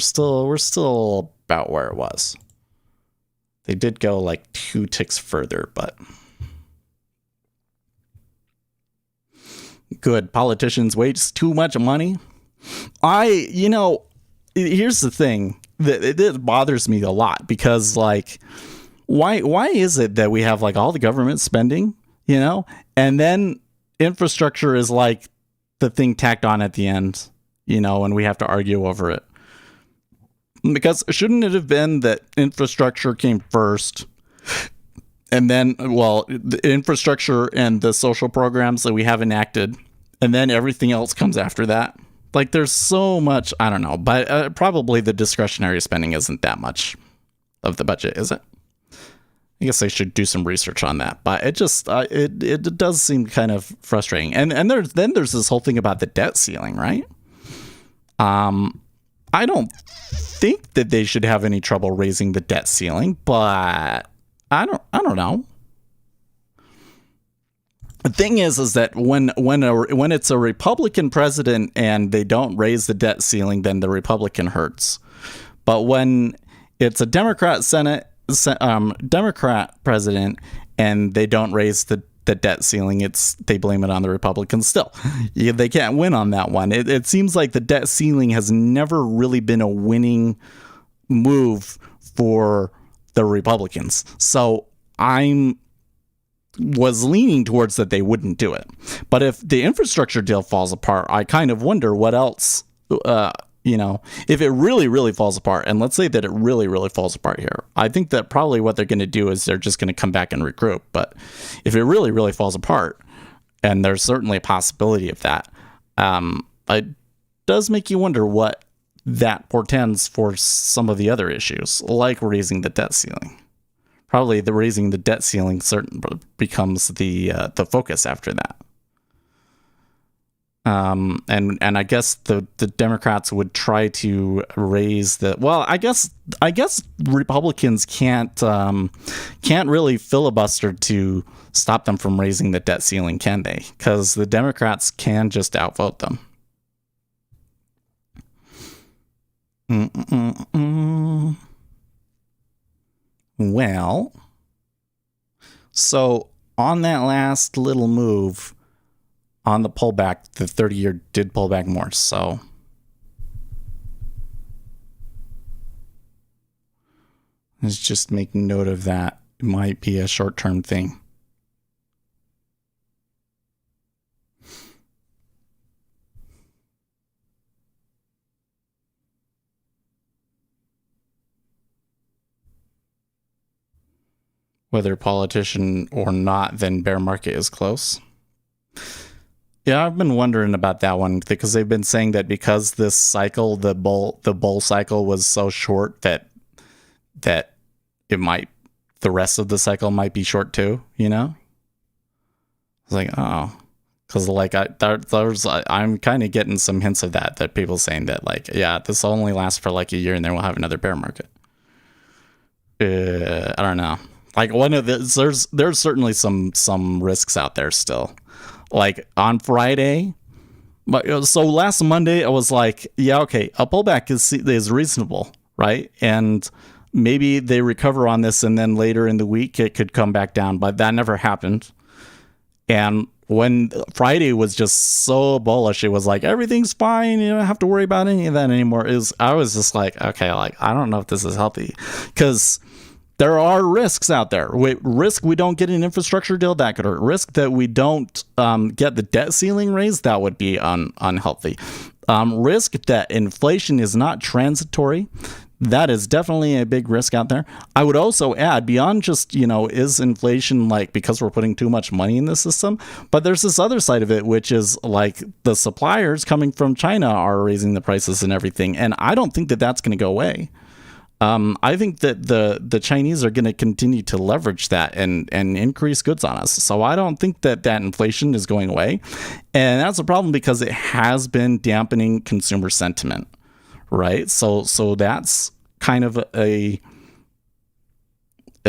still about where it was. They did go like 2 ticks further, but good. Politicians waste too much money. Here's the thing that it bothers me a lot, because like, why is it that we have like all the government spending, and then infrastructure is like the thing tacked on at the end, and we have to argue over it? Because shouldn't it have been that infrastructure came first, and then, well, the infrastructure and the social programs that we have enacted, and then everything else comes after that? Like, there's so much, I don't know, but probably the discretionary spending isn't that much of the budget, is it? I guess I should do some research on that, but it just it does seem kind of frustrating. And there's this whole thing about the debt ceiling, right? I don't think that they should have any trouble raising the debt ceiling, but I don't know. The thing is that when it's a Republican president and they don't raise the debt ceiling, then the Republican hurts. But when it's a Democrat Democrat president and they don't raise the debt ceiling, they blame it on the Republicans still. They can't win on that one. It seems like the debt ceiling has never really been a winning move for the Republicans. So was leaning towards that they wouldn't do it. But if the infrastructure deal falls apart, I kind of wonder what else, if it really, really falls apart. And let's say that it really, really falls apart here. I think that probably what they're going to do is they're just going to come back and regroup. But if it really, really falls apart, and there's certainly a possibility of that, it does make you wonder what that portends for some of the other issues, like raising the debt ceiling. Probably the raising the debt ceiling becomes the focus after that. And I guess the Democrats would try to raise I guess Republicans can't really filibuster to stop them from raising the debt ceiling, can they? Because the Democrats can just outvote them. Well, so on that last little move on the pullback, the 30-year did pull back more. So let's just make note of that. It might be a short-term thing. Whether politician or not, then bear market is close. Yeah, I've been wondering about that one, because they've been saying that because this cycle, the bull cycle was so short that the rest of the cycle might be short too. It's like, oh, because like I'm kind of getting some hints of that people saying that, like, yeah, this will only last for like a year and then we'll have another bear market. I don't know. Like, there's certainly some risks out there still. Like on Friday, so last Monday I was like, yeah, okay, a pullback is reasonable, right? And maybe they recover on this, and then later in the week it could come back down, but that never happened. And when Friday was just so bullish, it was like everything's fine, you don't have to worry about any of that anymore. I was just like, okay, like I don't know if this is healthy, because there are risks out there. Risk we don't get an infrastructure deal, that could hurt. Risk that we don't get the debt ceiling raised, that would be unhealthy. Risk that inflation is not transitory, that is definitely a big risk out there. I would also add, beyond just, is inflation like because we're putting too much money in the system? But there's this other side of it, which is like the suppliers coming from China are raising the prices and everything. And I don't think that that's going to go away. I think that the Chinese are going to continue to leverage that and increase goods on us. So I don't think that inflation is going away. And that's a problem because it has been dampening consumer sentiment, right? So that's kind of a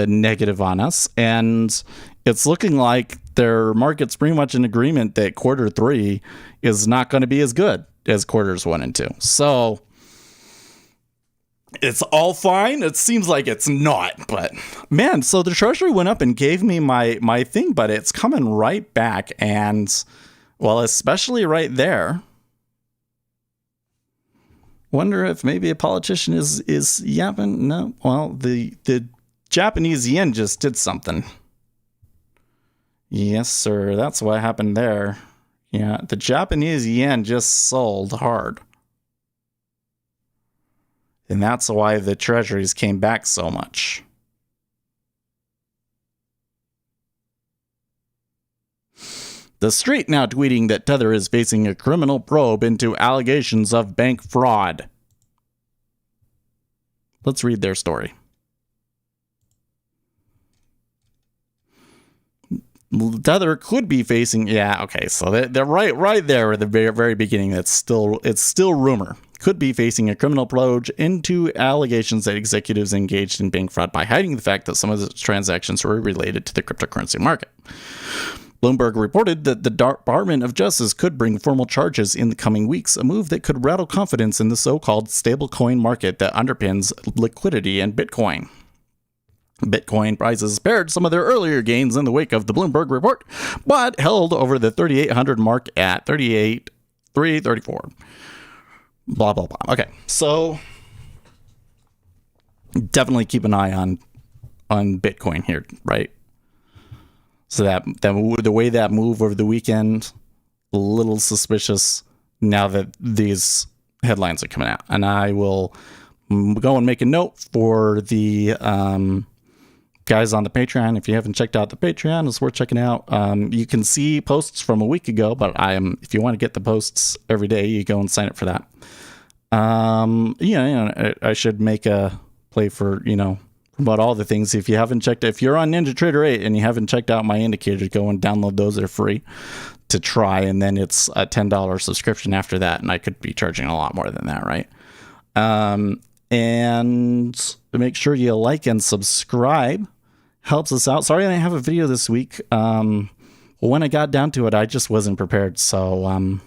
negative on us, and it's looking like their market's pretty much in agreement that quarter 3 is not going to be as good as quarters 1 and 2. So it's all fine. It seems like it's not, but man, so the treasury went up and gave me my thing, but it's coming right back, and well, especially right there. Wonder if maybe a politician is yapping. No, well, the Japanese yen just did something. Yes, sir. That's what happened there. Yeah, the Japanese yen just sold hard. And that's why the treasuries came back so much. The Street now tweeting that Tether is facing a criminal probe into allegations of bank fraud. Let's read their story. Tether could be facing, yeah, okay, so they're right there at the very beginning. It's still rumor. Could be facing a criminal probe into allegations that executives engaged in bank fraud by hiding the fact that some of the transactions were related to the cryptocurrency market. Bloomberg reported that the Department of Justice could bring formal charges in the coming weeks, a move that could rattle confidence in the so-called stablecoin market that underpins liquidity in Bitcoin. Bitcoin prices spared some of their earlier gains in the wake of the Bloomberg report, but held over the 3,800 mark at 38,334. Blah, blah, blah. Okay, so definitely keep an eye on Bitcoin here, right? So that the way that move over the weekend, a little suspicious now that these headlines are coming out. And I will go and make a note for the guys on the Patreon. If you haven't checked out the Patreon, it's worth checking out. You can see posts from a week ago, but if you want to get the posts every day, you go and sign up for that. I should make a play for, about all the things. If you're on NinjaTrader 8 and you haven't checked out my indicators, go and download those. They're free to try, and then it's a $10 subscription after that, and I could be charging a lot more than that, right? And make sure you like and subscribe. Helps us out. Sorry I didn't have a video this week. When I got down to it, I just wasn't prepared, so I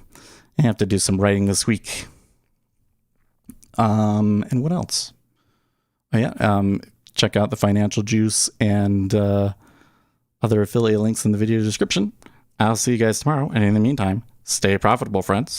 have to do some writing this week. And what else? Oh, yeah. Check out the Financial Juice and other affiliate links in the video description. I'll see you guys tomorrow. And in the meantime, stay profitable, friends.